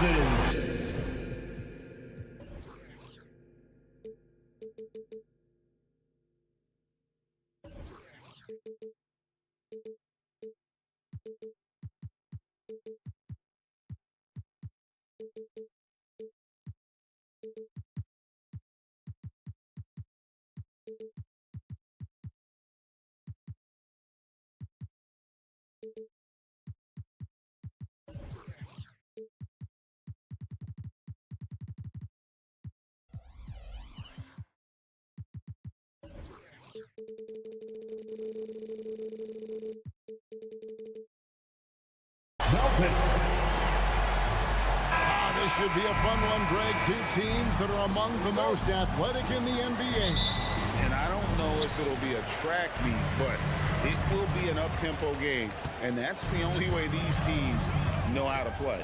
Boston. This should be a fun one, Greg. Two teams that are among the most athletic in the NBA. And I don't know if it'll be a track meet, but it will be an up-tempo game. And that's the only way these teams know how to play.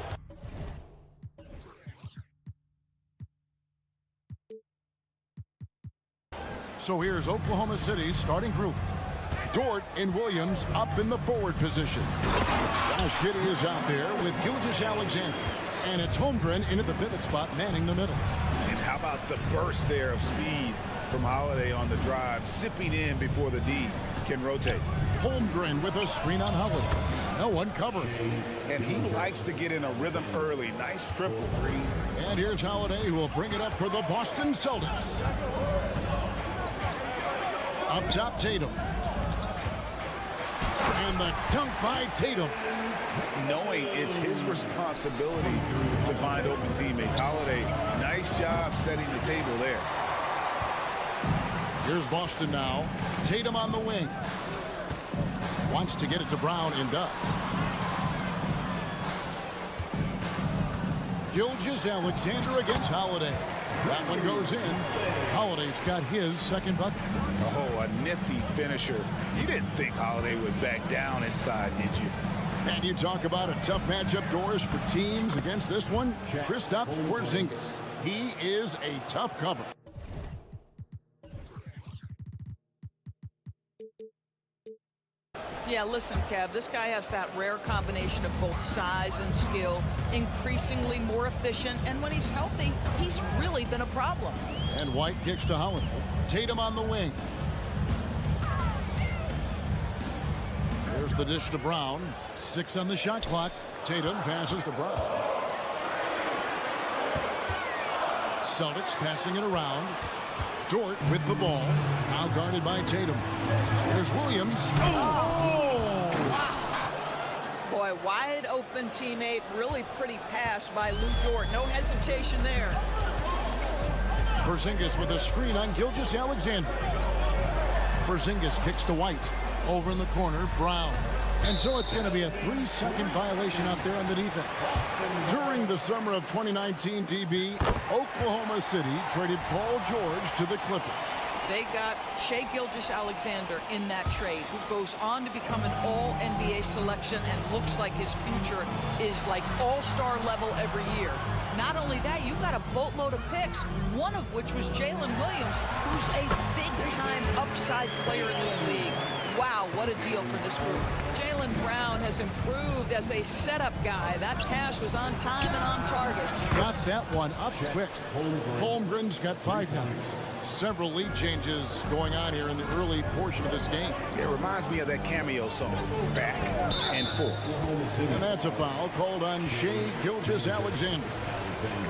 So here's Oklahoma City's starting group. Dort and Williams up in the forward position. Josh Giddey is out there with Gilgeous-Alexander. And it's Holmgren into the pivot spot, manning the middle. And how about the burst there of speed from Holiday on the drive, zipping in before the D can rotate. Holmgren with a screen on Holiday. No one covering. And he likes to get in a rhythm early. Nice triple. And here's Holiday, who will bring it up for the Boston Celtics. Up top, Tatum. And the dunk by Tatum. Knowing it's his responsibility to find open teammates. Holiday, nice job setting the table there. Here's Boston now. Tatum on the wing. Wants to get it to Brown and does. Gilgeous-Alexander against Holiday. That one goes in. Holiday's got his second bucket. Oh, a nifty finisher. You didn't think Holiday would back down inside, did you? And you talk about a tough matchup, Doris, for teams against this one. Kristaps Porzingis. He is a tough cover. Yeah, listen, Kev, this guy has that rare combination of both size and skill, increasingly more efficient, and when he's healthy, he's really been a problem. And White kicks to Holiday. Tatum on the wing. There's the dish to Brown. 6 on the shot clock. Tatum passes to Brown. Celtics passing it around. Dort with the ball. Now guarded by Tatum. Here's Williams. Oh! Wow. Boy, wide open teammate. Really pretty pass by Lou Dort. No hesitation there. Porzingis with a screen on Gilgeous-Alexander. Porzingis kicks to White. Over in the corner, Brown. And so it's going to be a 3-second violation out there on the defense. During the summer of 2019, DB, Oklahoma City traded Paul George to the Clippers. They got Shai Gilgeous-Alexander in that trade, who goes on to become an all-NBA selection and looks like his future is like all-star level every year. Not only that, you got a boatload of picks, one of which was Jalen Williams, who's a big-time upside player in this league. Wow, what a deal for this group. Jaylen Brown has improved as a setup guy. That pass was on time and on target. Got that one up quick. Holmgren's got 5 now. Several lead changes going on here in the early portion of this game. It reminds me of that cameo song, Back and Forth. And that's a foul called on Shai Gilgeous-Alexander.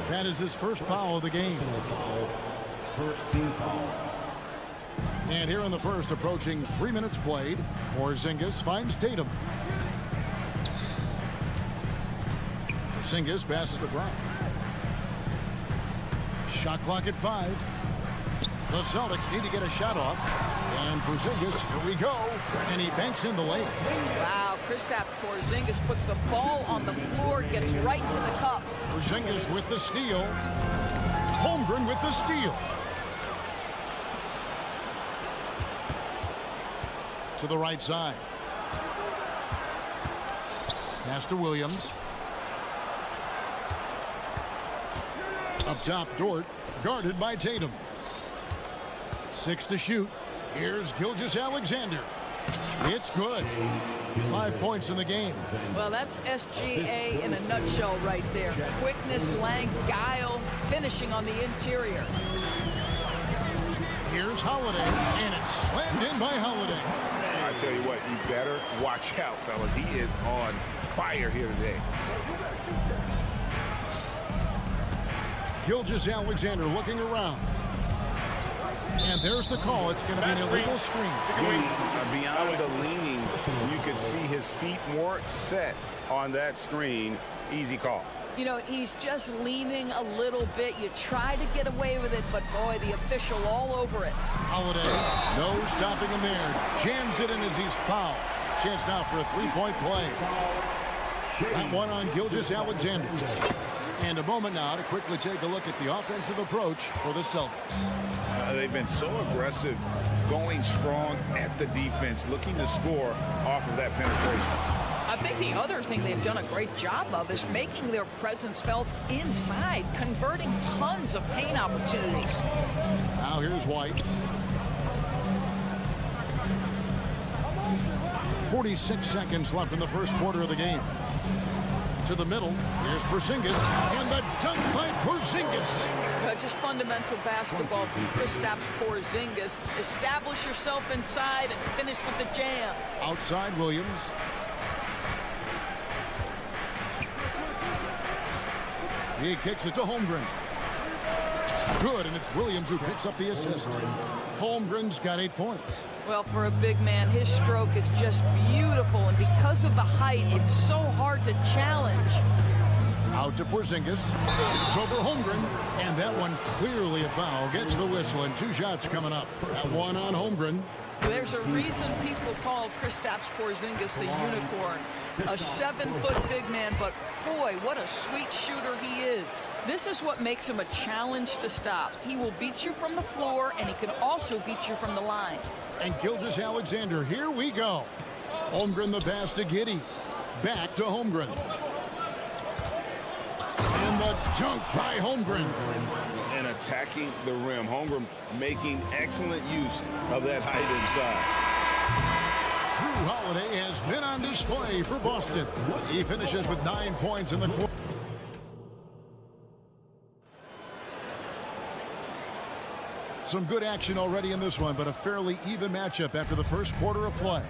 That is his first foul of the game. First team foul. And here in the first, approaching 3 minutes played, Porzingis finds Tatum. Porzingis passes to Brown. Shot clock at 5. The Celtics need to get a shot off. And Porzingis, here we go. And he banks in the layup. Wow, Kristaps Porzingis puts the ball on the floor, gets right to the cup. Porzingis with the steal. Holmgren with the steal. To the right side. Pass to Williams. Up top, Dort, guarded by Tatum. 6 to shoot. Here's Gilgeous-Alexander. It's good. 5 points in the game. Well, that's SGA in a nutshell right there. Quickness, length, guile, finishing on the interior. Here's Holiday, and it's slammed in by Holiday. I tell you what, you better watch out, fellas. He is on fire here today. Gilgeous-Alexander looking around. And there's the call. It's going to be an illegal screen. Beyond the leaning, you could see his feet more set on that screen. Easy call. You know, he's just leaning a little bit. You try to get away with it, but boy, the official all over it. Holiday, no stopping him there. Jams it in as he's fouled. Chance now for a three-point play. That one on Gilgeous-Alexander. And a moment now to quickly take a look at the offensive approach for the Celtics. They've been so aggressive, going strong at the defense, looking to score off of that penetration. I think the other thing they've done a great job of is making their presence felt inside, converting tons of paint opportunities. Now here's White. 46 seconds left in the first quarter of the game. To the middle, here's Porzingis, and the dunk by Porzingis. Just fundamental basketball from Kristaps Porzingis. Establish yourself inside and finish with the jam. Outside Williams. He kicks it to Holmgren. Good, and it's Williams who picks up the assist. Holmgren's got 8 points. Well, for a big man, his stroke is just beautiful, and because of the height, it's so hard to challenge. Out to Porzingis. It's over Holmgren, and that one clearly a foul. Gets the whistle, and 2 shots coming up. That one on Holmgren. There's a reason people call Kristaps Porzingis the unicorn. A 7-foot big man, but boy, what a sweet shooter he is. This is what makes him a challenge to stop. He will beat you from the floor, and he can also beat you from the line. And Gilgeous-Alexander, here we go. Holmgren the pass to Giddey. Back to Holmgren. And the dunk by Holmgren. And attacking the rim. Holmgren making excellent use of that height inside. Drew Holiday has been on display for Boston. He finishes with 9 points in the quarter. Some good action already in this one, but a fairly even matchup after the first quarter of play.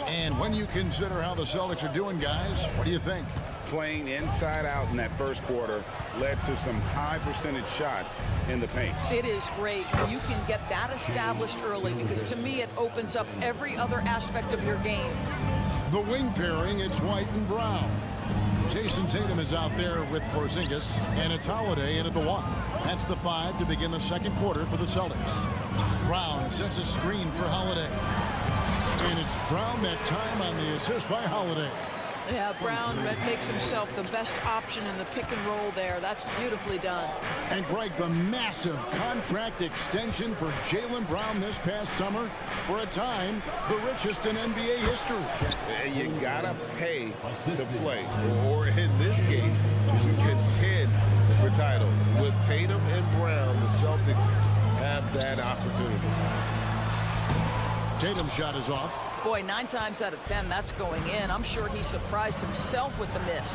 And when you consider how the Celtics are doing, guys, what do you think? Playing inside out in that first quarter led to some high percentage shots in the paint. It is great when you can get that established early, because to me it opens up every other aspect of your game. The wing pairing, it's White and Brown. Jason Tatum is out there with Porzingis, and it's Holiday in at the 1. That's the 5 to begin the second quarter for the Celtics. Brown sets a screen for Holiday. And it's Brown that time on the assist by Holiday. Yeah, Brown makes himself the best option in the pick and roll there. That's beautifully done. And Greg, the massive contract extension for Jaylen Brown this past summer, for a time, the richest in NBA history. You gotta pay to play, or in this case, to contend for titles. With Tatum and Brown, the Celtics have that opportunity. Tatum's shot is off. Boy, 9 times out of 10, that's going in. I'm sure he surprised himself with the miss.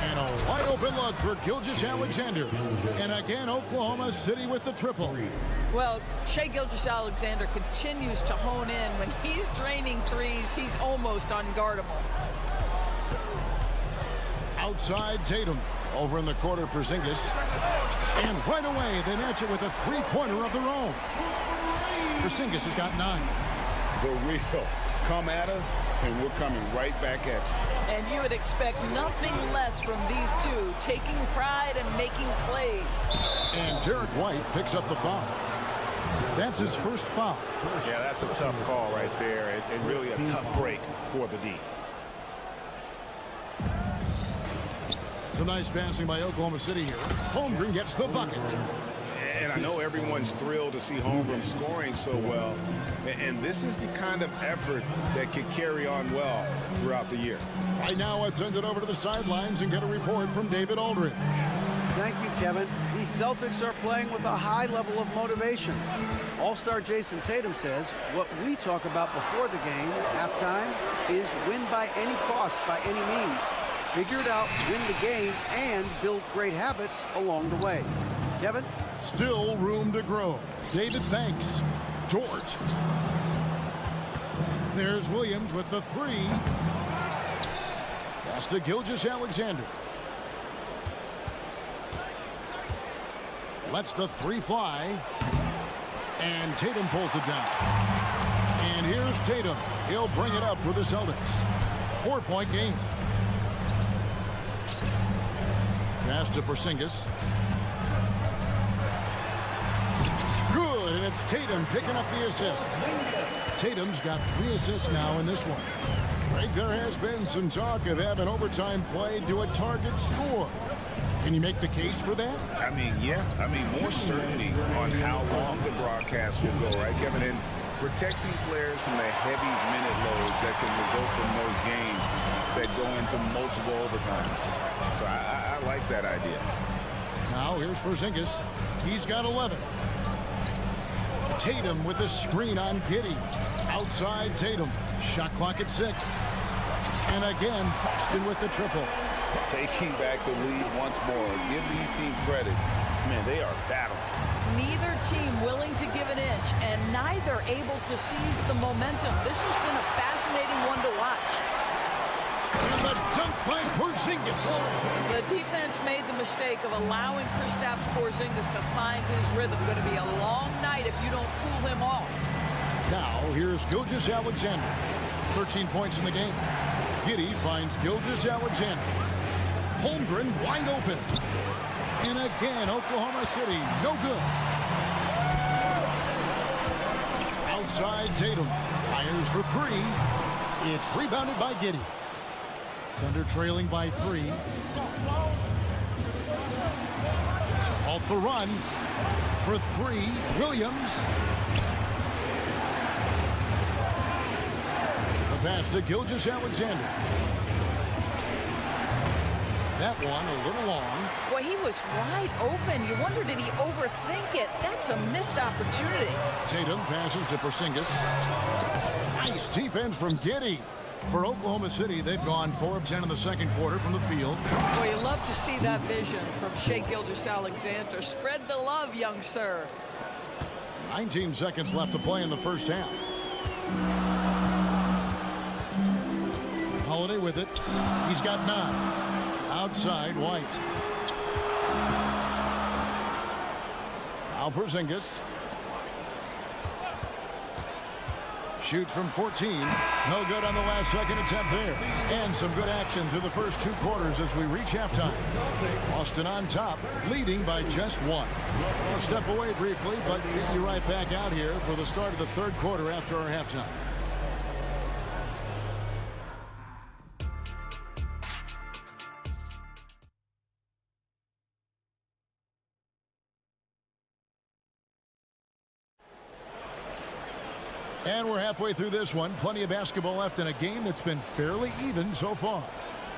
And a wide open look for Gilgeous-Alexander. And again, Oklahoma City with the triple. Well, Shai Gilgeous-Alexander continues to hone in. When he's draining threes, he's almost unguardable. Outside Tatum. Over in the corner, Porzingis. And right away, they match it with a three-pointer of their own. Porzingis has got 9. The real. Come at us, and we're coming right back at you. And you would expect nothing less from these two, taking pride and making plays. And Derek White picks up the foul. That's his first foul. Yeah, that's a tough call right there, and really a tough break for the D. Some nice passing by Oklahoma City here. Holmgren gets the bucket. And I know everyone's thrilled to see Holmgren scoring so well. And this is the kind of effort that could carry on well throughout the year. Right now, let's send it over to the sidelines and get a report from David Aldridge. Thank you, Kevin. These Celtics are playing with a high level of motivation. All-star Jason Tatum says what we talk about before the game, halftime, is win by any cost, by any means. Figure it out, win the game, and build great habits along the way. Kevin? Still room to grow. David thanks. Dort. There's Williams with the three. Pass to Gilgeous-Alexander. Lets the three fly. And Tatum pulls it down. And here's Tatum. He'll bring it up for the Celtics. 4-point game. Pass to Porzingis. Good, and it's Tatum picking up the assist. Tatum's got 3 assists now in this one. Greg, there has been some talk of having overtime played to a target score. Can you make the case for that? I mean, yeah. I mean, more certainty on how long the broadcast will go, right, Kevin? And protecting players from the heavy minute loads that can result from those games that go into multiple overtimes. So I like that idea. Now here's Porzingis. He's got 11. Tatum with the screen on Giddey. Outside Tatum. Shot clock at 6. And again, Boston with the triple. Taking back the lead once more. Give these teams credit. Man, they are battling. Neither team willing to give an inch, and neither able to seize the momentum. This has been a fascinating one to watch. And the dunk by Porzingis. The defense made the mistake of allowing Kristaps Porzingis to find his rhythm. Going to be a long night if you don't cool him off. Now here's Gilgeous-Alexander. 13 points in the game. Giddey finds Gilgeous-Alexander. Holmgren wide open. And again, Oklahoma City, no good. Outside Tatum. Fires for 3. It's rebounded by Giddey. Thunder trailing by 3. To halt the run. For 3, Williams. The pass to Gilgeous-Alexander. That one a little long. Boy, he was wide open. You wonder, did he overthink it? That's a missed opportunity. Tatum passes to Porzingis. Nice defense from Giddey. For Oklahoma City, they've gone 4 of 10 in the second quarter from the field. Boy, you love to see that vision from Shai Gilgeous-Alexander. Spread the love, young sir. 19 seconds left to play in the first half. Holiday with it. He's got 9. Outside White. Now Porzingis. Shoots from 14. No good on the last second attempt there. And some good action through the first 2 quarters as we reach halftime. Boston on top, leading by just 1. We'll step away briefly, but get you right back out here for the start of the third quarter after our halftime. And we're halfway through this one. Plenty of basketball left in a game that's been fairly even so far.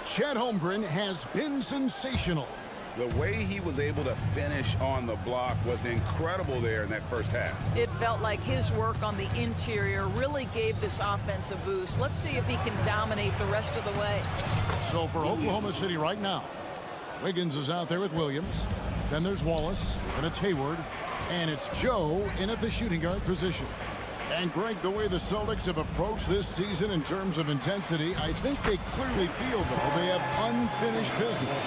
Chet Holmgren has been sensational. The way he was able to finish on the block was incredible there in that first half. It felt like his work on the interior really gave this offense a boost. Let's see if he can dominate the rest of the way. So for Oklahoma City right now, Wiggins is out there with Williams. Then there's Wallace. Then it's Hayward. And it's Joe in at the shooting guard position. And Greg, the way the Celtics have approached this season in terms of intensity, I think they clearly feel, though, they have unfinished business.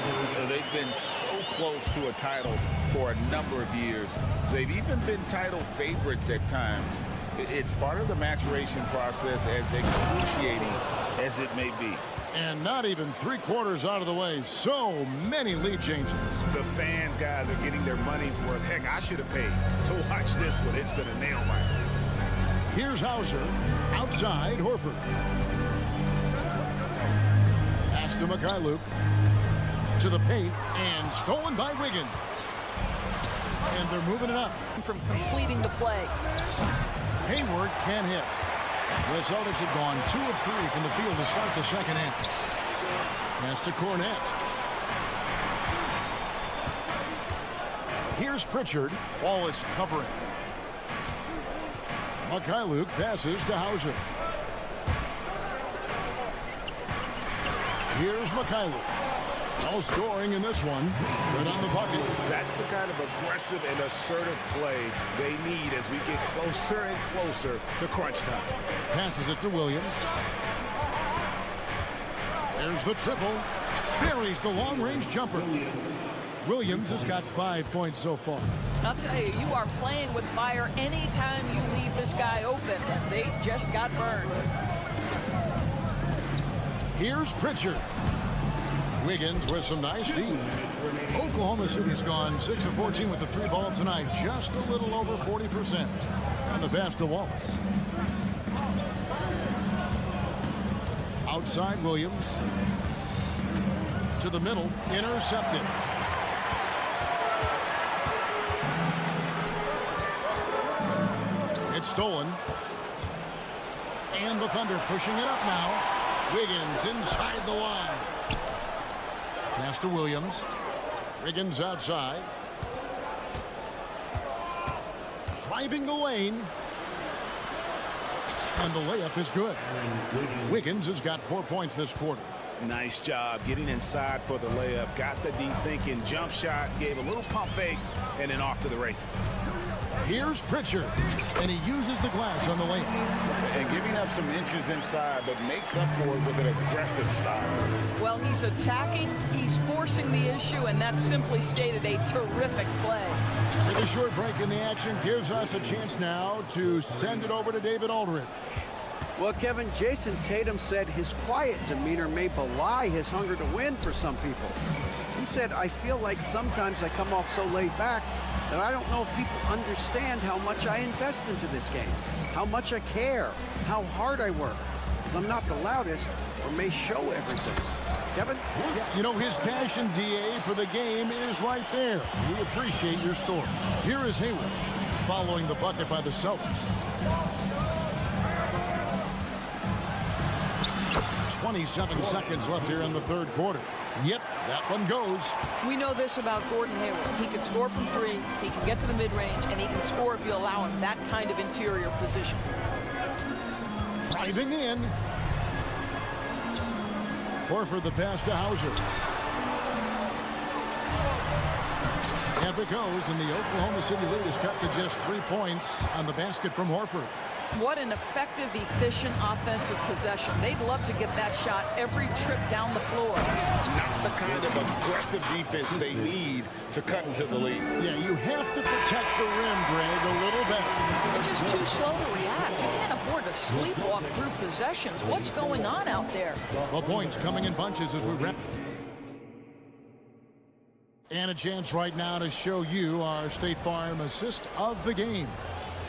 They've been so close to a title for a number of years. They've even been title favorites at times. It's part of the maturation process, as excruciating as it may be. And not even 3 quarters out of the way. So many lead changes. The fans, guys, are getting their money's worth. Heck, I should have paid to watch this one. It's been a nail biter. Here's Hauser. Outside, Horford. Pass to Mikhailuk. To the paint. And stolen by Wiggins. And they're moving it up. From completing the play. Hayward can't hit. The Celtics have gone 2 of 3 from the field to start the second half. Pass to Cornette. Here's Pritchard. Wallace covering. Mikhailuk passes to Hauser. Here's Mikhailuk. No scoring in this one. Good on the bucket. That's the kind of aggressive and assertive play they need as we get closer and closer to crunch time. Passes it to Williams. There's the triple. Buries the long-range jumper. Williams has got 5 points so far. I'll tell you, you are playing with fire anytime you leave this guy open, and they just got burned. Here's Pritchard. Wiggins with some nice D. Oklahoma City's gone 6 of 14 with the 3 ball tonight. Just a little over 40%. And the pass to Wallace. Outside Williams. To the middle. Intercepted. It's stolen. And the Thunder pushing it up now. Wiggins inside the line. Pass to Williams. Wiggins outside. Driving the lane. And the layup is good. Wiggins has got 4 points this quarter. Nice job getting inside for the layup. Got the deep thinking jump shot. Gave a little pump fake. And then off to the races. Here's Pritchard. And he uses the glass on the lane. And giving up some inches inside, but makes up for it with an aggressive style. Well, he's attacking, he's forcing the issue, and that's simply stated a terrific play. With a short break in the action gives us a chance now to send it over to David Aldridge. Well, Kevin, Jason Tatum said his quiet demeanor may belie his hunger to win for some people. He said, I feel like sometimes I come off so laid back that I don't know if people understand how much I invest into this game, how much I care, how hard I work, because I'm not the loudest or may show everything. Kevin? Yeah, you know, his passion, DA, for the game is right there. We appreciate your story. Here is Hayward following the bucket by the Celtics. 27 seconds left here in the third quarter. Yep, that one goes. We know this about Gordon Hayward. He can score from 3, he can get to the mid-range, and he can score if you allow him that kind of interior position. Driving in. Horford the pass to Hauser. And it goes, and the Oklahoma City lead is cut to just 3 points on the basket from Horford. What an effective, efficient offensive possession. They'd love to get that shot every trip down the floor. Not the kind of aggressive defense they need to cut into the lead. Yeah, you have to protect the rim, Greg, a little better. They're just too slow to react. You can't afford to sleepwalk through possessions. What's going on out there? Well, points coming in bunches as we wrap. And a chance right now to show you our State Farm assist of the game.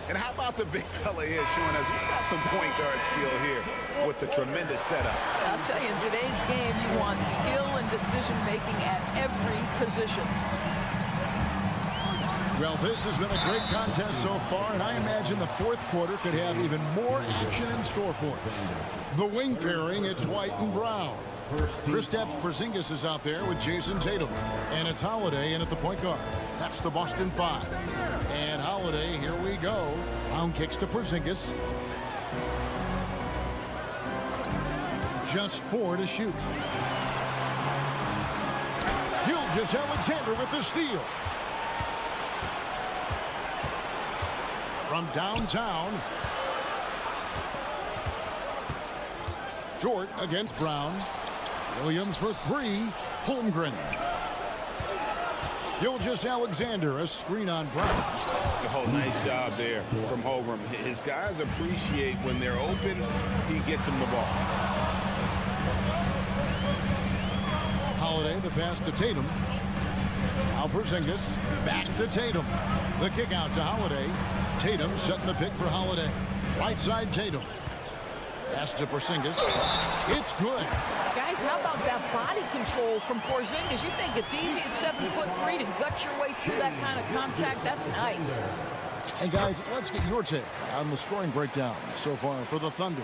And how about the big fella here showing us he's got some point guard skill here with the tremendous setup. I'll tell you, in today's game, you want skill and decision-making at every position. Well, this has been a great contest so far, and I imagine the fourth quarter could have even more action in store for us. The wing pairing, it's White and Brown. Kristaps Porzingis is out there with Jason Tatum. And it's Holiday in at the point guard. That's the Boston 5. And Holiday, here we go. Brown kicks to Porzingis. Just 4 to shoot. Gilgeous-Alexander with the steal. From downtown. Dort against Brown. Williams for 3. Holmgren. Gilgeous-Alexander, a screen on Brown. Oh, nice job there from Holmgren. His guys appreciate when they're open, he gets them the ball. Holiday, the pass to Tatum. Now Porzingis, back to Tatum. The kick out to Holiday. Tatum setting the pick for Holiday. Right side Tatum. Pass to Porzingis. It's good. Guys, how about that body control from Porzingis? You think it's easy at 7'3" to gut your way through that kind of contact? That's nice. Hey, guys, let's get your take on the scoring breakdown so far for the Thunder.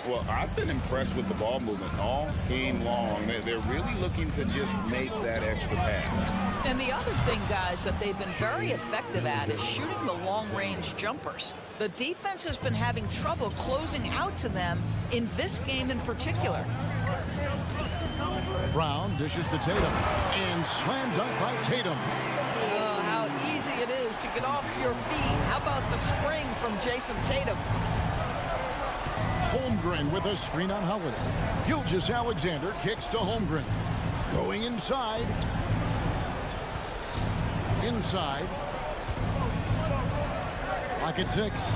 Well, I've been impressed with the ball movement all game long. They're really looking to just make that extra pass. And the other thing, guys, that they've been very effective at is shooting the long-range jumpers. The defense has been having trouble closing out to them in this game in particular. Brown dishes to Tatum, and slam dunk by Tatum. Oh, how easy it is to get off your feet. How about the spring from Jason Tatum? Holmgren with a screen on Holiday. Gilgeous-Alexander kicks to Holmgren. Going inside. Inside. Lock at 6.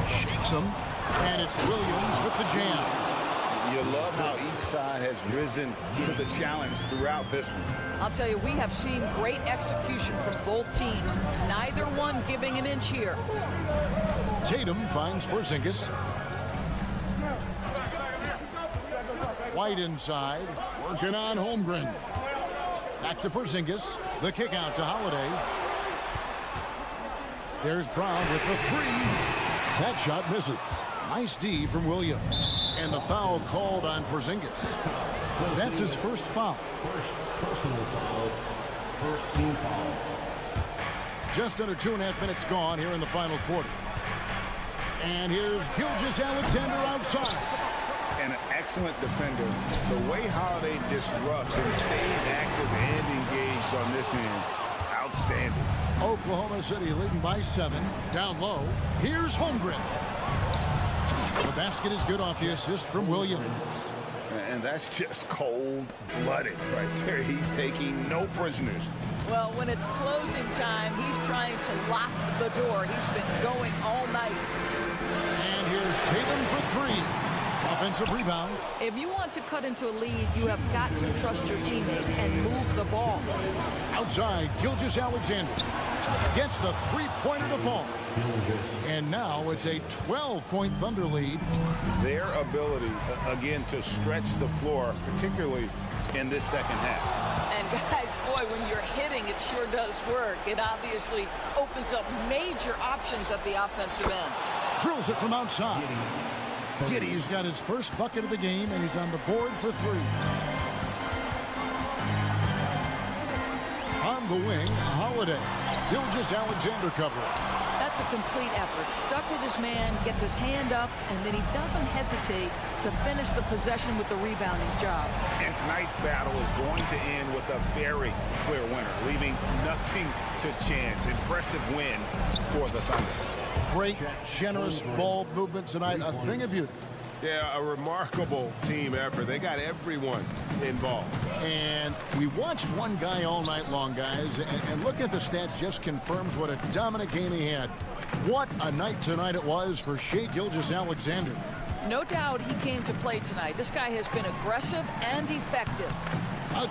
Shakes him. And it's Williams with the jam. You love how each side has risen to the challenge throughout this one. I'll tell you, we have seen great execution from both teams. Neither one giving an inch here. Tatum finds Porzingis. White inside, working on Holmgren. Back to Porzingis. The kick out to Holiday. There's Brown with the 3. That shot misses. Nice D from Williams. And the foul called on Porzingis. That's his first foul. First personal foul. First team foul. Just under 2.5 minutes gone here in the final quarter. And here's Gilgeous-Alexander outside. And an excellent defender. The way Holiday disrupts and stays active and engaged on this end, outstanding. Oklahoma City leading by 7. Down low. Here's Holmgren. The basket is good off the assist from Williams. And that's just cold-blooded right there. He's taking no prisoners. Well, when it's closing time, he's trying to lock the door. He's been going all night. And here's Tatum for 3. Offensive rebound. If you want to cut into a lead, you have got to trust your teammates and move the ball. Outside, Gilgeous-Alexander gets the 3-pointer to fall. And now it's a 12-point Thunder lead. Their ability, again, to stretch the floor, particularly in this second half. And guys, boy, when you're hitting, it sure does work. It obviously opens up major options at the offensive end. Drills it from outside. Giddey's got his first bucket of the game, and he's on the board for 3. On the wing, Holiday. Gilgeous-Alexander covering. That's a complete effort. Stuck with his man, gets his hand up, and then he doesn't hesitate to finish the possession with the rebounding job. And tonight's battle is going to end with a very clear winner, leaving nothing to chance. Impressive win for the Thunder. Great, generous ball movement tonight. A thing of beauty. Yeah, a remarkable team effort. They got everyone involved. And we watched one guy all night long, guys, and looking at the stats just confirms what a dominant game he had. What a night tonight it was for Shai Gilgeous-Alexander. No doubt he came to play tonight. This guy has been aggressive and effective.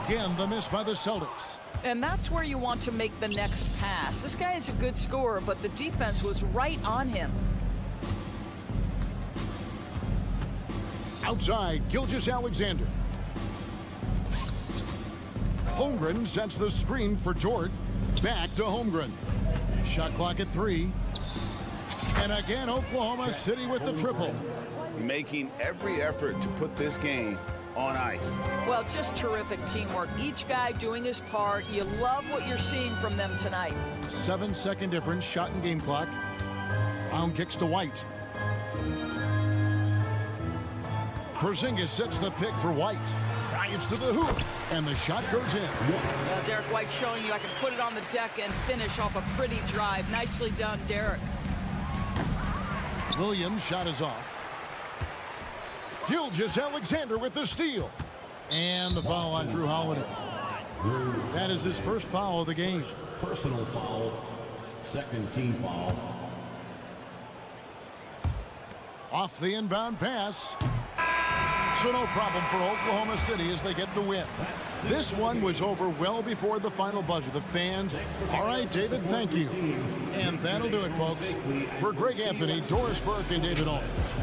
Again, the miss by the Celtics. And that's where you want to make the next pass. This guy is a good scorer, but the defense was right on him. Outside, Gilgeous-Alexander. Holmgren sets the screen for Dort. Back to Holmgren. Shot clock at 3. And again, Oklahoma City with the triple. Making every effort to put this game on ice. Well, just terrific teamwork. Each guy doing his part. You love what you're seeing from them tonight. 7-second difference, shot and game clock. Brown kicks to White. Porzingis sets the pick for White. Drives to the hoop, and the shot goes in. Derek White showing you I can put it on the deck and finish off a pretty drive. Nicely done, Derek. Williams' shot is off. Gilgeous-Alexander with the steal. And the foul on Drew Holiday. That is his first foul of the game. Personal foul. Second team foul. Off the inbound pass. So no problem for Oklahoma City as they get the win. This one was over well before the final buzzer. The fans, all right, David, thank you. And that'll do it, folks. For Greg Anthony, Doris Burke, and David Owens.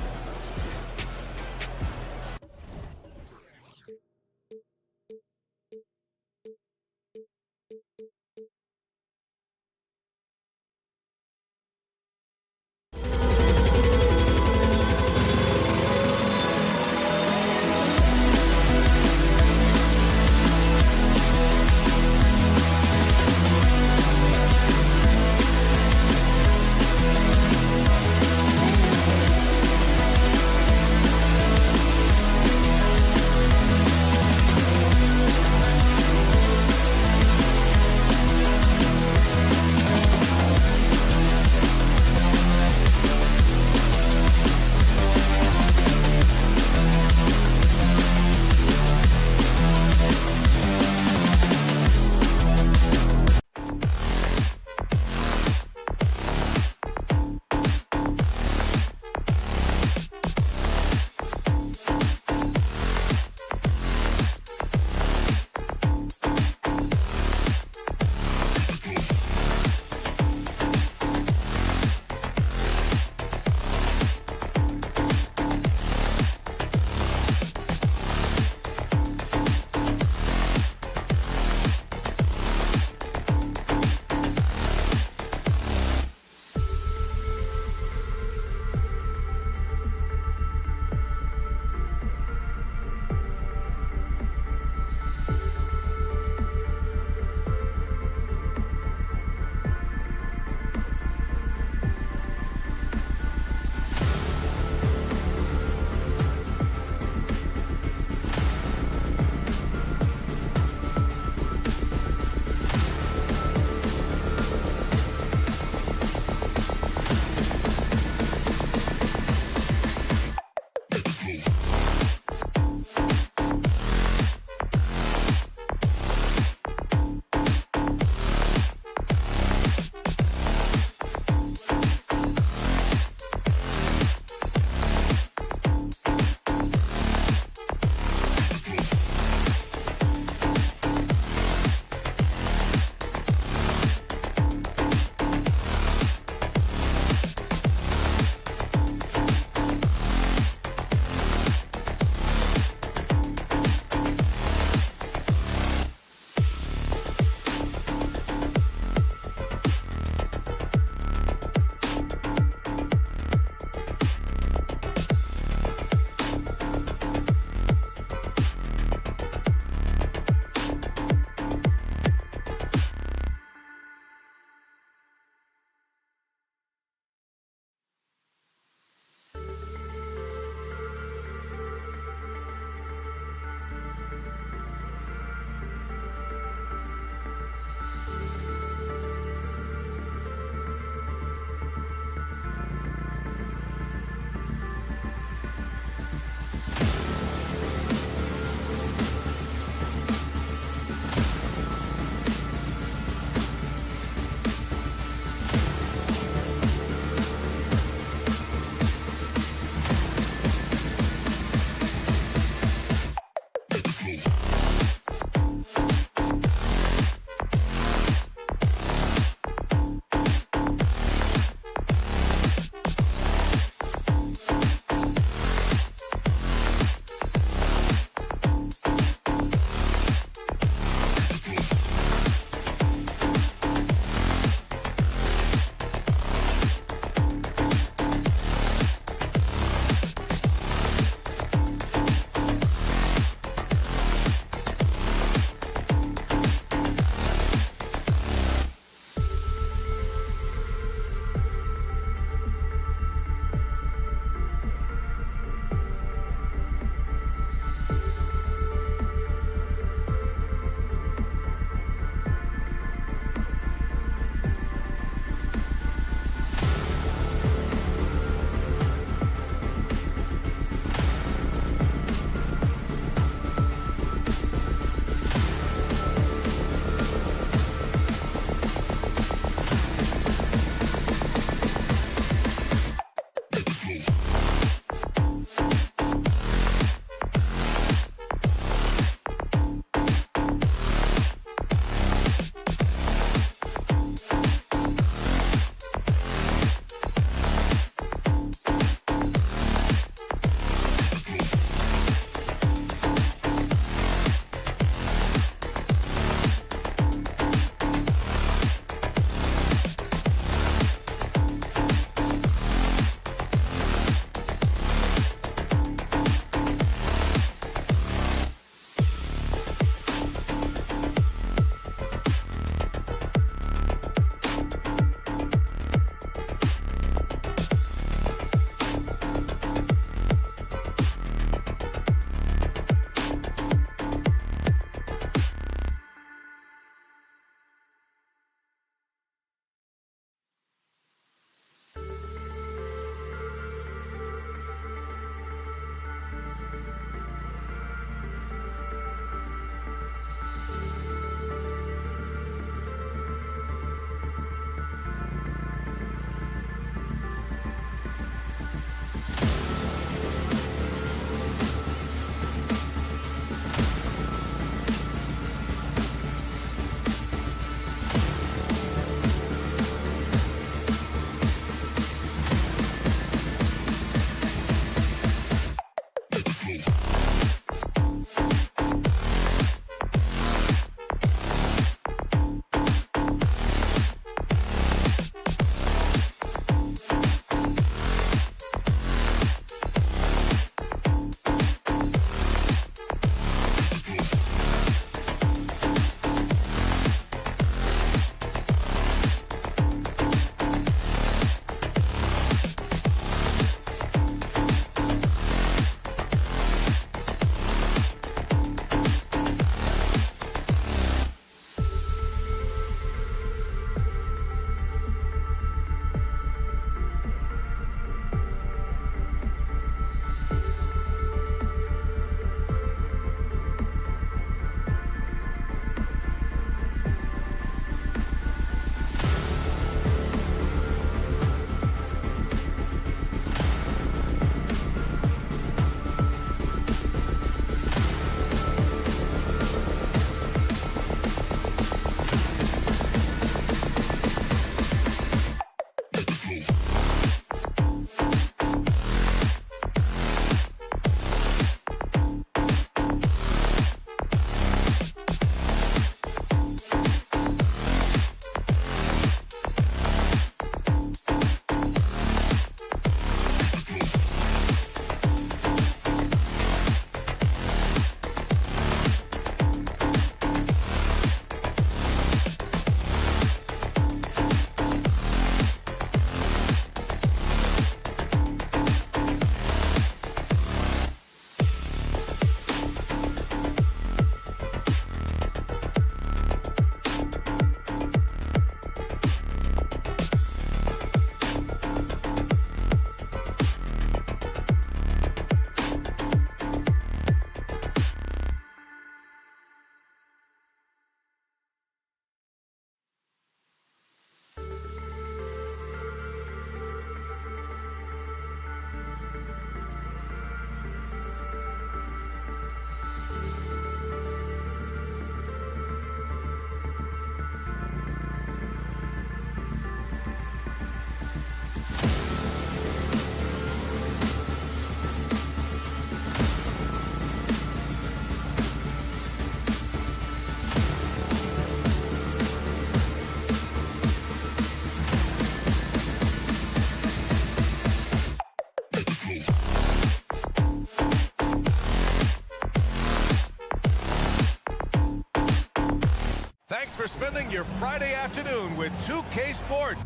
for spending your Friday afternoon with 2K Sports.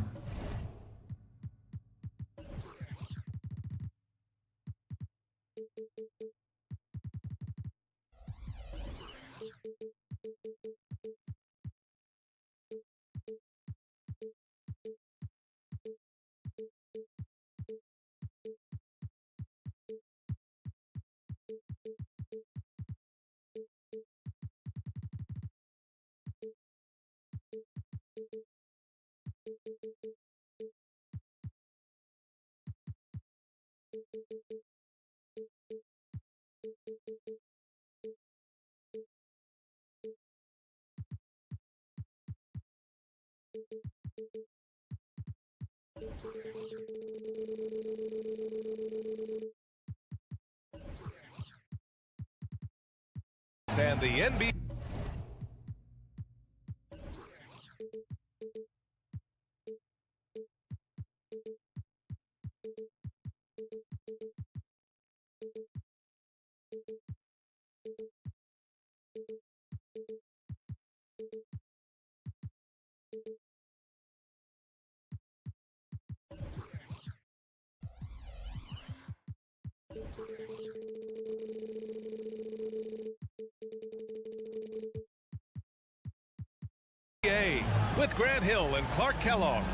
And the NBA. With Grant Hill and Clark Kellogg,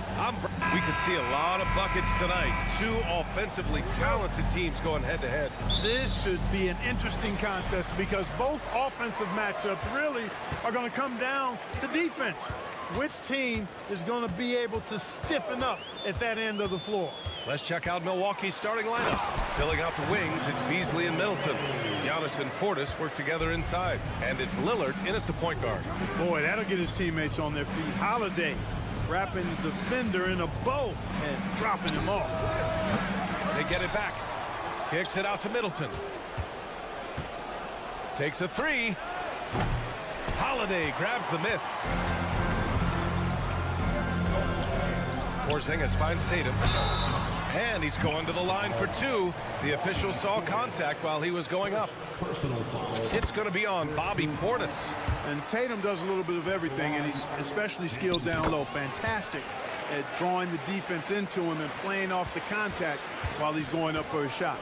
we could see a lot of buckets tonight. Two offensively talented teams going head-to-head. This should be an interesting contest because both offensive matchups really are going to come down to defense. Which team is going to be able to stiffen up at that end of the floor? Let's check out Milwaukee's starting lineup. Filling out the wings, it's Beasley and Middleton. Giannis and Portis work together inside. And it's Lillard in at the point guard. Boy, that'll get his teammates on their feet. Holiday wrapping the defender in a bow and dropping him off. They get it back. Kicks it out to Middleton. Takes a three. Holiday grabs the miss. Porzingis finds Tatum. And he's going to the line for two. The official saw contact while he was going up. It's going to be on Bobby Portis. And Tatum does a little bit of everything, and he's especially skilled down low. Fantastic at drawing the defense into him and playing off the contact while he's going up for a shot.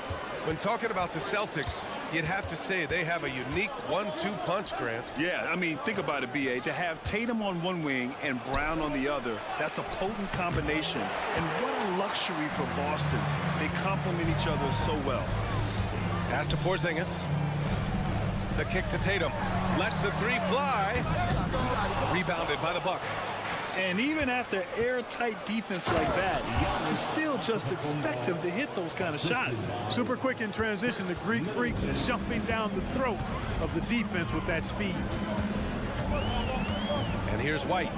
When talking about the Celtics, you'd have to say they have a unique 1-2 punch, Grant. Yeah, I mean, think about it, B.A. To have Tatum on one wing and Brown on the other, that's a potent combination. And what a luxury for Boston. They complement each other so well. Pass to Porzingis. The kick to Tatum. Lets the three fly. Rebounded by the Bucks. And even after airtight defense like that, you still just expect him to hit those kind of shots. Super quick in transition. The Greek freak is jumping down the throat of the defense with that speed. And here's White.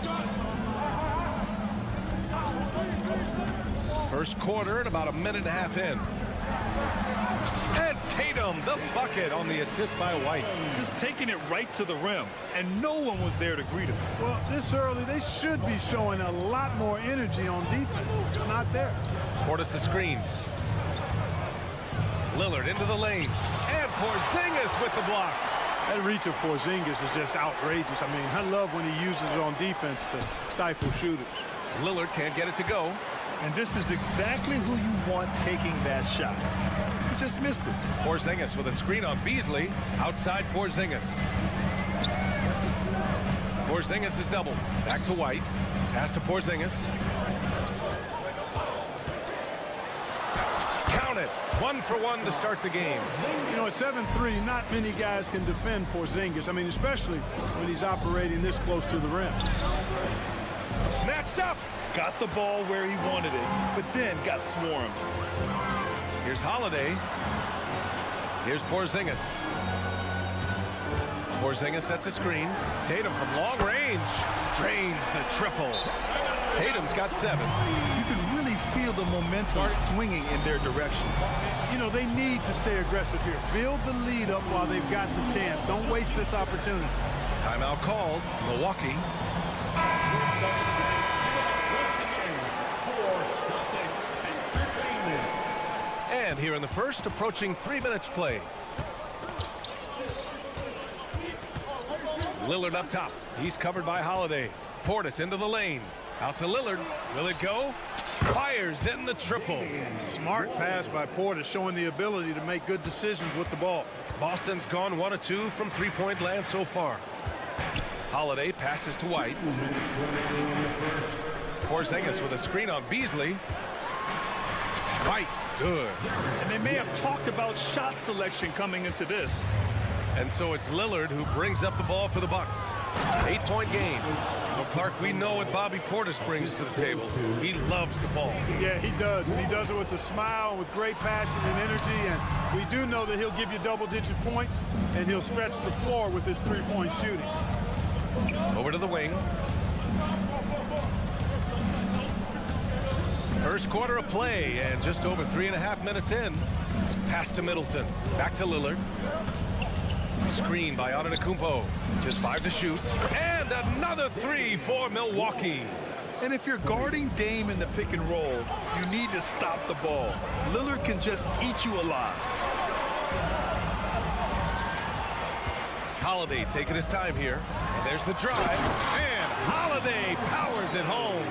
First quarter and about a minute and a half in. And Tatum, the bucket on the assist by White. Just taking it right to the rim, and no one was there to greet him. Well, this early, they should be showing a lot more energy on defense. It's not there. Portis a screen. Lillard into the lane. And Porzingis with the block. That reach of Porzingis is just outrageous. I mean, I love when he uses it on defense to stifle shooters. Lillard can't get it to go. And this is exactly who you want taking that shot. He just missed it. Porzingis with a screen on Beasley. Outside Porzingis. Porzingis is doubled. Back to White. Pass to Porzingis. Count it. 1 for 1 to start the game. You know, at 7'3", not many guys can defend Porzingis. I mean, especially when he's operating this close to the rim. Snatched up. Got the ball where he wanted it, but then got swarmed. Here's Holiday. Here's Porzingis. Porzingis sets a screen. Tatum from long range drains the triple. Tatum's got 7. You can really feel the momentum swinging in their direction. You know, they need to stay aggressive here. Build the lead up while they've got the chance. Don't waste this opportunity. Timeout called. Milwaukee. And here in the first, approaching 3 minutes play. Lillard up top. He's covered by Holiday. Portis into the lane. Out to Lillard. Will it go? Fires in the triple. Smart pass by Portis, showing the ability to make good decisions with the ball. Boston's gone 1 of 2 from three-point land so far. Holiday passes to White. Porzingis with a screen on Beasley. White, good. And they may have talked about shot selection coming into this. And so it's Lillard who brings up the ball for the Bucks. 8-point game. Well, Clark, we know what Bobby Portis brings to the table. He loves the ball. Yeah, he does. And he does it with a smile, with great passion and energy. And we do know that he'll give you double-digit points, and he'll stretch the floor with his three-point shooting. Over to the wing. First quarter of play, and just over 3.5 minutes in. Pass to Middleton. Back to Lillard. Screen by Antetokounmpo. Just 5 to shoot. And another 3 for Milwaukee. And if you're guarding Dame in the pick and roll, you need to stop the ball. Lillard can just eat you alive. Holiday taking his time here. And there's the drive. And Holiday powers it home.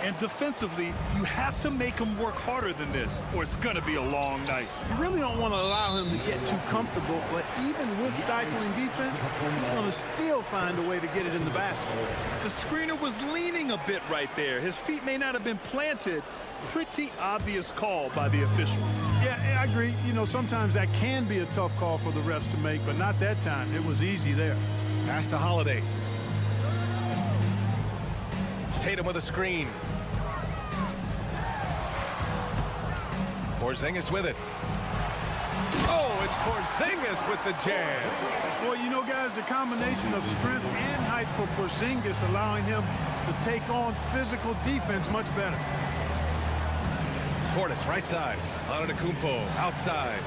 And defensively, you have to make him work harder than this, or it's going to be a long night. You really don't want to allow him to get too comfortable, but even with stifling defense, he's going to still find a way to get it in the basket. The screener was leaning a bit right there. His feet may not have been planted. Pretty obvious call by the officials. Yeah, I agree. You know, sometimes that can be a tough call for the refs to make, but not that time. It was easy there. Pass to Holiday. Tatum with a screen. Porzingis with it. Oh, it's Porzingis with the jam. Well, you know, guys, the combination of strength and height for Porzingis allowing him to take on physical defense much better. Portis right side. Antetokounmpo outside.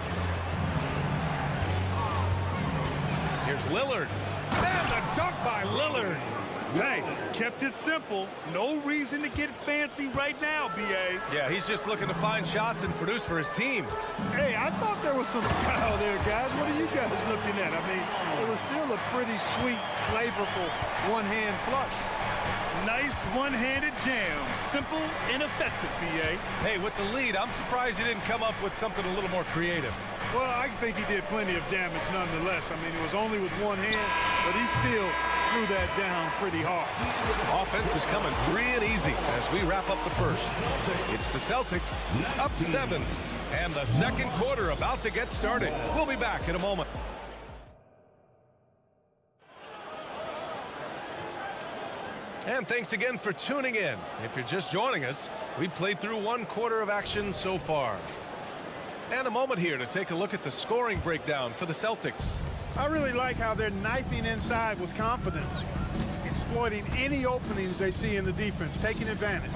Here's Lillard. And the dunk by Lillard. Hey, kept it simple. No reason to get fancy right now, B.A. Yeah, he's just looking to find shots and produce for his team. Hey, I thought there was some style there, guys. What are you guys looking at? I mean, it was still a pretty sweet, flavorful one-hand flush. Nice one-handed jam. Simple and effective, B.A. Hey, with the lead, I'm surprised he didn't come up with something a little more creative. Well, I think he did plenty of damage nonetheless. I mean, it was only with one hand, but he still threw that down pretty hard. Offense is coming free and easy as we wrap up the first. It's the Celtics up 7, and the second quarter about to get started. We'll be back in a moment. And thanks again for tuning in. If you're just joining us, we played through 1 quarter of action so far. And a moment here to take a look at the scoring breakdown for the Celtics. I really like how they're knifing inside with confidence, exploiting any openings they see in the defense, taking advantage.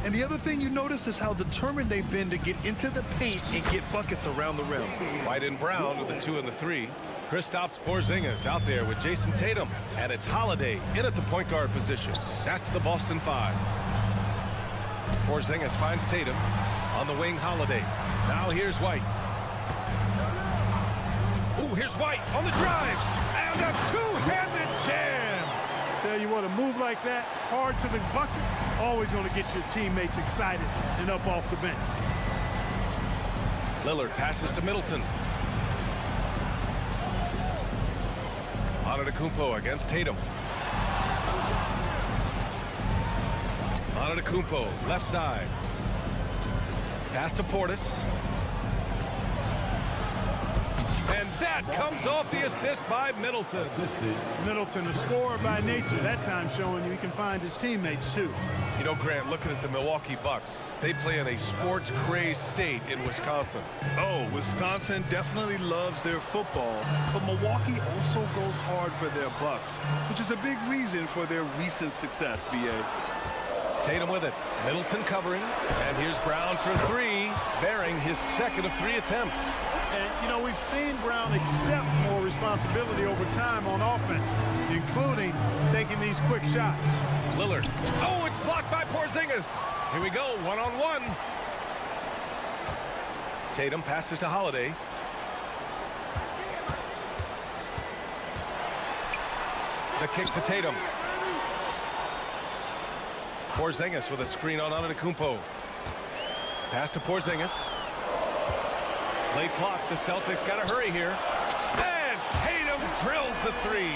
And the other thing you notice is how determined they've been to get into the paint and get buckets around the rim. White and Brown with the 2 and the 3. Kristaps Porzingis out there with Jason Tatum. And it's Holiday in at the point guard position. That's the Boston 5. Porzingis finds Tatum. On the wing, Holiday. Now here's White. Ooh, here's White on the drive. And a two-handed jam. Tell you what, a move like that, hard to the bucket, always going to get your teammates excited and up off the bench. Lillard passes to Middleton. Antetokounmpo against Tatum. Antetokounmpo, left side. Pass to Portis. And that comes off the assist by Middleton. Middleton, a scorer by nature, that time showing you he can find his teammates too. You know, Grant, looking at the Milwaukee Bucks, they play in a sports-crazed state in Wisconsin. Oh, Wisconsin definitely loves their football, but Milwaukee also goes hard for their Bucks, which is a big reason for their recent success, B.A. Tatum with it. Middleton covering. And here's Brown for 3, bearing his second of 3 attempts. And, you know, we've seen Brown accept more responsibility over time on offense, including taking these quick shots. Lillard. Oh, it's blocked by Porzingis. Here we go, one-on-one. Tatum passes to The kick to Tatum. Porzingis with a screen on Antetokounmpo. Pass to Porzingis. Late clock. The Celtics got to hurry here. And Tatum drills the three.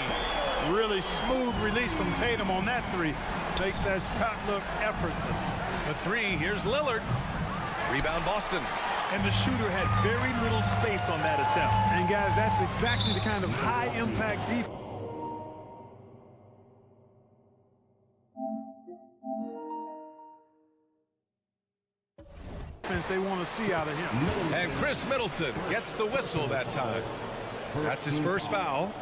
Really smooth release from Tatum on that three. Makes that shot look effortless. The three. Here's Lillard. Rebound Boston. And the shooter had very little space on that attempt. And guys, that's exactly the kind of high impact defense they want to see out of him. And Chris Middleton gets the whistle that time. That's his first foul.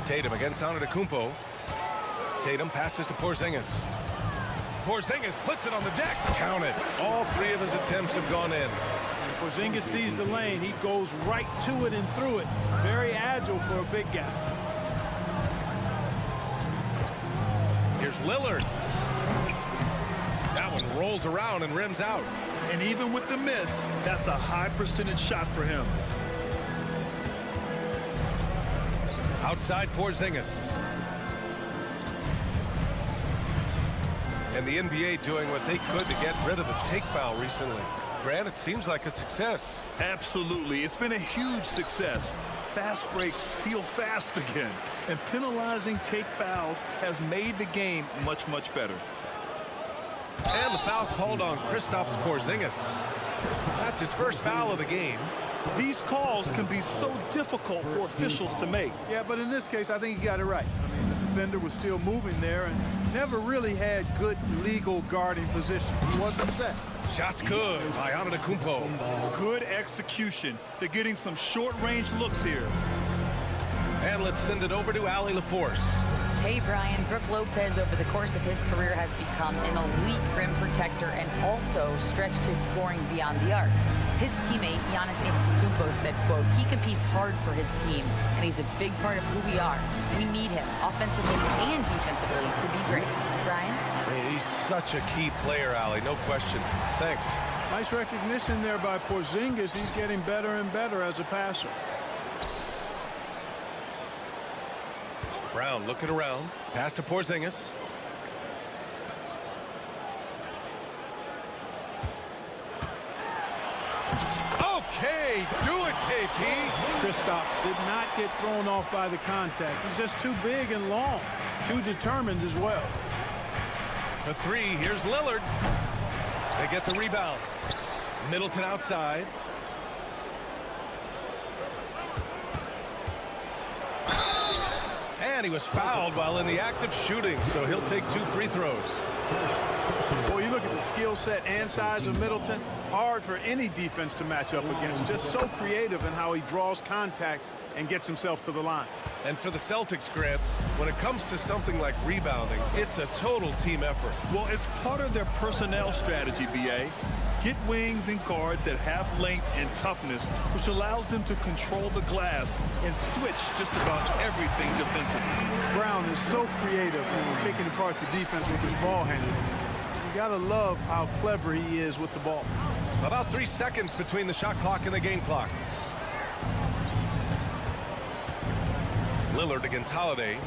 Tatum against Antetokounmpo. Tatum passes to Porzingis. Porzingis puts it on the deck. Count it. All three of his attempts have gone in. When Porzingis sees the lane, he goes right to it and through it. Very agile for a big guy. Here's Lillard. That one rolls around and rims out. And even with the miss, that's a high percentage shot for him. Outside Porzingis. And the NBA doing what they could to get rid of the take foul recently. Grant, it seems like a success. Absolutely. It's been a huge success. Fast breaks feel fast again. And penalizing take fouls has made the game much, much better. And the foul called on Kristaps Porzingis. That's his first foul of the game. These calls can be so difficult for officials to make. Yeah, but in this case, I think he got it right. I mean, the defender was still moving there and never really had good legal guarding position. He wasn't set. Shot's good by Antetokounmpo. Good execution. They're getting some short-range looks here. And let's send it over to Allie LaForce. Hey, Brian. Brook Lopez, over the course of his career, has become an elite rim protector and also stretched his scoring beyond the arc. His teammate, Giannis Antetokounmpo, said, quote, he competes hard for his team, and he's a big part of who we are. We need him, offensively and defensively, to be great. Brian? Hey, he's such a key player, Allie, no question. Thanks. Nice recognition there by Porzingis. He's getting better and better as a passer. Brown looking around. Pass to Porzingis. Okay, do it, KP. Kristaps did not get thrown off by the contact. He's just too big and long, too determined as well. The three, here's Lillard. They get the rebound. Middleton outside. And he was fouled while in the act of shooting, so he'll take 2 free throws. Boy, you look at the skill set and size of Middleton. Hard for any defense to match up against. Just so creative in how he draws contacts and gets himself to the line. And for the Celtics, Grant, when it comes to something like rebounding, it's a total team effort. Well, it's part of their personnel strategy, B.A. Get wings and guards that have length and toughness, which allows them to control the glass and switch just about everything defensively. Brown is so creative in picking apart the defense with his ball handling. You gotta love how clever he is with the ball. About 3 seconds between the shot clock and the game clock. Lillard against Holiday.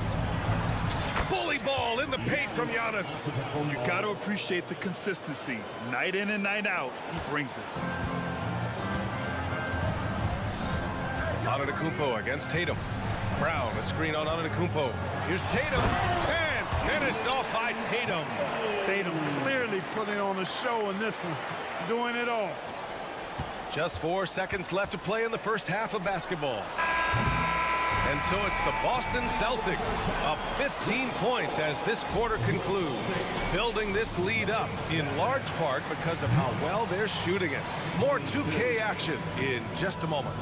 Bully ball in the paint from Giannis. You got to appreciate the consistency. Night in and night out, he brings it. Antetokounmpo against Tatum. Brown, a screen on Antetokounmpo. Here's Tatum, and finished off by Tatum. Tatum clearly putting on a show in this one, doing it all. Just 4 seconds left to play in the first half of basketball. And so it's the Boston Celtics up 15 points as this quarter concludes, building this lead up in large part because of how well they're shooting it. More 2K action in just a moment.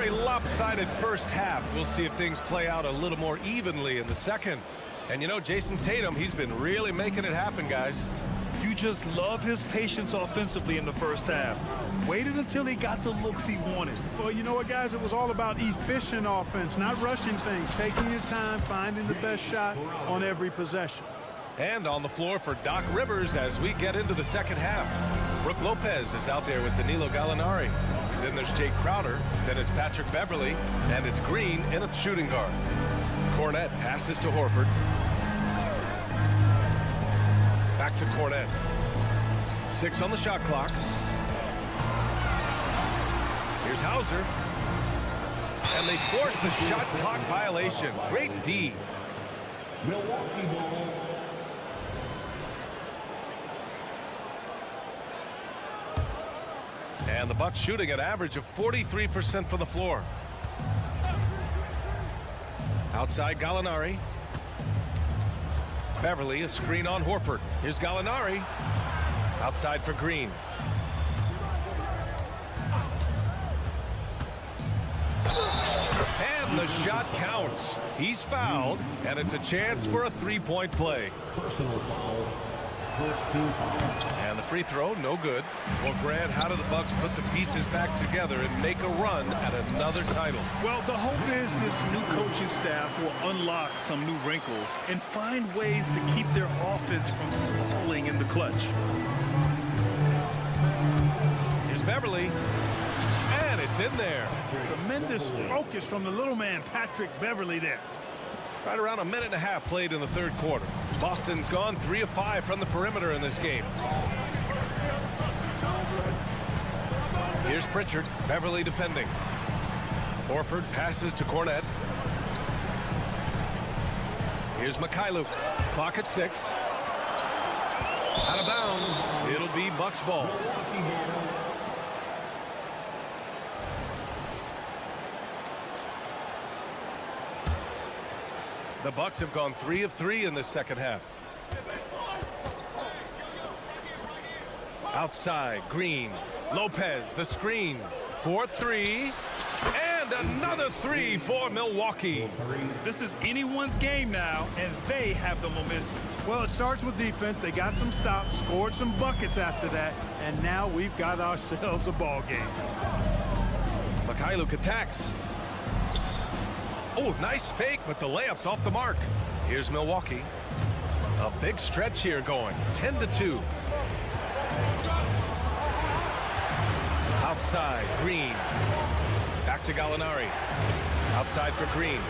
Lopsided first half. We'll see if things play out a little more evenly in the second. And you know, Jason Tatum, he's been really making it happen, guys. You just love his patience offensively in the first half. Waited until he got the looks he wanted. Well, you know what, guys? It was all about efficient offense, not rushing things, taking your time, finding the best shot on every possession. And on the floor for Doc Rivers as we get into the second half. Brook Lopez is out there with Danilo Gallinari. Then there's Jay Crowder. Then it's Patrick Beverly. And it's Green in a shooting guard. Cornette passes to Horford. Back to Cornette. 6 on the shot clock. Here's Hauser. And they force the shot clock violation. Great D. Milwaukee ball. And the Bucks shooting an average of 43% from the floor. Outside Gallinari. Beverly, a screen on Horford. Here's Gallinari. Outside for Green. And the shot counts. He's fouled, and it's a chance for a three-point play. Personal foul. First team foul. And the free throw, no good. Well, Grant, how do the Bucks put the pieces back together and make a run at another title? Well, the hope is this new coaching staff will unlock some new wrinkles and find ways to keep their offense from stalling in the clutch. Here's Beverly. And it's in there. Tremendous focus from the little man, Patrick Beverly, there. Right around a minute and a half played in the third quarter. Boston's gone 3 of 5 from the perimeter in this game. Here's Pritchard. Beverly defending. Horford passes to Cornette. Here's Mikhailuk. Clock at 6. Out of bounds. It'll be Bucks ball. The Bucks have gone 3 of 3 in this second half. Outside, Green. Lopez, the screen. 4-3. And another 3 for Milwaukee. This is anyone's game now, and they have the momentum. Well, it starts with defense. They got some stops, scored some buckets after that, and now we've got ourselves a ball game. Mikhailuk attacks. Oh, nice fake, but the layup's off the mark. Here's Milwaukee. A big stretch here going. 10-2. Outside, Green. Back to Gallinari. Outside for Green.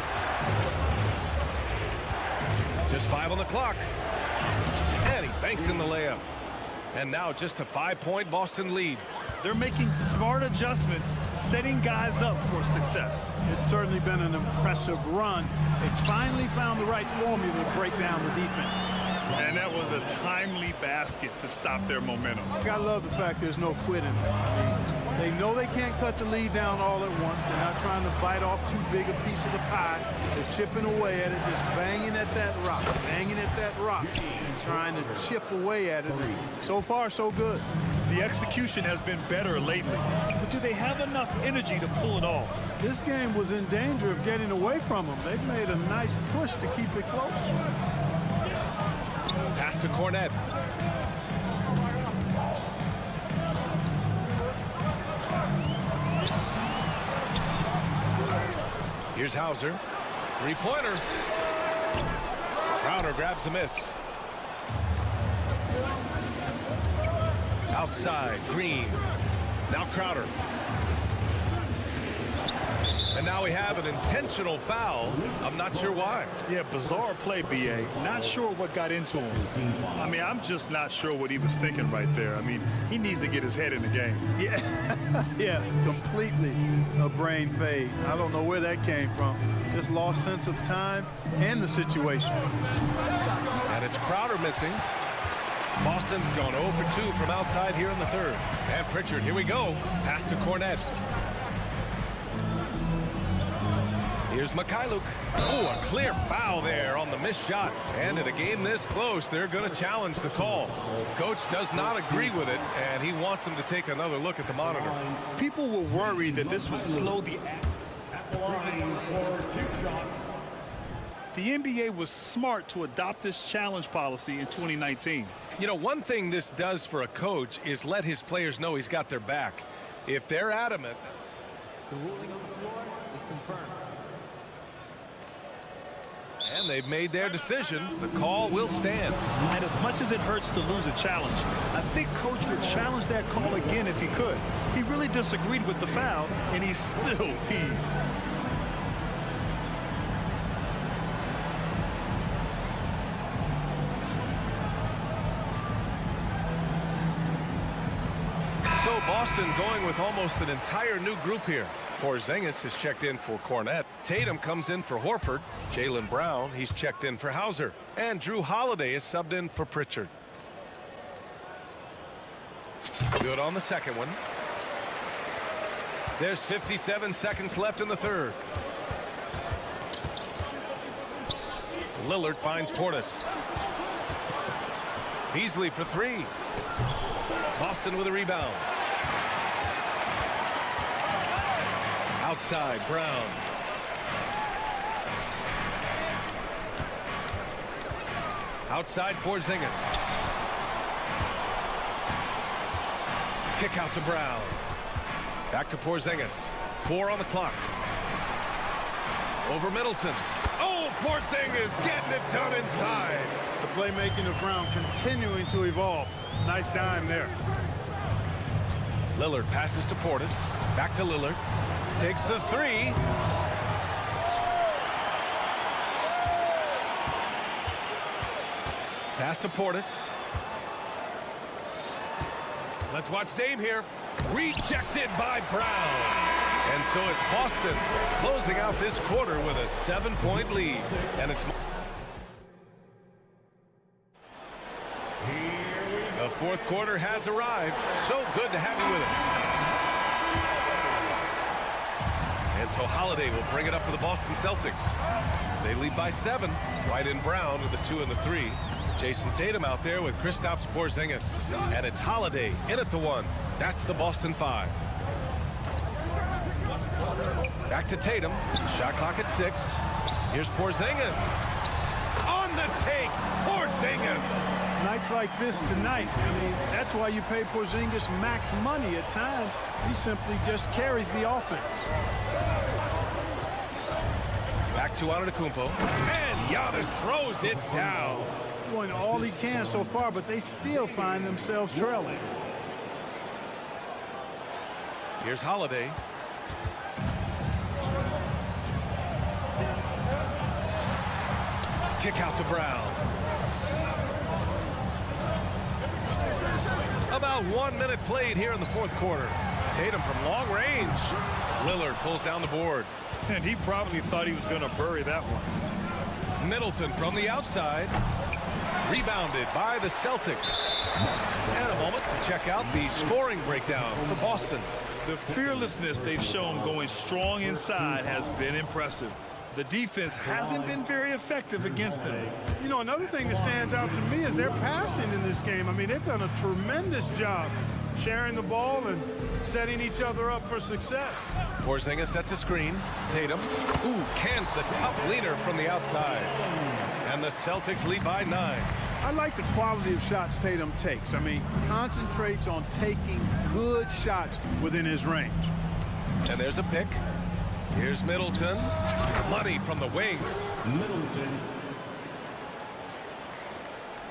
Just 5 on the clock. And he banks in the layup. And now just a 5-point Boston lead. They're making smart adjustments, setting guys up for success. It's certainly been an impressive run. They finally found the right formula to break down the defense. And that was a timely basket to stop their momentum. I love the fact there's no quitting. They know they can't cut the lead down all at once. They're not trying to bite off too big a piece of the pie. They're chipping away at it, just banging at that rock, and trying to chip away at it. So far, so good. The execution has been better lately, but do they have enough energy to pull it off? This game was in danger of getting away from them. They've made a nice push to keep it close. Pass to Cornette. Here's Hauser. Three-pointer. Crowder grabs a miss. Outside, Green. Now Crowder. And now we have an intentional foul. I'm not sure why. Yeah, bizarre play, B.A. Not sure what got into him. I mean, I'm just not sure what he was thinking right there. I mean, he needs to get his head in the game. Yeah, completely a brain fade. I don't know where that came from. Just lost sense of time and the situation. And it's Crowder missing. Boston's gone 0 for 2 from outside here in the third. And Pritchard, here we go. Pass to Cornette. Here's Mikhailuk. Oh, a clear foul there on the missed shot. And in a game this close, they're going to challenge the call. Coach does not agree with it, and he wants them to take another look at the monitor. People were worried that this would slow the... At the line for 2 shots. The NBA was smart to adopt this challenge policy in 2019. You know, one thing this does for a coach is let his players know he's got their back. If they're adamant, The ruling on the floor is confirmed. and they've made their decision, the call will stand. And as much as it hurts to lose a challenge, I think Coach would challenge that call again if he could. He really disagreed with the foul, and he's still peeved. So Boston going with almost an entire new group here. Porzingis has checked in for Cornette. Tatum comes in for Horford. Jaylen Brown, he's checked in for Hauser. And Drew Holiday is subbed in for Pritchard. Good on the second one. There's 57 seconds left in the third. Lillard finds Portis. Beasley for three. Boston with a rebound. Outside, Brown. Outside, Porzingis. Kick out to Brown. Back to Porzingis. 4 on the clock. Over Middleton. Oh, Porzingis getting it done inside. The playmaking of Brown continuing to evolve. Nice dime there. Lillard passes to Portis. Back to Lillard. Takes the three. Pass to Portis. Let's watch Dame here. Rejected by Brown. And so it's Boston closing out this quarter with a 7-point lead. And it's the fourth quarter has arrived. So good to have you with us. And so Holiday will bring it up for the Boston Celtics. They lead by 7. White and Brown with the 2 and the 3. Jason Tatum out there with Kristaps Porzingis. And it's Holiday in at the 1. That's the Boston 5. Back to Tatum. Shot clock at 6. Here's Porzingis. On the take, Porzingis. Nights like this tonight, I mean, that's why you pay Porzingis max money at times. He simply just carries the offense. Back to Antetokounmpo. And Giannis throws it down. Doing all he can so far, but they still find themselves trailing. Here's Holiday. Kick out to Brown. About 1 minute played here in the fourth quarter. Tatum from long range. Lillard pulls down the board. And he probably thought he was going to bury that one. Middleton from the outside. Rebounded by the Celtics. And a moment to check out the scoring breakdown for Boston. The fearlessness they've shown going strong inside has been impressive. The defense hasn't been very effective against them. You know, another thing that stands out to me is their passing in this game. I mean, they've done a tremendous job sharing the ball and setting each other up for success. Porzingis sets a screen. Tatum. Ooh, cans the tough leader from the outside. And the Celtics lead by 9. I like the quality of shots Tatum takes. I mean, concentrates on taking good shots within his range. And there's a pick. Here's Middleton. Money from the wing. Middleton.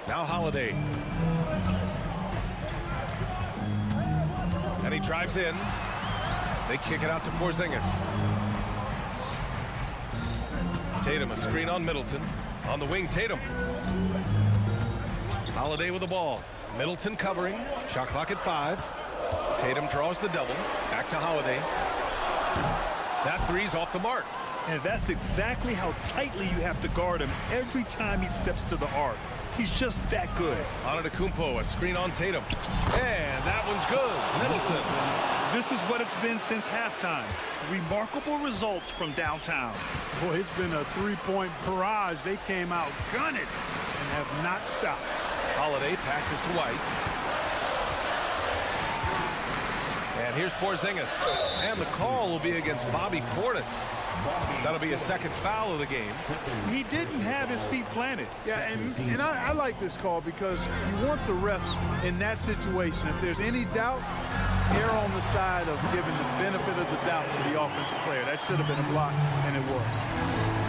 Now Holiday. And he drives in. They kick it out to Porzingis. Tatum, a screen on Middleton. On the wing, Tatum. Holiday with the ball. Middleton covering. Shot clock at 5. Tatum draws the double. Back to Holiday. That three's off the mark. And that's exactly how tightly you have to guard him every time he steps to the arc. He's just that good. Antetokounmpo, a screen on Tatum. And that one's good. Middleton. This is what it's been since halftime. Remarkable results from downtown. Boy, it's been a three-point barrage. They came out gunning and have not stopped. Holiday passes to White. And here's Porzingis. And the call will be against Bobby Portis. That'll be a second foul of the game. He didn't have his feet planted. Yeah, and I like this call because you want the refs in that situation. If there's any doubt, err on the side of giving the benefit of the doubt to the offensive player. That should have been a block, and it was.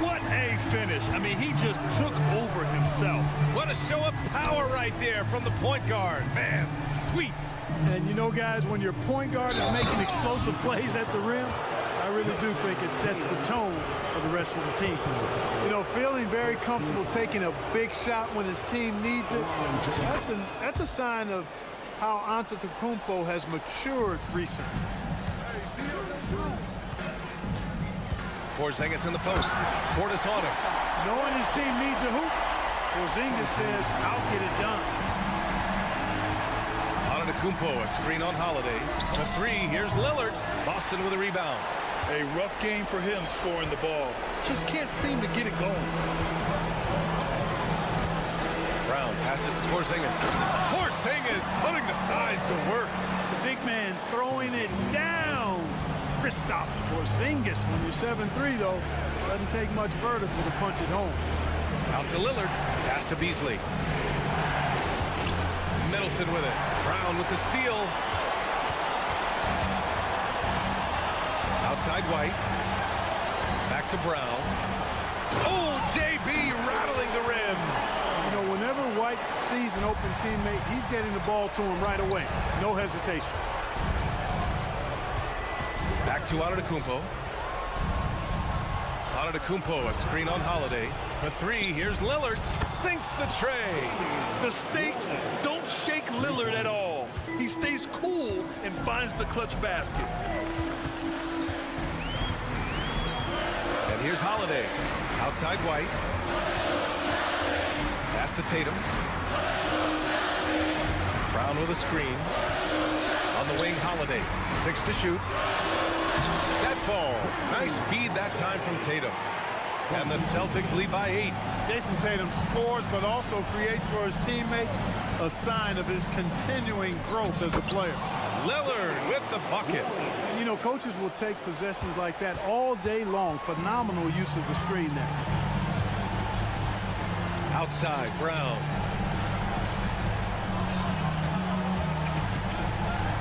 What a finish. I mean, he just took over himself. What a show of power right there from the point guard. Man, sweet. And you know, guys, when your point guard is making explosive plays at the rim, I really do think it sets the tone for the rest of the team. You know, feeling very comfortable taking a big shot when his team needs it, that's a sign of how Antetokounmpo has matured recently. Porzingis in the post. Portis on him. Knowing his team needs a hoop, Porzingis says, I'll get it done. Antetokounmpo, a screen on Holiday. To three, here's Lillard. Boston with a rebound. A rough game for him scoring the ball. Just can't seem to get it going. Brown passes to Porzingis. Porzingis putting the size to work. The big man throwing it down. Kristaps Porzingis when you're 7'3", though, doesn't take much vertical to punch it home. Out to Lillard. Pass to Beasley. Middleton with it. Brown with the steal. Outside White. Back to Brown. Oh, JB rattling the rim. You know, whenever White sees an open teammate, he's getting the ball to him right away. No hesitation. Back to Antetokounmpo. Antetokounmpo, a screen on Holiday. For three, here's Lillard. Sinks the tray. The stakes don't shake Lillard at all. He stays cool and finds the clutch basket. And here's Holiday. Outside White. Pass to Tatum. Brown with a screen. On the wing, Holiday. 6 to shoot. That falls. Nice feed that time from Tatum. And the Celtics lead by 8. Jason Tatum scores, but also creates for his teammates a sign of his continuing growth as a player. Lillard with the bucket. You know, coaches will take possessions like that all day long. Phenomenal use of the screen there. Outside, Brown.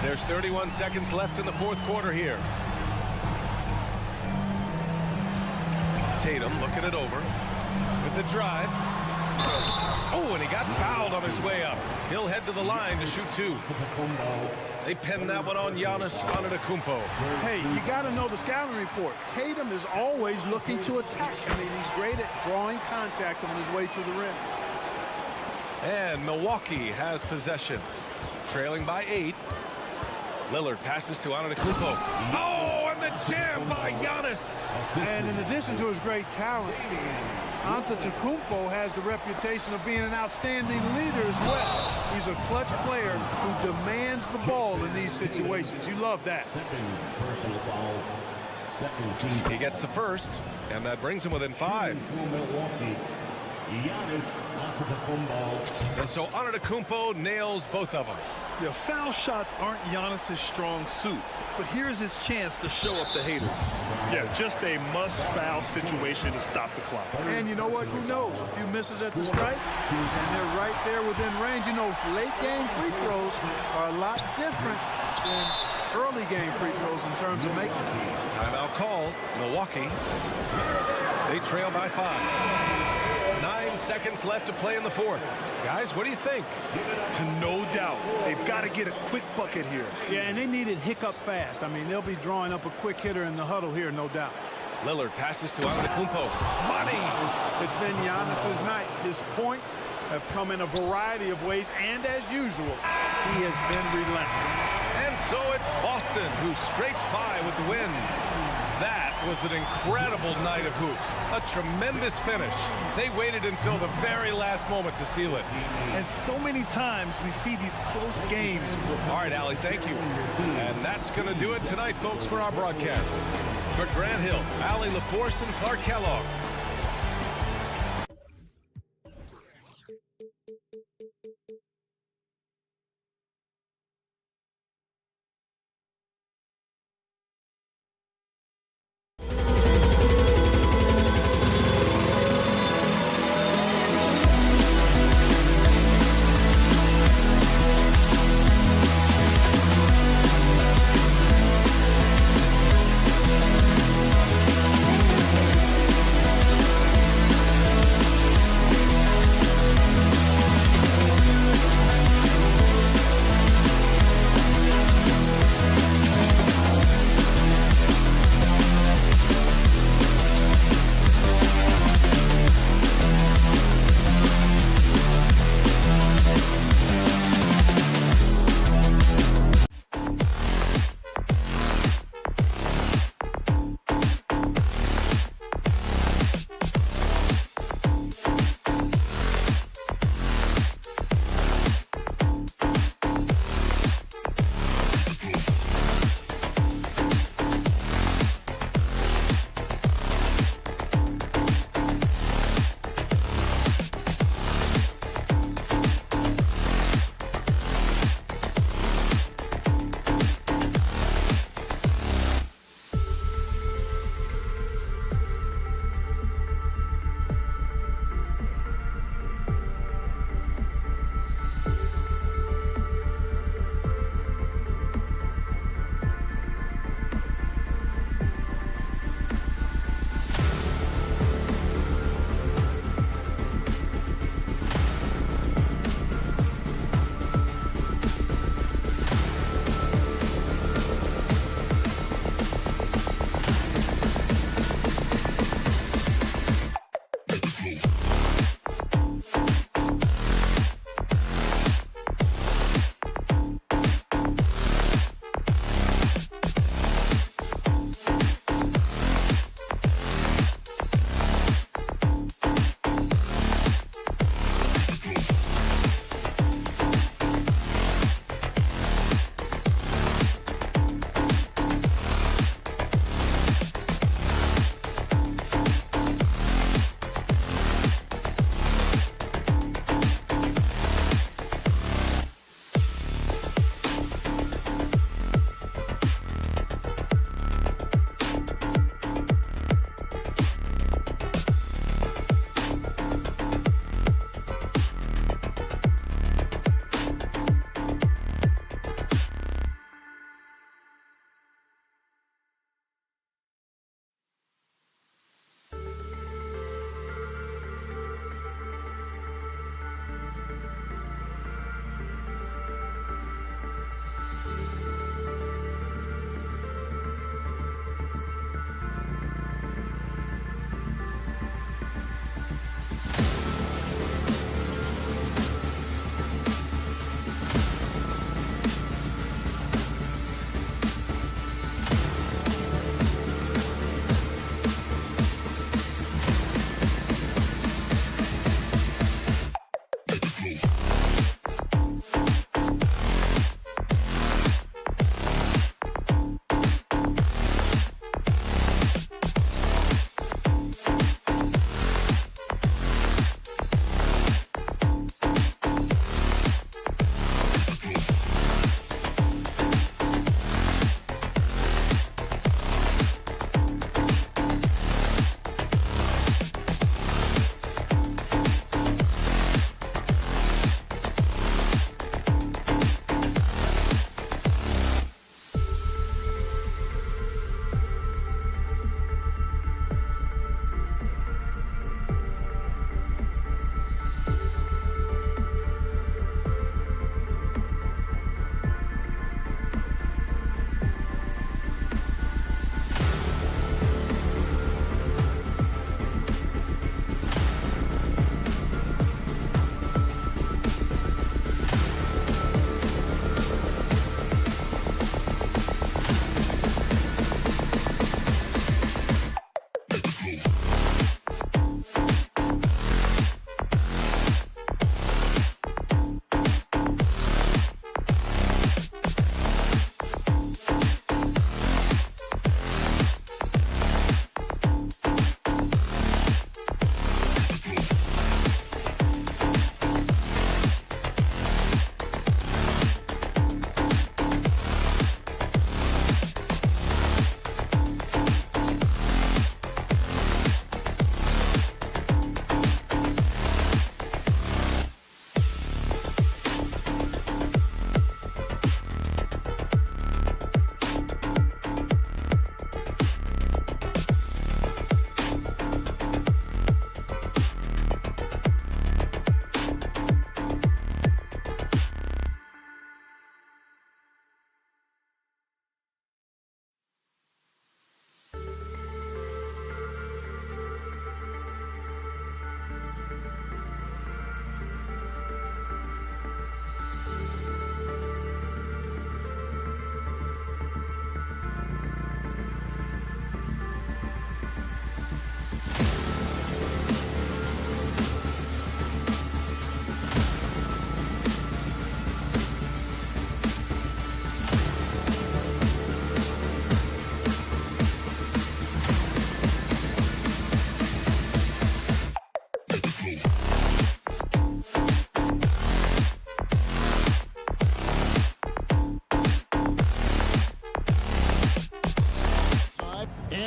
There's 31 seconds left in the fourth quarter here. Tatum looking it over with the drive. Oh, and he got fouled on his way up. He'll head to the line to shoot 2. They pinned that one on Giannis Antetokounmpo. Hey, you got to know the scouting report. Tatum is always looking to attack. I mean, he's great at drawing contact on his way to the rim. And Milwaukee has possession. Trailing by 8. Lillard passes to Antetokounmpo. Oh, and the jam by Giannis. And in addition to his great talent, Antetokounmpo has the reputation of being an outstanding leader as well. He's a clutch player who demands the ball in these situations. You love that. He gets the first, and that brings him within 5. And so Antetokounmpo nails both of them. Yeah, foul shots aren't Giannis's strong suit, but here's his chance to show up the haters. Yeah, just a must-foul situation to stop the clock. And you know what? Who knows? A few misses at the stripe, and they're right there within range. You know, late-game free throws are a lot different than early-game free throws in terms of making them. Timeout call. Milwaukee. They trail by 5. 9 seconds left to play in the fourth. Guys, what do you think? No doubt. They've got to get a quick bucket here. Yeah, and they need it hiccup fast. I mean, they'll be drawing up a quick hitter in the huddle here, no doubt. Lillard passes to Antetokounmpo. Money! It's been Giannis's night. His points have come in a variety of ways, and as usual, he has been relentless. And so it's Boston who scraped by with the win. That was an incredible night of hoops. A tremendous finish. They waited until the very last moment to seal it. And so many times we see these close games. All right, Allie, thank you. And that's going to do it tonight, folks, for our broadcast. For Grant Hill, Allie LaForce, and Clark Kellogg.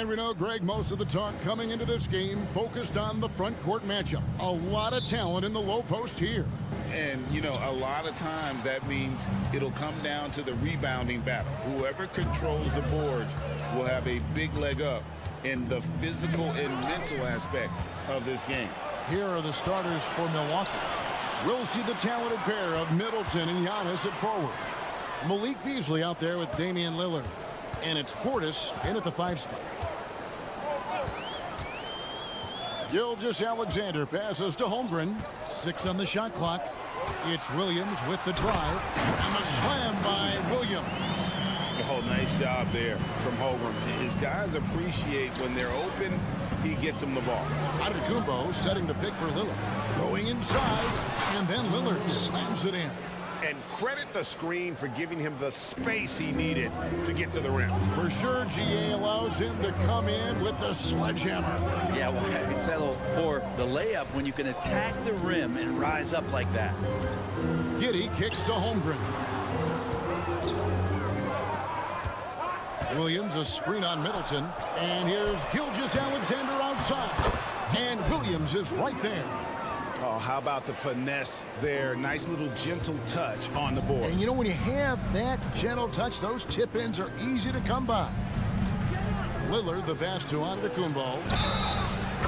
we know, Greg, most of the talk coming into this game focused on the front court matchup. A lot of talent in the low post here. And, you know, a lot of times that means it'll come down to the rebounding battle. Whoever controls the boards will have a big leg up in the physical and mental aspect of this game. Here are the starters for Milwaukee. We'll see the talented pair of Middleton and Giannis at forward. Malik Beasley out there with Damian Lillard. And it's Portis in at the 5 spot. Gilgeous-Alexander passes to Holmgren. 6 on the shot clock. It's Williams with the drive. And the slam by Williams. Oh, nice job there from Holmgren. His guys appreciate when they're open, he gets them the ball. Antetokounmpo setting the pick for Lillard. Going inside, and then Lillard slams it in. And credit the screen for giving him the space he needed to get to the rim. For sure, GA allows him to come in with the sledgehammer. Yeah, why settle for the layup when you can attack the rim and rise up like that? Giddey kicks to Holmgren. Williams a screen on Middleton. And here's Gilgeous-Alexander outside. And Williams is right there. Oh, how about the finesse there? Nice little gentle touch on the board. And you know, when you have that gentle touch, those tip-ins are easy to come by. Lillard, the pass to Antetokounmpo.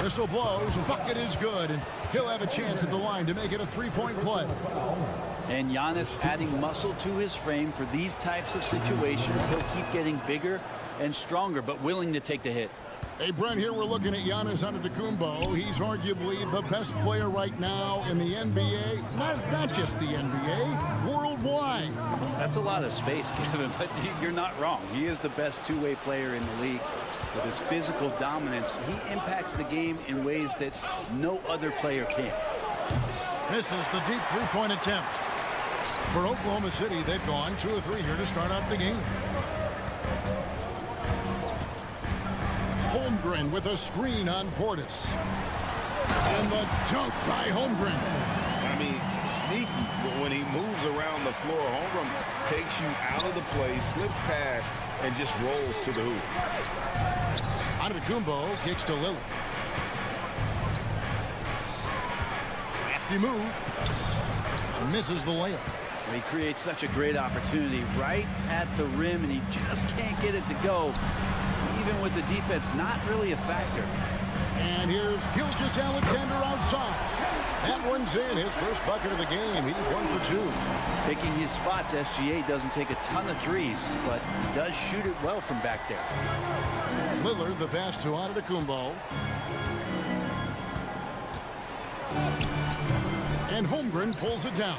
Whistle blows, bucket is good, and he'll have a chance at the line to make it a 3-point play. And Giannis adding muscle to his frame for these types of situations. He'll keep getting bigger and stronger, but willing to take the hit. Hey, Brent, here we're looking at Giannis Antetokounmpo. He's arguably the best player right now in the NBA. Not just the NBA, worldwide. That's a lot of space, Kevin, but you're not wrong. He is the best two-way player in the league. With his physical dominance, he impacts the game in ways that no other player can. Misses the deep three-point attempt. For Oklahoma City, they've gone 2 of 3 here to start out the game. Holmgren with a screen on Portis. And the dunk by Holmgren. I mean, sneaky, but when he moves around the floor, Holmgren takes you out of the play, slips past, and just rolls to the hoop. Antetokounmpo kicks to Lillard. Crafty move. Misses the layup. He creates such a great opportunity right at the rim, and he just can't get it to go. Even with the defense not really a factor. And here's Gilgeous-Alexander outside. That one's in, his first bucket of the game. He's 1 for 2. Picking his spots, SGA doesn't take a ton of threes, but he does shoot it well from back there. Lillard, the pass to Antetokounmpo. And Holmgren pulls it down.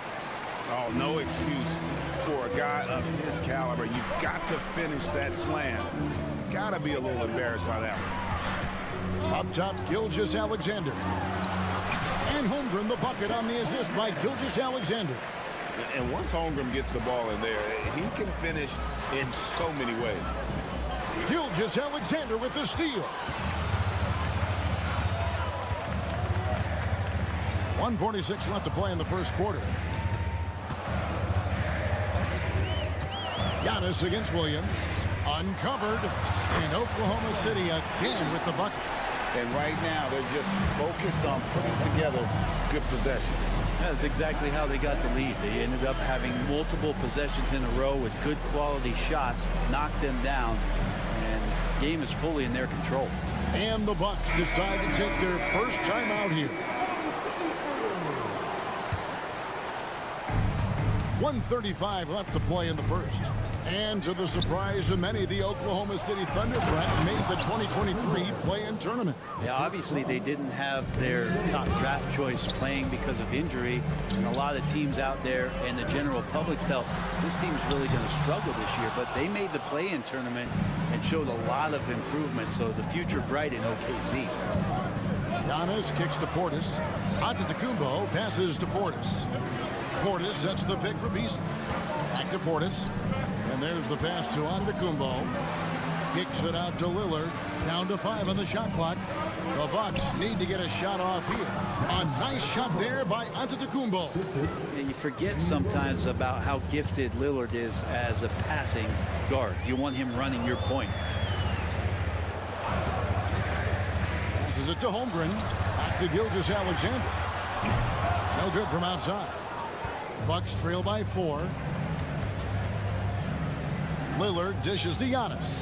Oh, no excuse for a guy of his caliber. You've got to finish that slam. Gotta be a little embarrassed by that one. Up top, Gilgeous-Alexander. And Holmgren the bucket on the assist by Gilgeous-Alexander. And once Holmgren gets the ball in there, he can finish in so many ways. Gilgeous-Alexander with the steal. 1:46 left to play in the first quarter. Giannis against Williams. Uncovered. And Oklahoma City again with the bucket. And right now, they're just focused on putting together good possession. That's exactly how they got the lead. They ended up having multiple possessions in a row with good quality shots, knocked them down, and the game is fully in their control. And the Bucks decide to take their first time out here. 1:35 left to play in the first. And to the surprise of many, the Oklahoma City Thunder made the 2023 play-in tournament. Yeah, obviously they didn't have their top draft choice playing because of injury, and a lot of teams out there and the general public felt this team's really going to struggle this year, but they made the play-in tournament and showed a lot of improvement, so the future bright in OKC. Giannis kicks to Portis. Antetokounmpo passes to Portis. Portis sets the pick for Beasley. Back to Portis. And there's the pass to Antetokounmpo. Kicks it out to Lillard. Down to 5 on the shot clock. The Bucks need to get a shot off here. A nice shot there by Antetokounmpo. And you forget sometimes about how gifted Lillard is as a passing guard. You want him running your point. Passes it to Holmgren. Back to Gilgeous-Alexander. No good from outside. Bucks trail by 4. Lillard dishes to Giannis.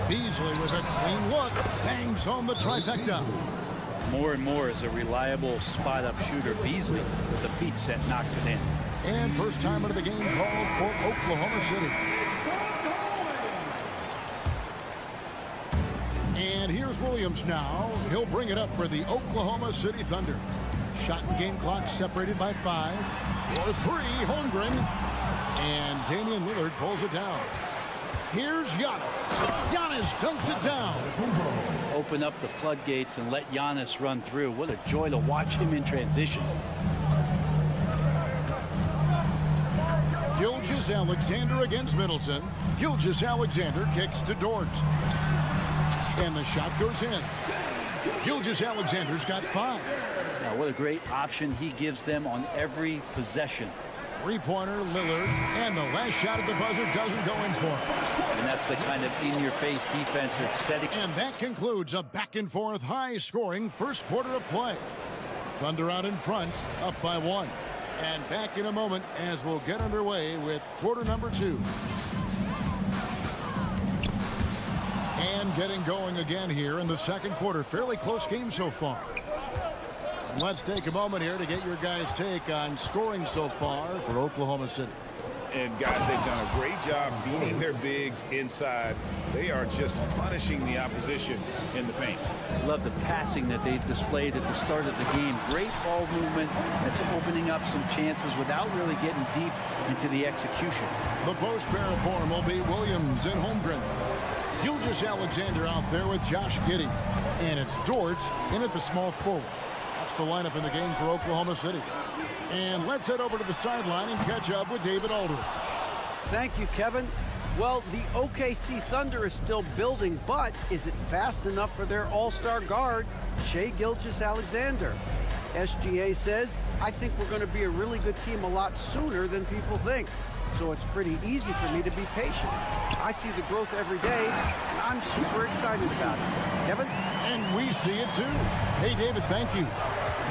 Beasley with a clean look. Bangs home the trifecta. More and more as a reliable spot-up shooter. Beasley with the feet set knocks it in. And first time of the game called for Oklahoma City. And here's Williams now. He'll bring it up for the Oklahoma City Thunder. Shot and game clock separated by 5. For 3, Holmgren. And Damian Lillard pulls it down. Here's Giannis. Giannis dunks it down. Open up the floodgates and let Giannis run through. What a joy to watch him in transition. Gilgeous-Alexander against Middleton. Gilgeous-Alexander kicks to Dort. And the shot goes in. Gilgeous-Alexander's got 5. Now, what a great option he gives them on every possession. Three-pointer, Lillard, and the last shot at the buzzer doesn't go in for him. And that's the kind of in-your-face defense that's setting. And that concludes a back-and-forth, high-scoring first quarter of play. Thunder out in front, up by 1. And back in a moment as we'll get underway with quarter number 2. And getting going again here in the second quarter. Fairly close game so far. And let's take a moment here to get your guys' take on scoring so far for Oklahoma City. And guys, they've done a great job feeding their bigs inside. They are just punishing the opposition in the paint. I love the passing that they've displayed at the start of the game. Great ball movement that's opening up some chances without really getting deep into the execution. The post pair form will be Williams and Holmgren. Gilgeous-Alexander out there with Josh Giddey. And it's Dort in at the small forward. That's the lineup in the game for Oklahoma City. And let's head over to the sideline and catch up with David Aldridge. Thank you, Kevin. Well, the OKC Thunder is still building, but is it fast enough for their all-star guard, Shai Gilgeous-Alexander? SGA says, I think we're going to be a really good team a lot sooner than people think. So it's pretty easy for me to be patient. I see the growth every day, and I'm super excited about it. Kevin? And we see it too. Hey, David, thank you.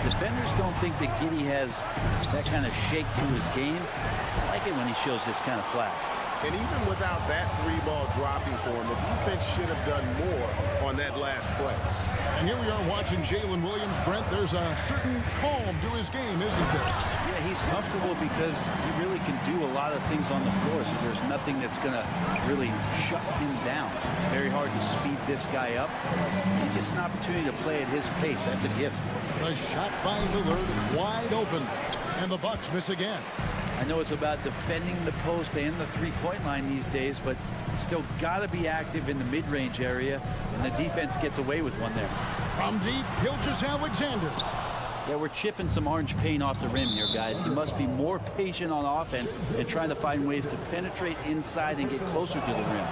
Defenders don't think that Giddey has that kind of shake to his game. I like it when he shows this kind of flash. And even without that 3-ball dropping for him, the defense should have done more on that last play. And here we are watching Jalen Williams. Brent, there's a certain calm to his game, isn't there? Yeah, he's comfortable because he really can do a lot of things on the floor, so there's nothing that's going to really shut him down. It's very hard to speed this guy up. He gets an opportunity to play at his pace. That's a gift. The shot by Lillard, wide open. And the Bucks miss again. I know it's about defending the post and the three-point line these days, but still got to be active in the mid-range area, and the defense gets away with one there. From deep, Gilgeous-Alexander. Yeah, we're chipping some orange paint off the rim here, guys. He must be more patient on offense and trying to find ways to penetrate inside and get closer to the rim.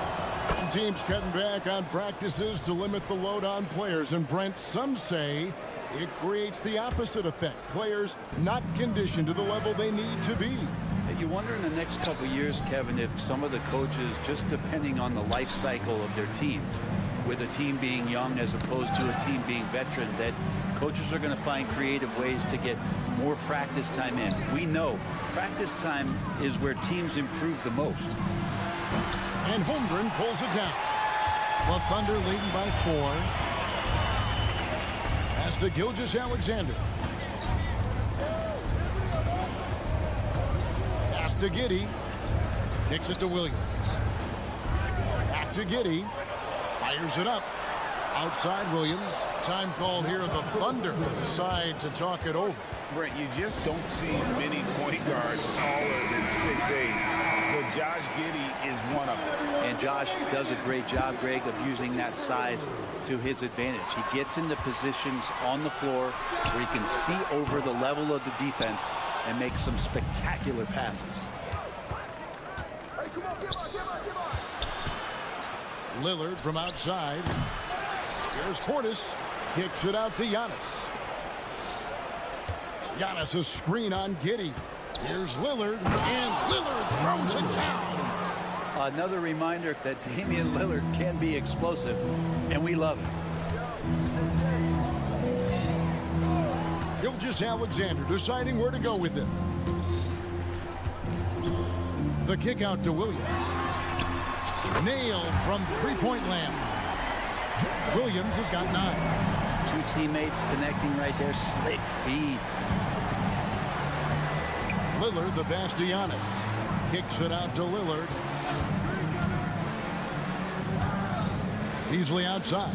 Teams cutting back on practices to limit the load on players, and Brent, some say it creates the opposite effect. Players not conditioned to the level they need to be. You wonder in the next couple of years, Kevin, if some of the coaches, just depending on the life cycle of their team, with a team being young as opposed to a team being veteran, that coaches are going to find creative ways to get more practice time in. We know practice time is where teams improve the most. And Holmgren pulls it down. The Thunder leading by 4. Pass to Gilgeous-Alexander. Pass to Giddey. Kicks it to Williams. Back to Giddey. Fires it up. Outside Williams. Time called here. The Thunder decide to talk it over. Brent, you just don't see many point guards taller than 6'8". But Josh Giddey is one of them. And Josh does a great job, Greg, of using that size to his advantage. He gets into positions on the floor where he can see over the level of the defense and make some spectacular passes. Lillard from outside. Here's Portis. Kicks it out to Giannis. Giannis a screen on Giddey. Here's Lillard, and Lillard throws it down. Another reminder that Damian Lillard can be explosive, and we love it. Gilgeous-Alexander deciding where to go with it. The kick out to Williams. Nailed from three-point land. Williams has got 9. Two teammates connecting right there. Slick feed. Lillard, the pass to Giannis. Kicks it out to Lillard. Beasley outside.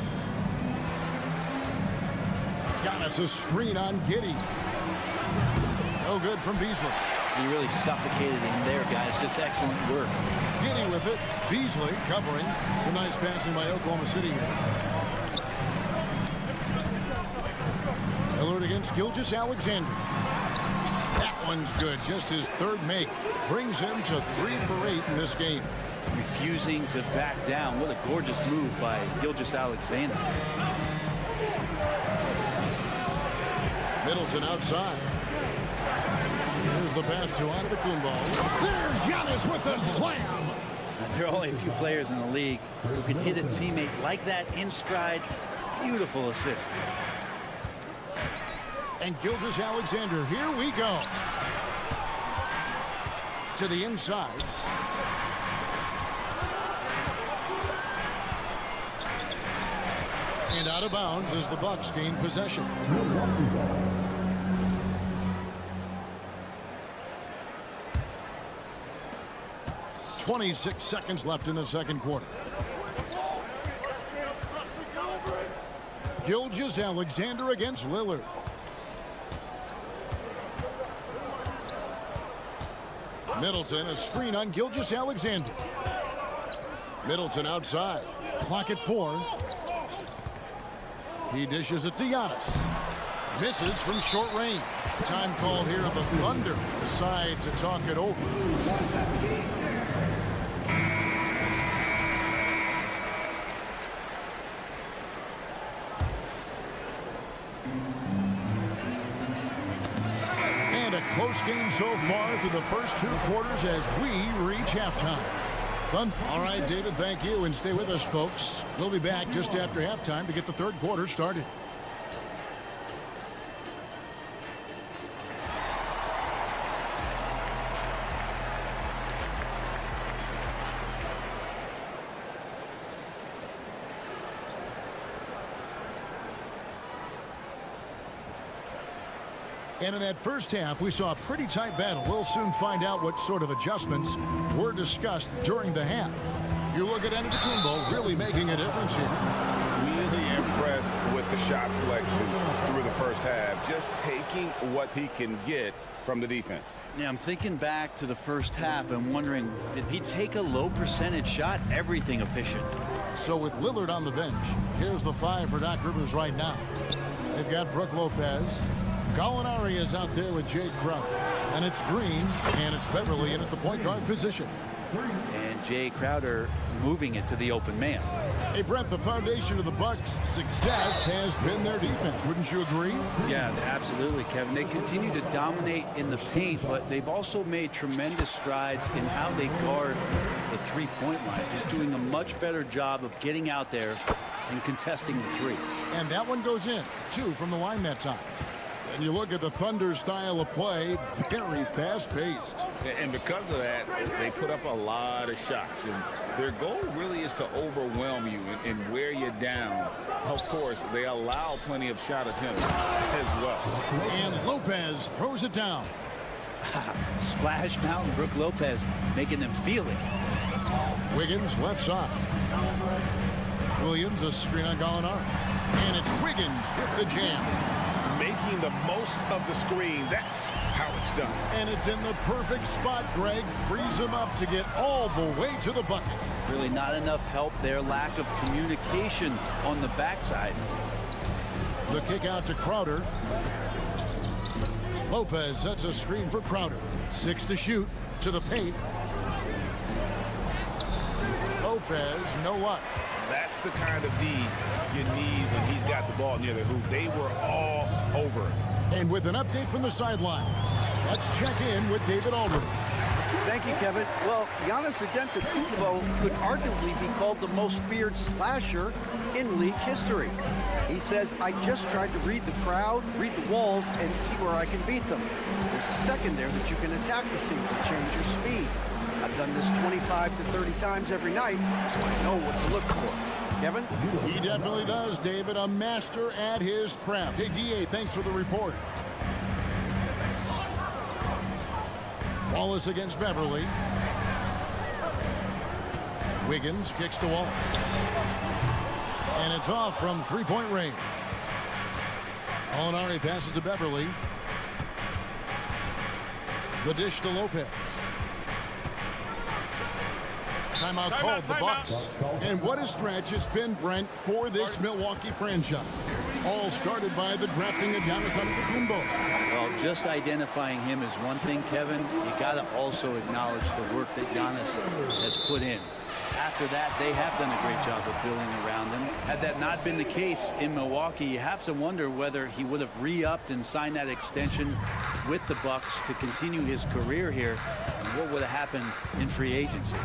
Giannis a screen on Giddey. No good from Beasley. He really suffocated him there, guys. Just excellent work. Giddey with it. Beasley covering. Some nice passing by Oklahoma City here. Lillard against Gilgeous-Alexander. That one's good. Just his third make. Brings him to 3 for 8 in this game. Refusing to back down. What a gorgeous move by Gilgeous-Alexander. Middleton outside. Here's the pass to Antetokounmpo. There's Giannis with the slam. Now, there are only a few players in the league who can hit a teammate like that in stride. Beautiful assist. And Gilgeous-Alexander, here we go. To the inside. And out of bounds as the Bucks gain possession. .26 seconds left in the second quarter. Gilgeous-Alexander against Lillard. Middleton, a screen on Gilgeous-Alexander. Middleton outside. Clock at 4. He dishes it to Giannis. Misses from short range. Time call here. The Thunder decide to talk it over. And a close game so far through the first 2 quarters as we reach halftime. All right, David, thank you, and stay with us, folks. We'll be back just after halftime to get the third quarter started. And in that first half, we saw a pretty tight battle. We'll soon find out what sort of adjustments were discussed during the half. You look at Antetokounmpo really making a difference here. Really impressed with the shot selection through the first half. Just taking what he can get from the defense. Yeah, I'm thinking back to the first half and wondering, did he take a low percentage shot? Everything efficient. So with Lillard on the bench, here's the 5 for Doc Rivers right now. They've got Brook Lopez. Gallinari is out there with Jay Crowder. And it's Green, and it's Beverly in at the point guard position. And Jay Crowder moving it to the open man. Hey, Brent, the foundation of the Bucks' success has been their defense. Wouldn't you agree? Yeah, absolutely, Kevin. They continue to dominate in the paint, but they've also made tremendous strides in how they guard the three-point line. Just doing a much better job of getting out there and contesting the 3. And that one goes in. 2 from the line that time. And you look at the Thunder style of play, very fast-paced. And because of that, they put up a lot of shots. And their goal really is to overwhelm you and wear you down. Of course, they allow plenty of shot attempts as well. And Lopez throws it down. Splash Mountain, Brook Lopez making them feel it. Wiggins left side. Williams a screen on Gallinari. And it's Wiggins with the jam. Making the most of the screen. That's how it's done. And it's in the perfect spot. Greg frees him up to get all the way to the bucket. Really not enough help there. Lack of communication on the backside. The kick out to Crowder. Lopez sets a screen for Crowder. 6 to shoot to the paint. Lopez, no luck. That's the kind of D you need when he's got the ball near the hoop. They were all over it. And with an update from the sidelines, let's check in with David Aldridge. Thank you, Kevin. Well, Giannis Antetokounmpo could arguably be called the most feared slasher in league history. He says, I just tried to read the crowd, read the walls, and see where I can beat them. There's a second there that you can attack the seam to change your speed. I've done this 25 to 30 times every night, so I know what to look for. Kevin? He definitely does, David. A master at his craft. Hey, D.A., thanks for the report. Wallace against Beverly. Wiggins kicks to Wallace. And it's off from three-point range. Molinari passes to Beverly. The dish to Lopez. Timeout called the Bucks. And what a stretch it's been, Brent, for this Milwaukee franchise. All started by the drafting of Giannis Antetokounmpo. Well, just identifying him is one thing, Kevin. You got to also acknowledge the work that Giannis has put in. After that, they have done a great job of building around him. Had that not been the case in Milwaukee, you have to wonder whether he would have re-upped and signed that extension with the Bucks to continue his career here, and what would have happened in free agency.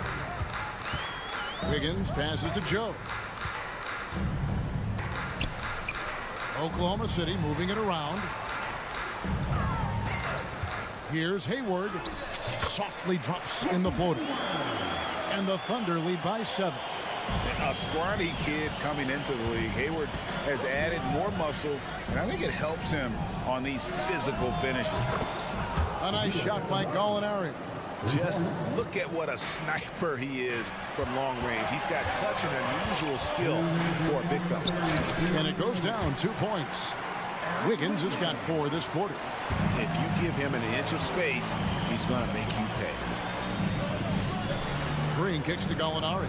Wiggins passes to Joe. Oklahoma City moving it around. Here's Hayward. Softly drops in the floater. And the Thunder lead by 7. A scrawny kid coming into the league. Hayward has added more muscle, and I think it helps him on these physical finishes. A nice shot by Gallinari. Just look at what a sniper he is from long range. He's got such an unusual skill for a big fella. And it goes down 2 points. Wiggins has got 4 this quarter. If you give him an inch of space, he's going to make you pay. Green kicks to Gallinari.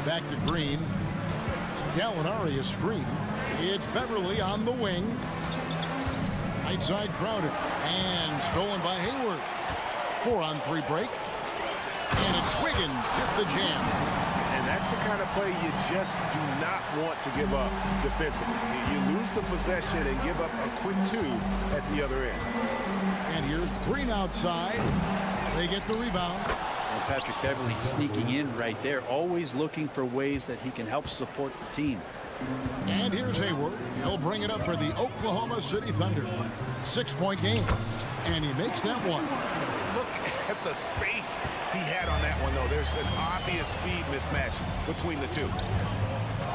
Back to Green. Gallinari is screened. It's Beverly on the wing. Right side Crowder. And stolen by Hayward. 4-on-3 break. And it's Wiggins with the jam. And that's the kind of play you just do not want to give up defensively. You lose the possession and give up a quick 2 at the other end. And here's Green outside. They get the rebound. And Patrick Beverly sneaking in right there, always looking for ways that he can help support the team. And here's Hayward. He'll bring it up for the Oklahoma City Thunder. 6-point game. And he makes that one. Look at the space he had on that one, though. There's an obvious speed mismatch between the two.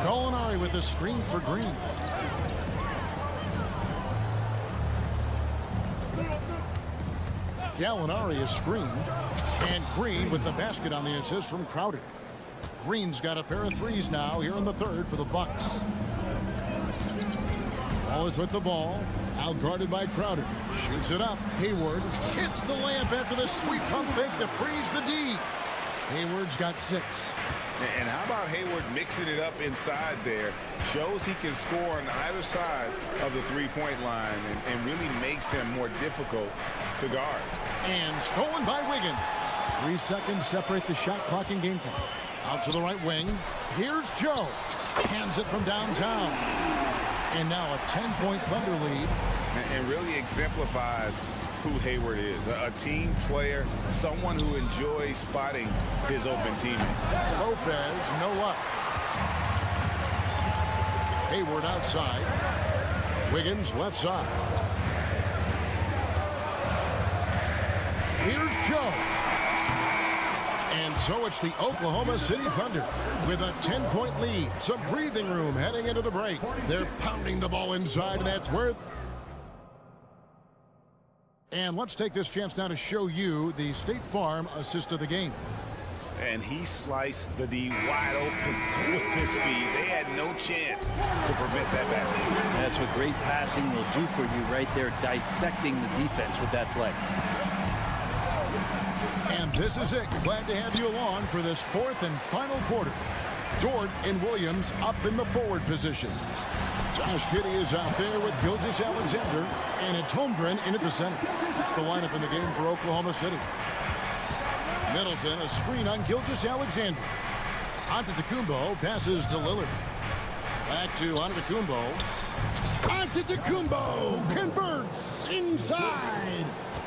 Gallinari with a screen for Green. Gallinari is screened. And Green with the basket on the assist from Crowder. Green's got a pair of threes now here in the third for the Bucks. Wallace with the ball. Out guarded by Crowder. Shoots it up. Hayward hits the layup after the sweet pump fake to freeze the D. Hayward's got 6. And how about Hayward mixing it up inside there? Shows he can score on either side of the three-point line and really makes him more difficult to guard. And stolen by Wiggins. 3 seconds separate the shot clock and game clock. Out to the right wing. Here's Joe. Hands it from downtown. And now a 10-point Thunder lead. And really exemplifies who Hayward is. A team player, someone who enjoys spotting his open teammate. Lopez, no up. Hayward outside. Wiggins left side. Here's Joe. And so it's the Oklahoma City Thunder with a 10-point lead. Some breathing room heading into the break. They're pounding the ball inside, and that's worth. And let's take this chance now to show you the State Farm assist of the game. And he sliced the D wide open with his feet. They had no chance to prevent that basket. That's what great passing will do for you right there, dissecting the defense with that play. And this is it. Glad to have you along for this 4th and final quarter. Dort and Williams up in the forward positions. Josh Giddey is out there with Gilgeous-Alexander, and it's Holmgren in at the center. It's the lineup in the game for Oklahoma City. Middleton, a screen on Gilgeous-Alexander. Antetokounmpo passes to Lillard. Back to Antetokounmpo. Antetokounmpo converts inside.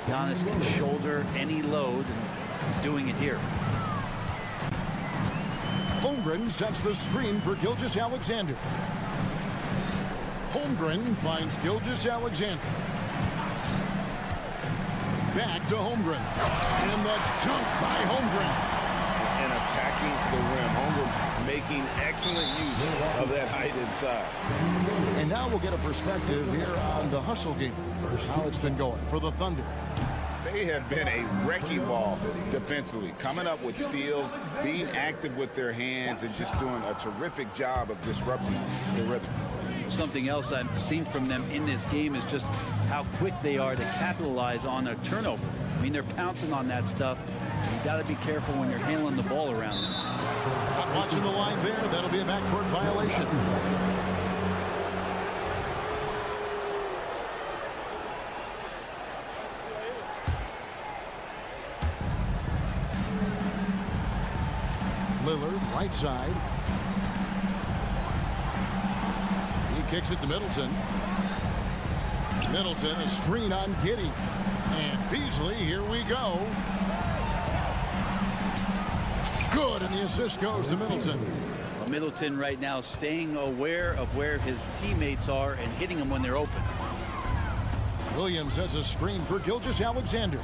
Giannis can shoulder any load, and he's doing it here. Holmgren sets the screen for Gilgeous-Alexander. Holmgren finds Gilgeous-Alexander. Back to Holmgren. And the dunk by Holmgren. And attacking the rim. Holmgren making excellent use of that height inside. And now we'll get a perspective here on the hustle game. How it's been going for the Thunder. They have been a wrecking ball defensively, coming up with steals, being active with their hands, and just doing a terrific job of disrupting the rhythm. Something else I've seen from them in this game is just how quick they are to capitalize on a turnover. I mean, they're pouncing on that stuff. You got to be careful when you're handling the ball around them. Not watching the line there. That'll be a backcourt violation. Lillard, right side. He kicks it to Middleton. Middleton, a screen on Giddey. And Beasley, here we go. Good, and the assist goes to Middleton. Well, Middleton right now staying aware of where his teammates are and hitting them when they're open. Williams sets a screen for Gilgeous-Alexander.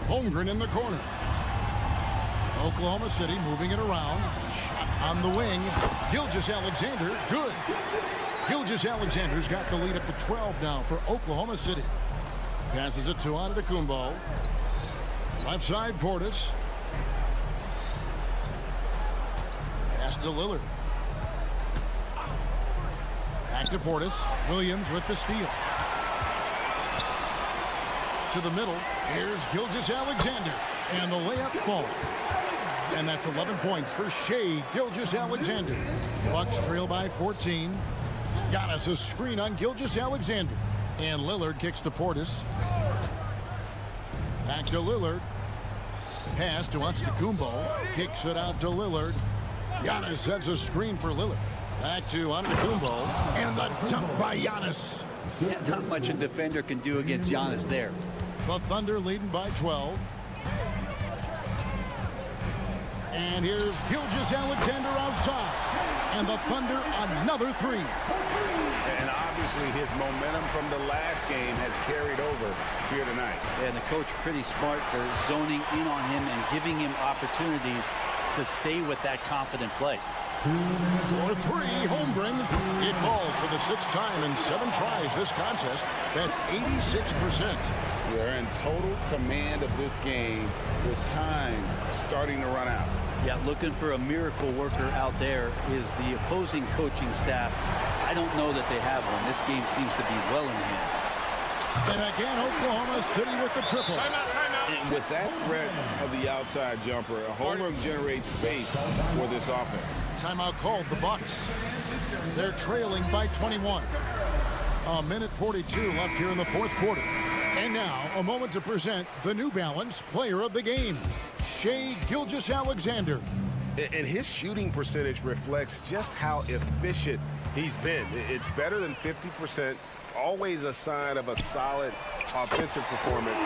Holmgren in the corner. Oklahoma City moving it around. Shot on the wing. Gilgeous-Alexander, good. Gilgeous-Alexander's got the lead up to 12 now for Oklahoma City. Passes it to Antetokounmpo. Left side, Portis. Pass to Lillard. Back to Portis. Williams with the steal. To the middle. Here's Gilgeous-Alexander. And the layup falls. And that's 11 points for Shai Gilgeous-Alexander. Bucks trail by 14. Giannis a screen on Gilgeous-Alexander. And Lillard kicks to Portis. Back to Lillard. Pass to Antetokounmpo. Kicks it out to Lillard. Giannis sets a screen for Lillard. Back to Antetokounmpo. And the dunk by Giannis. Yeah, not much a defender can do against Giannis there. The Thunder leading by 12. And here's Gilgeous-Alexander outside. And the Thunder another three. And obviously his momentum from the last game has carried over here tonight. And the coach pretty smart for zoning in on him and giving him opportunities to stay with that confident play. For three, Holmgren. It falls for the 6th time in 7 tries this contest. That's 86%. They're in total command of this game with time starting to run out. Yeah, looking for a miracle worker out there is the opposing coaching staff. I don't know that they have one. This game seems to be well in hand. And again, Oklahoma City with the triple. And with that threat of the outside jumper, Holmgren generates space for this offense. Timeout called the Bucks. They're trailing by 21. A minute 42 left here in the 4th quarter. And now, a moment to present the New Balance Player of the Game, Shai Gilgeous-Alexander. And his shooting percentage reflects just how efficient he's been. It's better than 50%, always a sign of a solid offensive performance.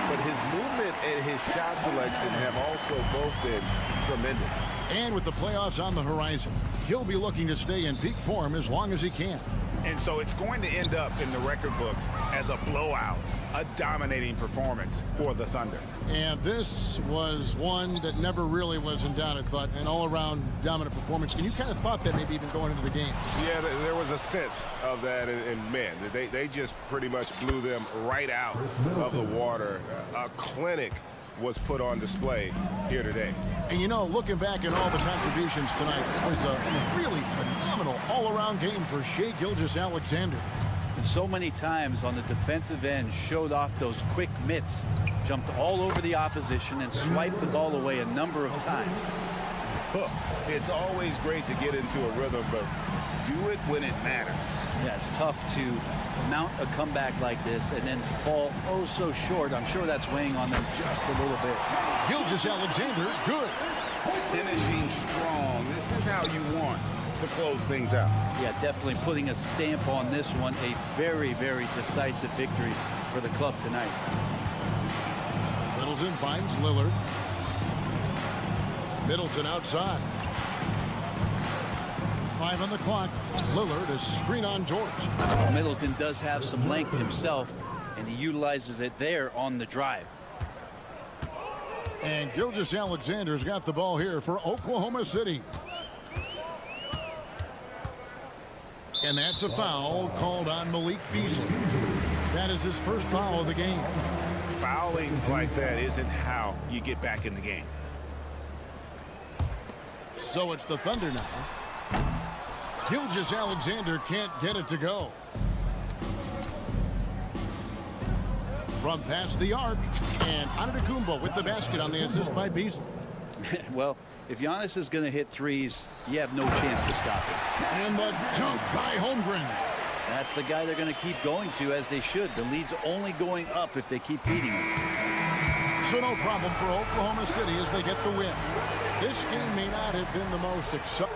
But his movement and his shot selection have also both been tremendous. And with the playoffs on the horizon, he'll be looking to stay in peak form as long as he can. And so it's going to end up in the record books as a blowout, a dominating performance for the Thunder. And this was one that never really was in doubt, I thought, an all-around dominant performance. And you kind of thought that maybe even going into the game. Yeah, there was a sense of that, and man, they just pretty much blew them right out of the water. A clinic was put on display here today. And you know, looking back at all the contributions tonight, it was a really phenomenal all-around game for Shai Gilgeous-Alexander. And so many times on the defensive end showed off those quick mitts, jumped all over the opposition and swiped the ball away a number of times. It's always great to get into a rhythm, but do it when it matters. Yeah, it's tough to mount a comeback like this and then fall oh so short. I'm sure that's weighing on them just a little bit. Gilgeous-Alexander, good. Finishing strong. This is how you want to close things out. Yeah, definitely putting a stamp on this one. A very, very decisive victory for the club tonight. Middleton finds Lillard. Middleton outside. 5 on the clock. Lillard is screen on George. Middleton does have some length himself, and he utilizes it there on the drive. And Gilgeous-Alexander's got the ball here for Oklahoma City. And that's a foul called on Malik Beasley. That is his first foul of the game. Fouling like that isn't how you get back in the game. So it's the Thunder now. Gilgeous-Alexander can't get it to go. From past the arc, and Antetokounmpo with the basket on the assist by Beasley. Well, if Giannis is going to hit threes, you have no chance to stop him. And the dunk by Holmgren. That's the guy they're going to keep going to, as they should. The lead's only going up if they keep feeding him. So no problem for Oklahoma City as they get the win. This game may not have been the most exciting.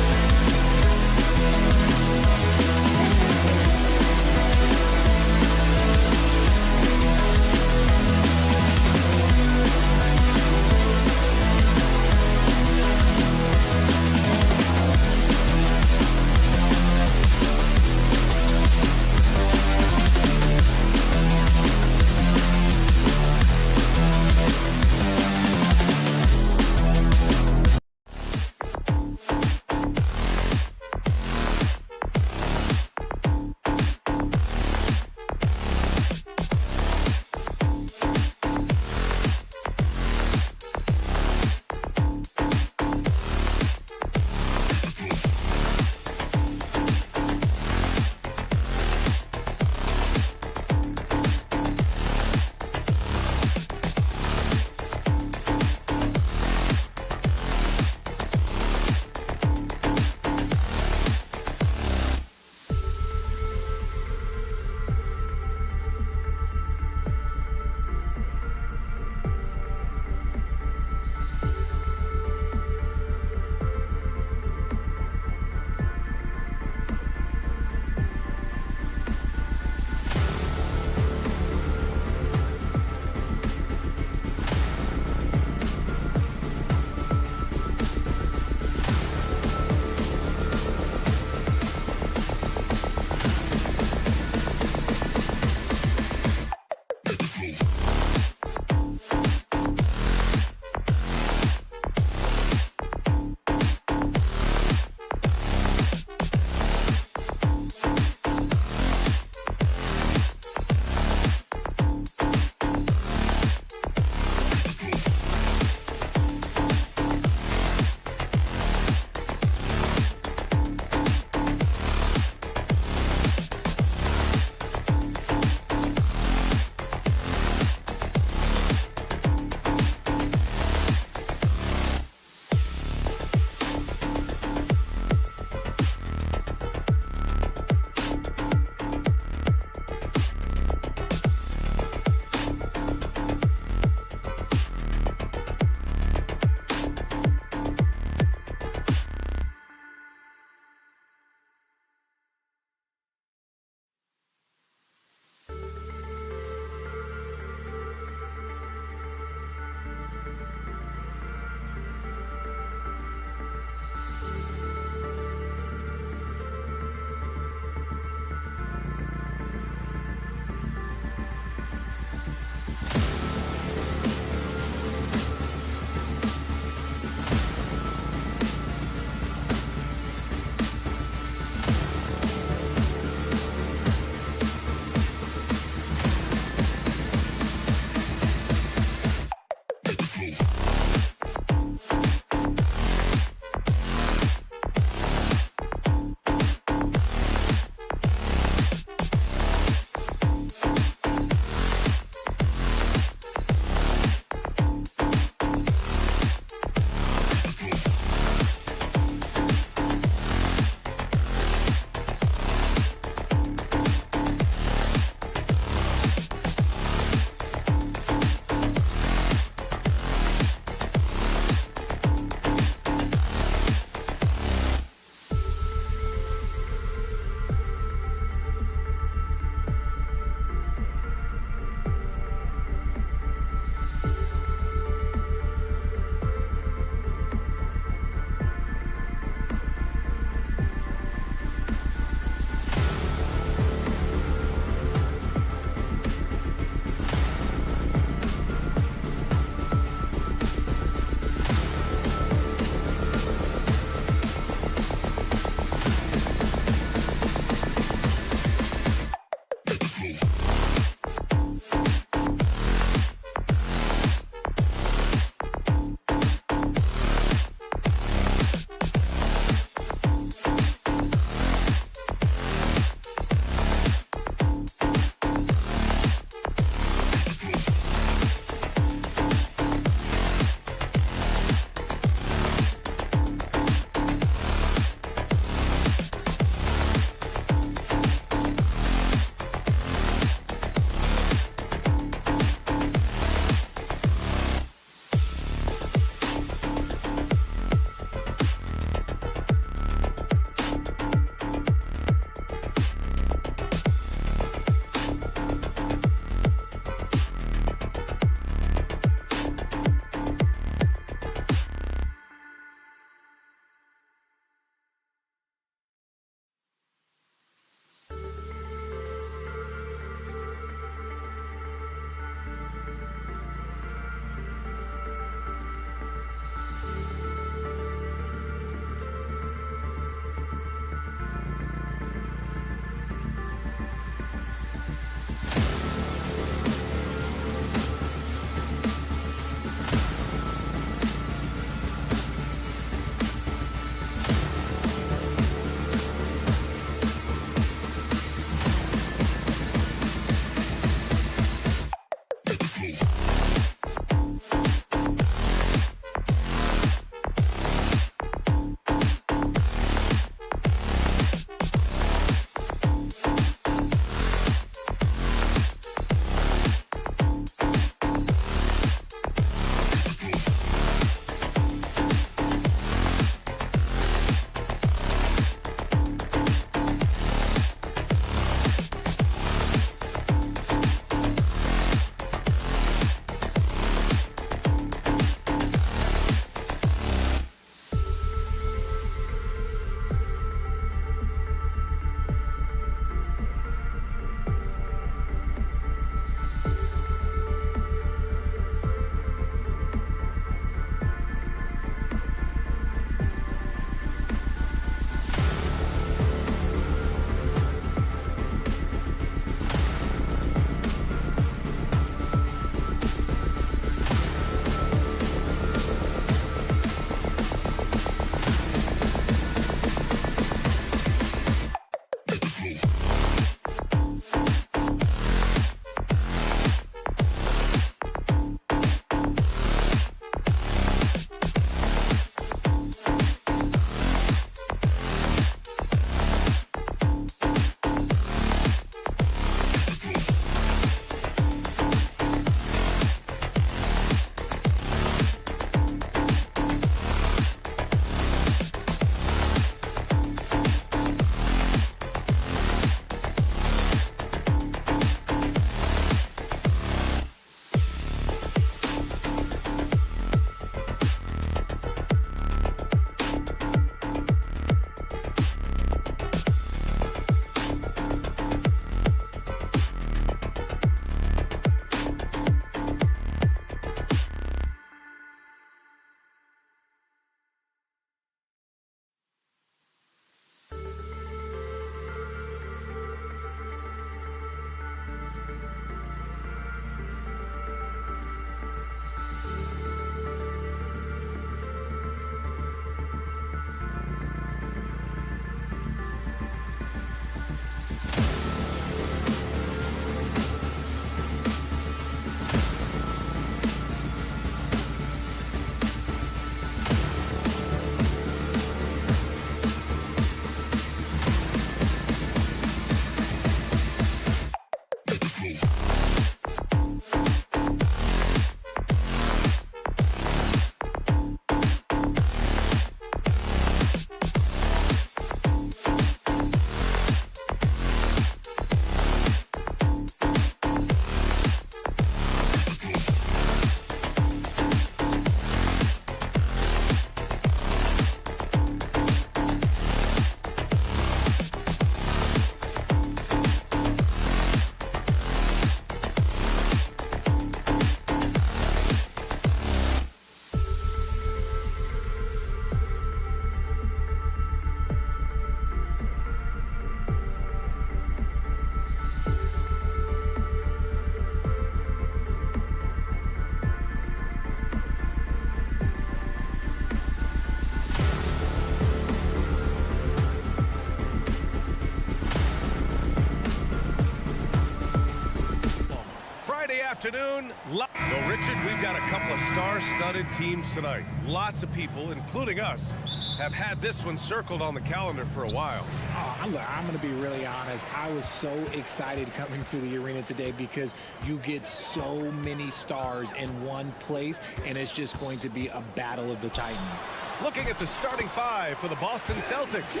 afternoon. Well, Richard, we've got a couple of star-studded teams tonight. Lots of people, including us, have had this one circled on the calendar for a while. Oh, I'm going to be really honest. I was so excited coming to the arena today because you get so many stars in one place, and it's just going to be a battle of the Titans. Looking at the starting five for the Boston Celtics.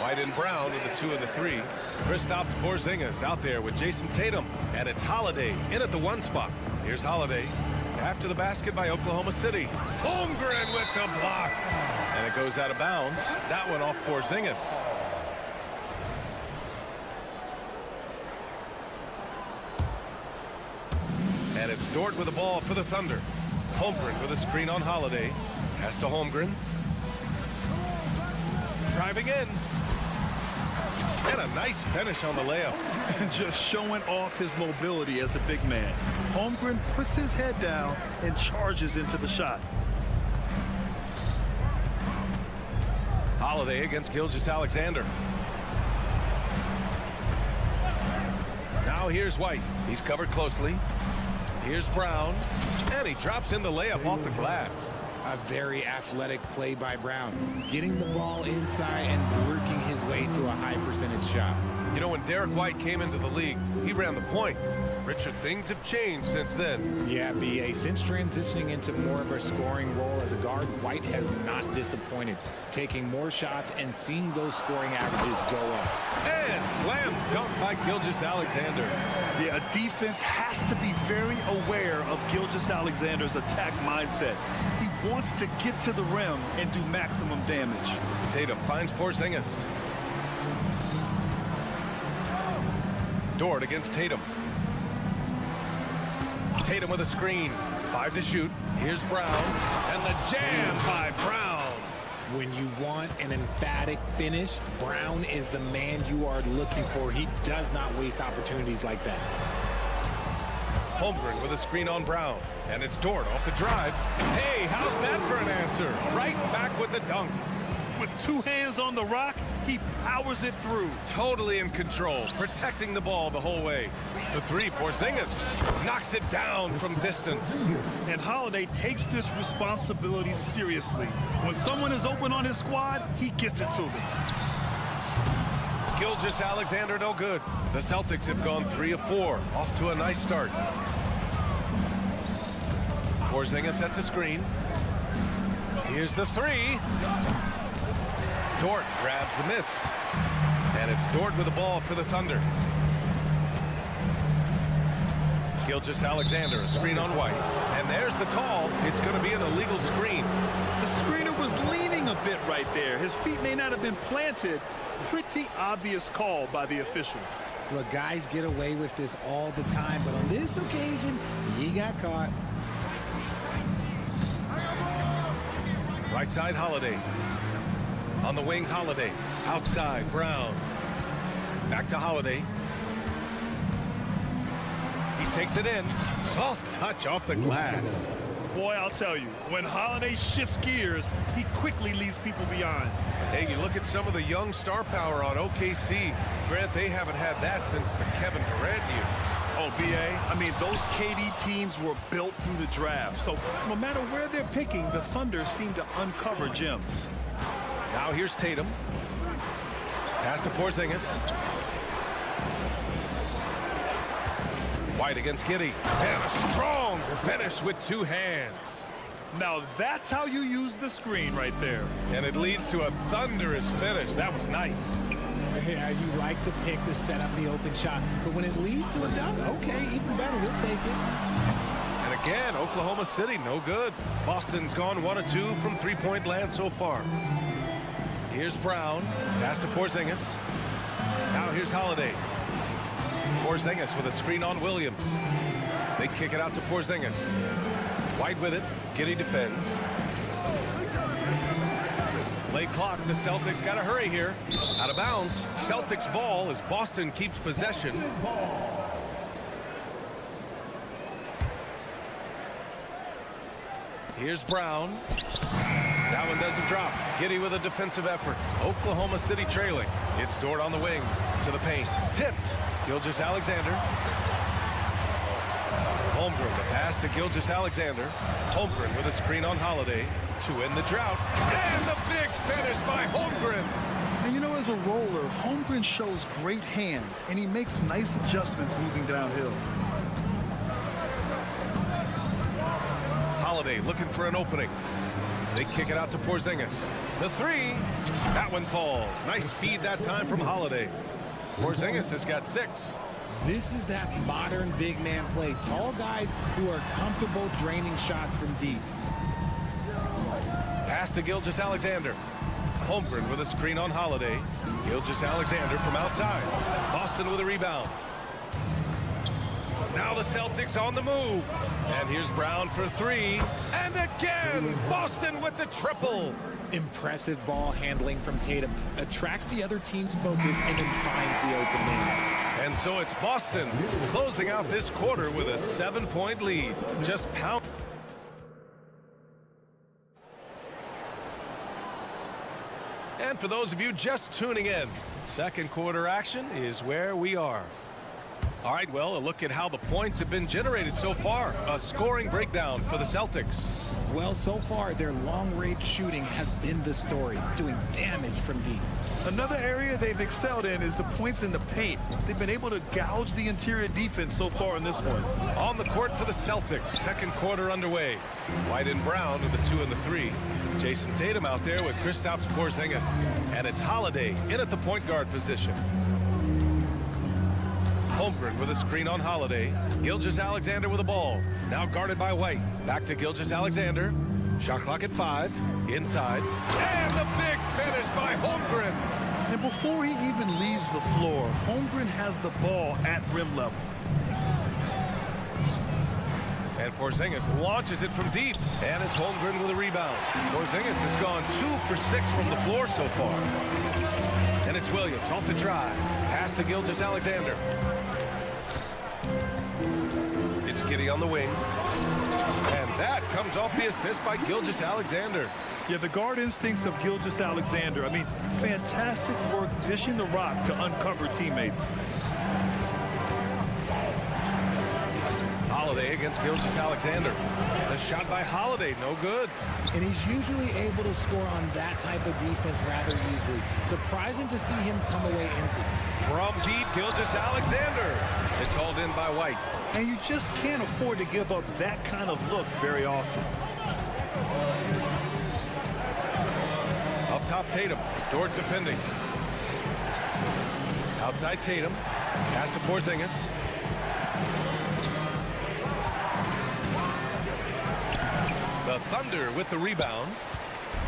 White and Brown with the 2 and the 3. Kristaps Porzingis out there with Jason Tatum. And it's Holiday in at the 1 spot. Here's Holiday after the basket by Oklahoma City. Holmgren with the block. And it goes out of bounds. That one off Porzingis. And it's Dort with the ball for the Thunder. Holmgren with a screen on Holiday. Pass to Holmgren. Driving in. And a nice finish on the layup. Just showing off his mobility as a big man. Holmgren puts his head down and charges into the shot. Holiday against Gilgeous-Alexander. Now here's White. He's covered closely. Here's Brown. And he drops in the layup off the glass. A very athletic play by Brown, getting the ball inside and working his way to a high percentage shot. You know, when Derek White came into the league, he ran the point. Richard, things have changed since then. Yeah, B.A. Since transitioning into more of a scoring role as a guard, White has not disappointed, taking more shots and seeing those scoring averages go up. And slam dunk by Gilgeous-Alexander. Yeah, a defense has to be very aware of Gilgeous-Alexander's attack mindset. He wants to get to the rim and do maximum damage. Tatum finds Porzingis. Dort against Tatum. Tatum with a screen. 5 to shoot. Here's Brown. And the jam by Brown. When you want an emphatic finish, Brown is the man you are looking for. He does not waste opportunities like that. Holmgren with a screen on Brown. And it's Dort off the drive. Hey, how's that for an answer? Right back with the dunk. With 2 hands on the rock, he powers it through. Totally in control, protecting the ball the whole way. The 3, Porzingis knocks it down from distance. And Holiday takes this responsibility seriously. When someone is open on his squad, he gets it to them. Gilgeous-Alexander no good. The Celtics have gone 3 of 4, off to a nice start. Porzingis sets a screen. Here's the 3. Dort grabs the miss. And it's Dort with the ball for the Thunder. Gilgeous-Alexander, a screen on White. And there's the call. It's going to be an illegal screen. The screener was leaning a bit right there. His feet may not have been planted. Pretty obvious call by the officials. Look, guys get away with this all the time, but on this occasion, he got caught. Right side, Holiday. On the wing, Holiday. Outside, Brown. Back to Holiday. He takes it in. Soft touch off the glass. Boy, I'll tell you, when Holiday shifts gears, he quickly leaves people behind. Hey, you look at some of the young star power on OKC. Grant, they haven't had that since the Kevin Durant years. Oh, B.A., I mean, those KD teams were built through the draft. So no matter where they're picking, the Thunder seem to uncover gems. Now here's Tatum. Pass to Porzingis. White against Giddey. And a strong finish with 2 hands. Now that's how you use the screen right there. And it leads to a thunderous finish. That was nice. Yeah, you like the pick to set up the open shot. But when it leads to a dunk, okay, even better, we'll take it. And again, Oklahoma City, no good. Boston's gone 1 of 2 from 3-point land so far. Here's Brown. Pass to Porzingis. Now here's Holiday. Porzingis with a screen on Williams. They kick it out to Porzingis. White with it. Giddey defends. Late clock. The Celtics got to hurry here. Out of bounds. Celtics ball as Boston keeps possession. Here's Brown. That one doesn't drop. Giddey with a defensive effort. Oklahoma City trailing. It's Dort on the wing to the paint. Tipped. Gilgeous-Alexander. Holmgren, the pass to Gilgeous-Alexander. Holmgren with a screen on Holiday to end the drought. And the big finish by Holmgren. And you know, as a roller, Holmgren shows great hands, and he makes nice adjustments moving downhill. Holiday looking for an opening. They kick it out to Porzingis. The three. That one falls. Nice feed that time from Holiday. Porzingis has got 6. This is that modern big man play. Tall guys who are comfortable draining shots from deep. Pass to Gilgeous-Alexander. Holmgren with a screen on Holiday. Gilgeous-Alexander from outside. Boston with a rebound. Now the Celtics on the move. And here's Brown for 3. And again, Boston with the triple. Impressive ball handling from Tatum. Attracts the other team's focus and then finds the open man. And so it's Boston closing out this quarter with a 7-point lead. Just pound. And for those of you just tuning in, second quarter action is where we are. All right, well, a look at how the points have been generated so far. A scoring breakdown for the Celtics. Well, so far, their long-range shooting has been the story, doing damage from deep. Another area they've excelled in is the points in the paint. They've been able to gouge the interior defense so far in this one. On the court for the Celtics, second quarter underway. White and Brown with the 2 and the 3. Jason Tatum out there with Kristaps Porzingis. And it's Holiday in at the point guard position. Holmgren with a screen on Holiday. Gilgeous-Alexander with the ball. Now guarded by White. Back to Gilgeous-Alexander. Shot clock at 5. Inside. And the big finish by Holmgren. And before he even leaves the floor, Holmgren has the ball at rim level. And Porzingis launches it from deep. And it's Holmgren with a rebound. Porzingis has gone 2 for 6 from the floor so far. And it's Williams off the drive. Pass to Gilgeous-Alexander. It's Giddey on the wing. And that comes off the assist by Gilgeous-Alexander. Yeah, the guard instincts of Gilgeous-Alexander. I mean, fantastic work dishing the rock to uncover teammates. Holiday against Gilgeous-Alexander. The shot by Holiday, no good. And he's usually able to score on that type of defense rather easily. Surprising to see him come away empty. From deep, Gilgeous-Alexander. It's hauled in by White. And you just can't afford to give up that kind of look very often. Up top, Tatum. Dort defending. Outside Tatum. Pass to Porzingis. The Thunder with the rebound.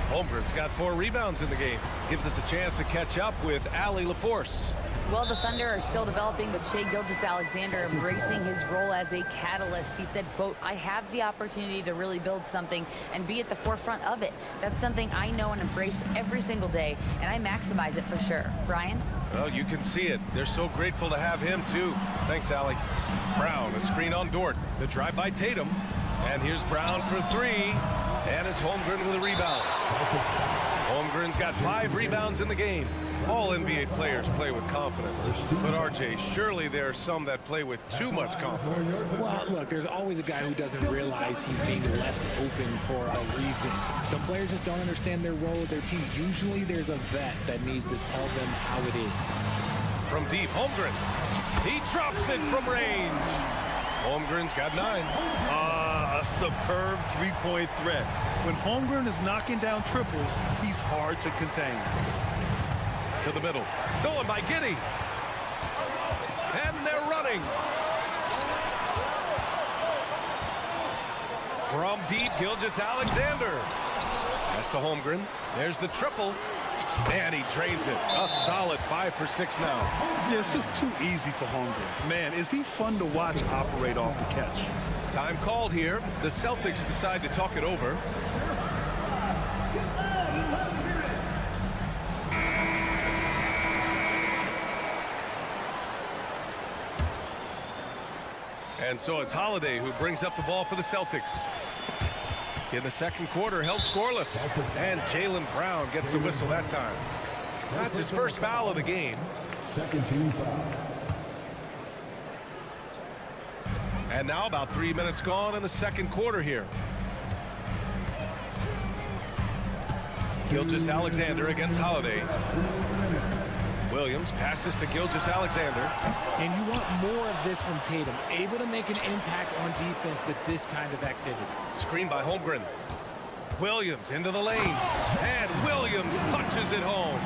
Holmgren's got 4 rebounds in the game. Gives us a chance to catch up with Allie LaForce. Well, the Thunder are still developing, but Shai Gilgeous-Alexander embracing his role as a catalyst. He said, quote, I have the opportunity to really build something and be at the forefront of it. That's something I know and embrace every single day, and I maximize it for sure. Brian? Well, you can see it. They're so grateful to have him, too. Thanks, Allie. Brown, a screen on Dort. The drive by Tatum. And here's Brown for 3. And it's Holmgren with a rebound. Holmgren's got 5 rebounds in the game. All NBA players play with confidence. But, RJ, surely there are some that play with too much confidence. Well, look, there's always a guy who doesn't realize he's being left open for a reason. Some players just don't understand their role with their team. Usually there's a vet that needs to tell them how it is. From deep, Holmgren. He drops it from range. Holmgren's got 9. A superb three-point threat. When Holmgren is knocking down triples, he's hard to contain. To the middle. Stolen by Giddey. And they're running. From deep, Gilgeous-Alexander. Pass to Holmgren. There's the triple. And he drains it. A solid 5 for 6 now. Yeah, it's just too easy for Holmgren. Man, is he fun to watch operate off the catch. Time called here. The Celtics decide to talk it over. And so it's Holiday who brings up the ball for the Celtics. In the second quarter, held scoreless. And Jaylen Brown gets the whistle that time. That's his first foul of the game. Second team foul. And now about 3 minutes gone in the second quarter here. Gilgeous-Alexander against Holiday. Williams passes to Gilgeous-Alexander. And you want more of this from Tatum. Able to make an impact on defense with this kind of activity. Screen by Holmgren. Williams into the lane. And Williams punches it home.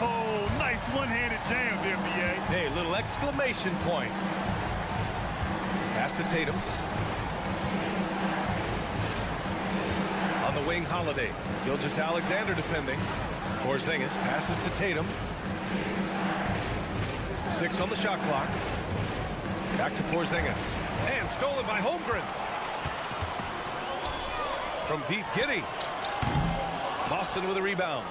Oh, nice one-handed jam there, BA. Hey, little exclamation point. Pass to Tatum. On the wing, Holiday. Gilgeous-Alexander defending. Porzingis passes to Tatum. 6 on the shot clock. Back to Porzingis. And stolen by Holmgren. From deep, Giddey. Boston with a rebound.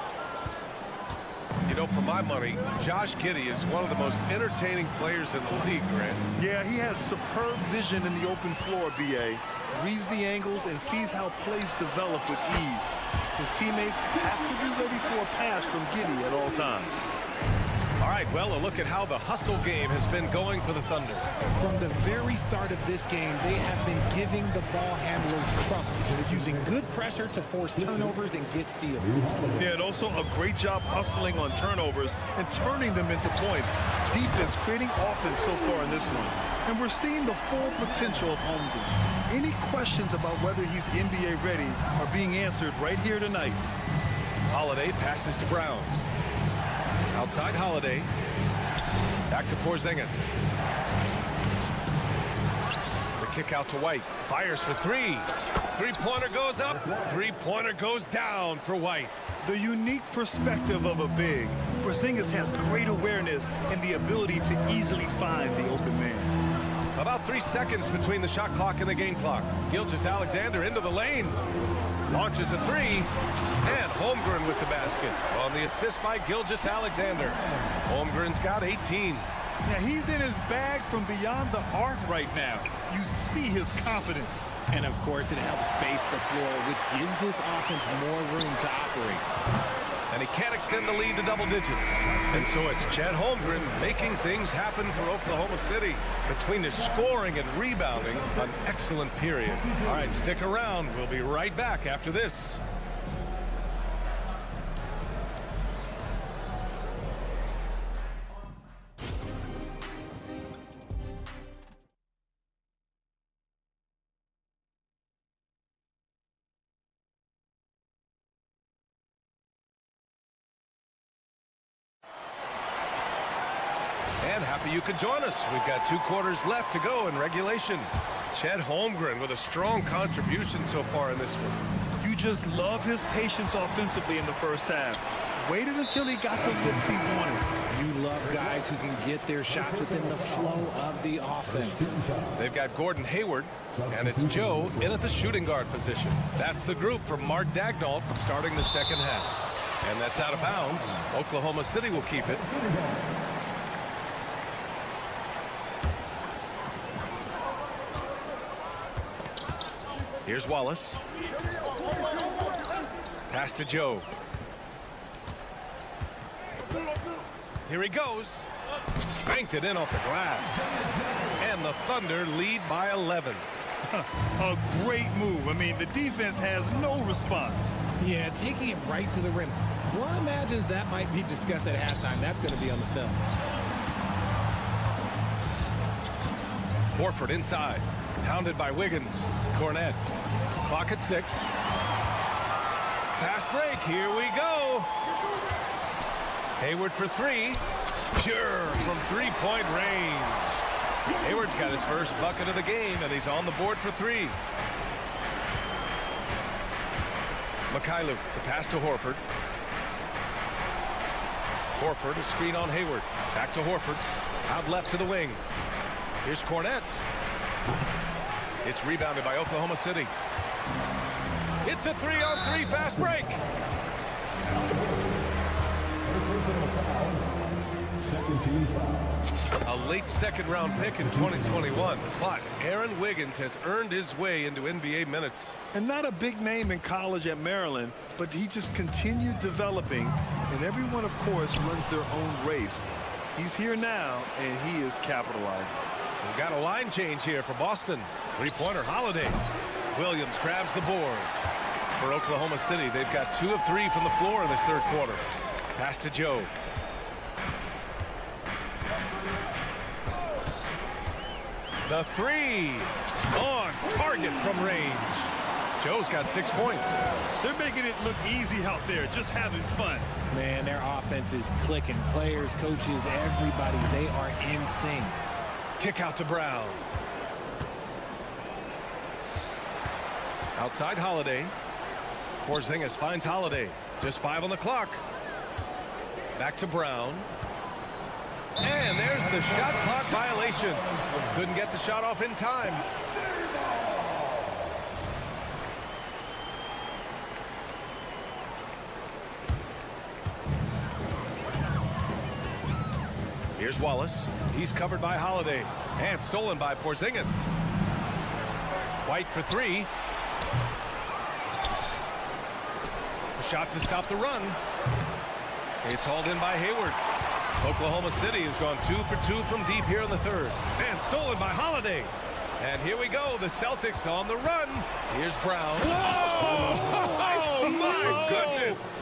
You know, for my money, Josh Giddey is one of the most entertaining players in the league, Grant. Yeah, he has superb vision in the open floor, BA. Reads the angles and sees how plays develop with ease. His teammates have to be ready for a pass from Giddey at all times. All right, well, a look at how the hustle game has been going for the Thunder. From the very start of this game, they have been giving the ball handlers trouble, using good pressure to force turnovers and get steals. Yeah, and also a great job hustling on turnovers and turning them into points. Defense creating offense so far in this one. And we're seeing the full potential of Holmgren. Any questions about whether he's NBA ready are being answered right here tonight. Holiday passes to Brown. Outside Holiday. Back to Porzingis. The kick out to White. Fires for 3. Three-pointer goes up. Three-pointer goes down for White. The unique perspective of a big. Porzingis has great awareness and the ability to easily find the open man. About 3 seconds between the shot clock and the game clock. Gilgeous-Alexander into the lane. Launches a 3. And Holmgren with the basket on the assist by Gilgeous-Alexander. Holmgren's got 18. Yeah, he's in his bag from beyond the arc right now. You see his confidence. And of course, it helps space the floor, which gives this offense more room to operate. And he can't extend the lead to double digits. And so it's Chet Holmgren making things happen for Oklahoma City. Between his scoring and rebounding, an excellent period. All right, stick around. We'll be right back after this. And happy you could join us. We've got 2 quarters left to go in regulation. Chet Holmgren with a strong contribution so far in this one. You just love his patience offensively in the first half. Waited until he got the looks he wanted. You love guys who can get their shots within the flow of the offense. They've got Gordon Hayward, and it's Joe in at the shooting guard position. That's the group from Mark Daigneault starting the second half. And that's out of bounds. Oklahoma City will keep it. Here's Wallace. Pass to Joe. Here he goes. Spanked it in off the glass. And the Thunder lead by 11. A great move. I mean, the defense has no response. Yeah, taking it right to the rim. One imagines that might be discussed at halftime. That's going to be on the film. Horford inside. Pounded by Wiggins. Cornette. Clock at 6. Fast break. Here we go. Hayward for 3. Pure from three-point range. Hayward's got his first bucket of the game, and he's on the board for 3. Mikhailu, the pass to Horford. Horford, a screen on Hayward. Back to Horford. Out left to the wing. Here's Cornette. It's rebounded by Oklahoma City. It's a 3-on-3 fast break. A late second-round pick in 2021, but Aaron Wiggins has earned his way into NBA minutes. And not a big name in college at Maryland, but he just continued developing, and everyone, of course, runs their own race. He's here now, and he is capitalizing. We've got a line change here for Boston. Three-pointer Holiday. Williams grabs the board. For Oklahoma City, they've got 2 of 3 from the floor in this third quarter. Pass to Joe. The three on target from range. Joe's got 6 points. They're making it look easy out there, just having fun. Man, their offense is clicking. Players, coaches, everybody, they are in sync. Kick out to Brown. Outside Holiday. Porzingis finds Holiday. Just 5 on the clock. Back to Brown. And there's the shot clock violation. Couldn't get the shot off in time. Here's Wallace. He's covered by Holiday. And stolen by Porzingis. White for 3. A shot to stop the run. It's hauled in by Hayward. Oklahoma City has gone 2 for 2 from deep here in the third. And stolen by Holiday. And here we go. The Celtics on the run. Here's Brown. Whoa! Oh, my goodness!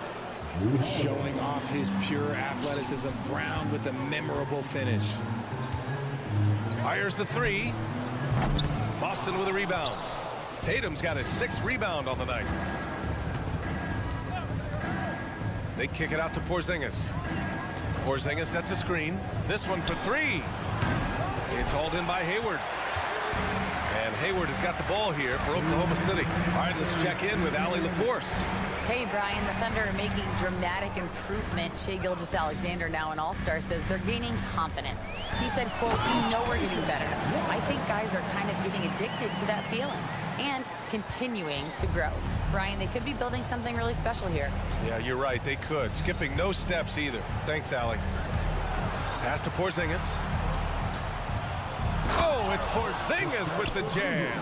Showing off his pure athleticism. Brown with a memorable finish. Fires the 3. Boston with a rebound. Tatum's got his 6th rebound on the night. They kick it out to Porzingis. Porzingis sets a screen. This one for 3. It's hauled in by Hayward. And Hayward has got the ball here for Oklahoma City. All right, let's check in with Allie LaForce. Hey, Brian, the Thunder are making dramatic improvement. Shai Gilgeous-Alexander, now an all-star, says they're gaining confidence. He said, quote, "We know we're getting better. I think guys are kind of getting addicted to that feeling and continuing to grow." Brian, they could be building something really special here. Yeah, you're right. They could. Skipping no steps either. Thanks, Allie. Pass to Porzingis. Oh, it's Porzingis with the jam.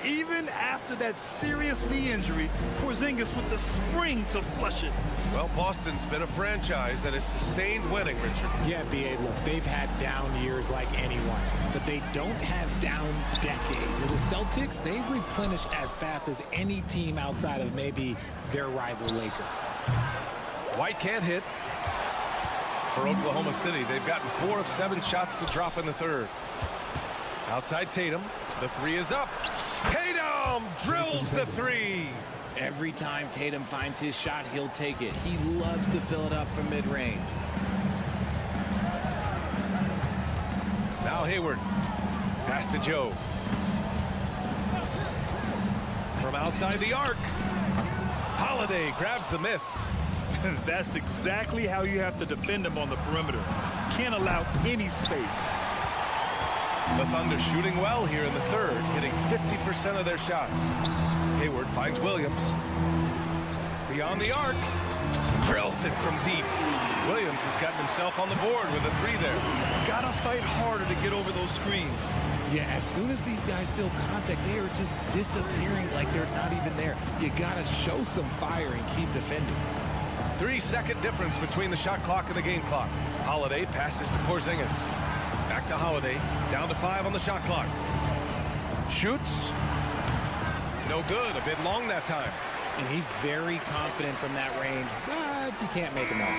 Even after that serious knee injury, Porzingis with the spring to flush it. Well, Boston's been a franchise that has sustained winning, Richard. Yeah, B.A., look, they've had down years like anyone, but they don't have down decades. And the Celtics, they replenish as fast as any team outside of maybe their rival Lakers. White can't hit. For Oklahoma City, they've gotten 4 of 7 shots to drop in the third. Outside Tatum, the 3 is up. Tatum drills the 3. Every time Tatum finds his shot, he'll take it. He loves to fill it up from mid-range. Now Hayward. Pass to Joe. From outside the arc. Holiday grabs the miss. That's exactly how you have to defend him on the perimeter. Can't allow any space. The Thunder shooting well here in the third, hitting 50% of their shots. Hayward finds Williams. Beyond the arc. Drills it from deep. Williams has gotten himself on the board with a 3 there. Gotta fight harder to get over those screens. Yeah, as soon as these guys feel contact, they are just disappearing like they're not even there. You gotta show some fire and keep defending. 3-second difference between the shot clock and the game clock. Holiday passes to Porzingis. Back to Holiday. Down to 5 on the shot clock. Shoots. No good. A bit long that time. And he's very confident from that range, but you can't make him all.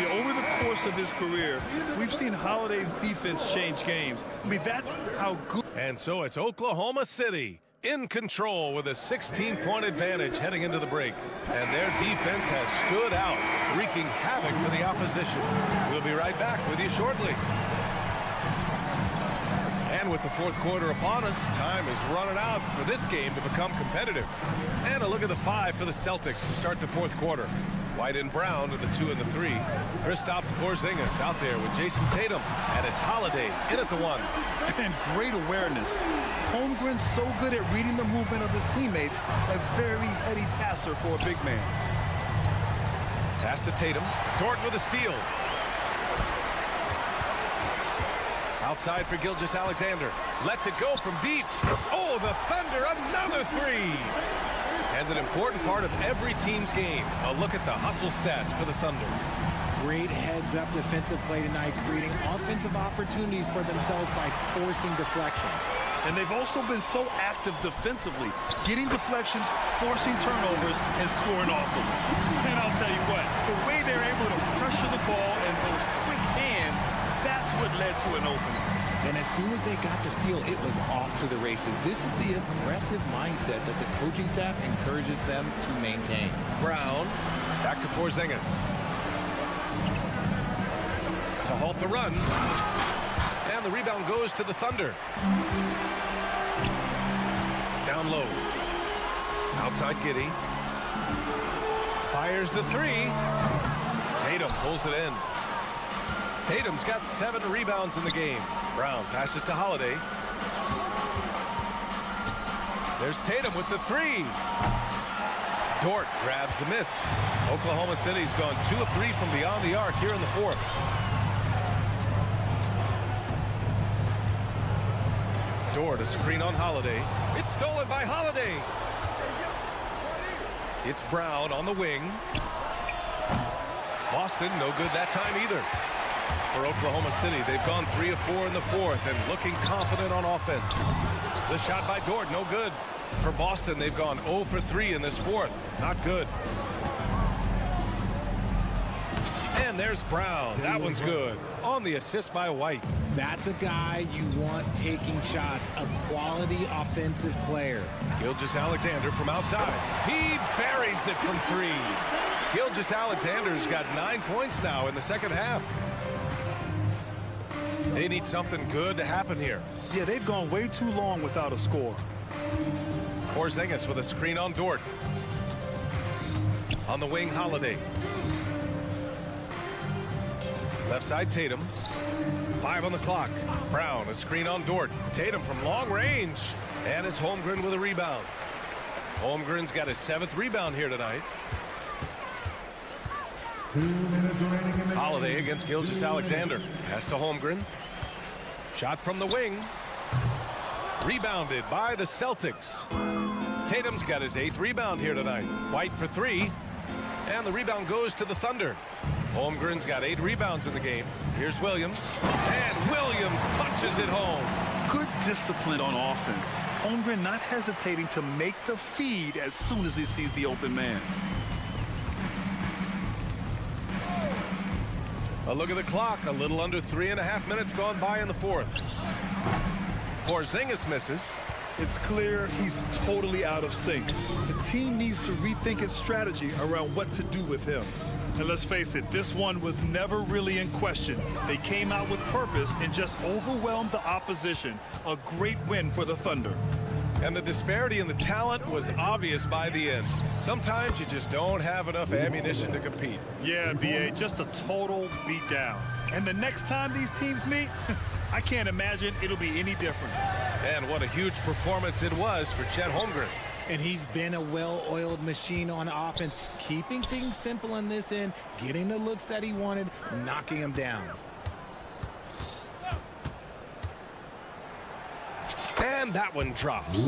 Yeah, over the course of his career, we've seen Holiday's defense change games. I mean, that's how good. And so it's Oklahoma City in control with a 16-point advantage heading into the break. And their defense has stood out, wreaking havoc for the opposition. We'll be right back with you shortly. And with the fourth quarter upon us, time is running out for this game to become competitive. And a look at the 5 for the Celtics to start the fourth quarter. White and Brown are the 2 and the 3. Kristaps Porzingis out there with Jason Tatum. And it's Holiday in at the 1. And great awareness. Holmgren's so good at reading the movement of his teammates. A very heady passer for a big man. Pass to Tatum. Dort with a steal. Outside for Gilgeous-Alexander. Lets it go from deep. Oh, the Thunder, another 3. And an important part of every team's game. A look at the hustle stats for the Thunder. Great heads-up defensive play tonight, creating offensive opportunities for themselves by forcing deflections. And they've also been so active defensively, getting deflections, forcing turnovers, and scoring off of them. And I'll tell you what, the way they're able to pressure the ball and those quick hands, that's what led to an opening. And as soon as they got the steal, it was off to the races. This is the aggressive mindset that the coaching staff encourages them to maintain. Brown, back to Porzingis. To halt the run. And the rebound goes to the Thunder. Down low. Outside Giddey. Fires the three. Tatum pulls it in. Tatum's got 7 rebounds in the game. Brown passes to Holiday. There's Tatum with the 3. Dort grabs the miss. Oklahoma City's gone 2 of 3 from beyond the arc here in the 4th. Dort, a screen on Holiday. It's stolen by Holiday. It's Brown on the wing. Boston, no good that time either. For Oklahoma City, they've gone 3 of 4 in the 4th and looking confident on offense. The shot by Dort, no good. For Boston, they've gone 0 for 3 in this 4th. Not good. And there's Brown. That one's good. On the assist by White. That's a guy you want taking shots, a quality offensive player. Gilgeous-Alexander from outside. He buries it from 3. Gilgeous-Alexander's got 9 points now in the second half. They need something good to happen here. Yeah, they've gone way too long without a score. Porzingis with a screen on Dort. On the wing, Holiday. Left side, Tatum. 5 on the clock. Brown, a screen on Dort. Tatum from long range. And it's Holmgren with a rebound. Holmgren's got his 7th rebound here tonight. 2 minutes remaining in the Holiday against Gilgeous-Alexander. Pass to Holmgren. Shot from the wing. Rebounded by the Celtics. Tatum's got his 8th rebound here tonight. White for 3. And the rebound goes to the Thunder. Holmgren's got 8 rebounds in the game. Here's Williams. And Williams punches it home. Good discipline on offense. Holmgren not hesitating to make the feed as soon as he sees the open man. A look at the clock. A little under 3.5 minutes gone by in the 4th. Porzingis misses. It's clear he's totally out of sync. The team needs to rethink its strategy around what to do with him. And let's face it, this one was never really in question. They came out with purpose and just overwhelmed the opposition. A great win for the Thunder. And the disparity in the talent was obvious by the end. Sometimes you just don't have enough ammunition to compete. Yeah, B.A., just a total beatdown. And the next time these teams meet, I can't imagine it'll be any different. And what a huge performance it was for Chet Holmgren. And he's been a well-oiled machine on offense, keeping things simple in this end, getting the looks that he wanted, knocking him down. And that one drops.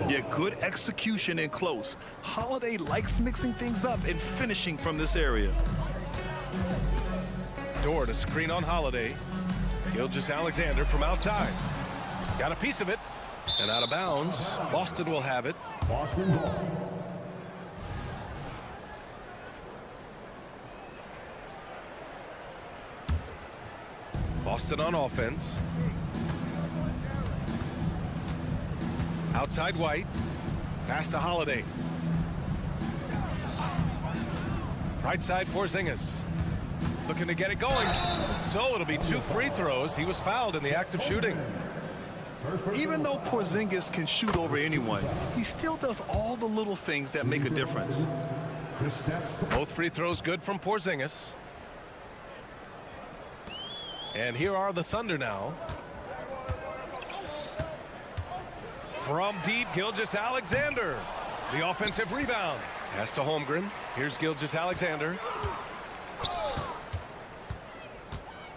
Yeah, good execution in close. Holiday likes mixing things up and finishing from this area. Dort, a screen on Holiday. Gilgeous-Alexander from outside. Got a piece of it. And out of bounds. Boston will have it. Boston ball. Boston on offense. Outside White. Pass to Holiday. Right side Porzingis. Looking to get it going. So it'll be 2 free throws. He was fouled in the act of shooting. Even though Porzingis can shoot over anyone, he still does all the little things that make a difference. Both free throws good from Porzingis. And here are the Thunder now. From deep, Gilgeous-Alexander. The offensive rebound. Pass to Holmgren. Here's Gilgeous-Alexander.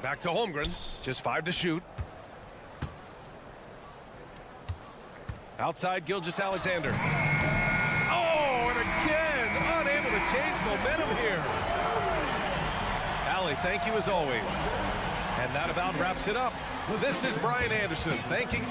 Back to Holmgren. Just 5 to shoot. Outside Gilgeous-Alexander. Oh, and again, unable to change momentum here. Charlie, thank you as always. And that about wraps it up. This is Brian Anderson thanking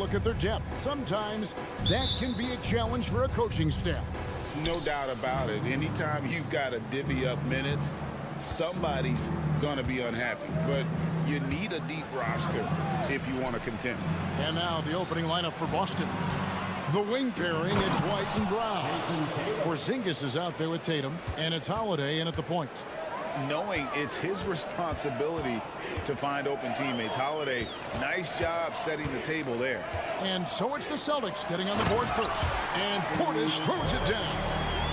look at their depth. Sometimes that can be a challenge for a coaching staff. No doubt about it. Anytime you've got to divvy up minutes, somebody's going to be unhappy. But you need a deep roster if you want to contend. And now the opening lineup for Boston. The wing pairing, it's White and Brown. Porzingis is out there with Tatum, and it's Holiday in at the point. Knowing it's his responsibility to find open teammates. Holiday, nice job setting the table there. And so it's the Celtics getting on the board first. And Portis throws it down.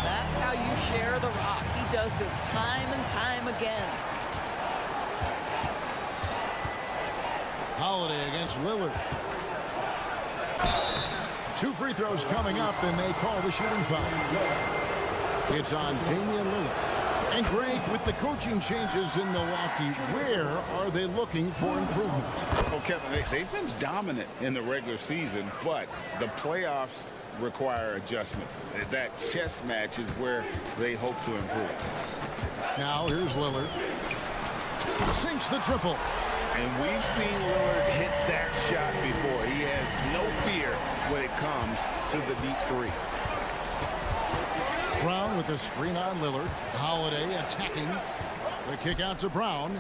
That's how you share the rock. He does this time and time again. Holiday against Lillard. 2 free throws coming up, and they call the shooting foul. It's on Damian Lillard. And Greg, with the coaching changes in Milwaukee, where are they looking for improvement? Well, Kevin, they've been dominant in the regular season, but the playoffs require adjustments. That chess match is where they hope to improve. Now here's Lillard. Sinks the triple. And we've seen Lillard hit that shot before. He has no fear when it comes to the deep three. Brown with the screen on Lillard. Holiday attacking. The kick out to Brown.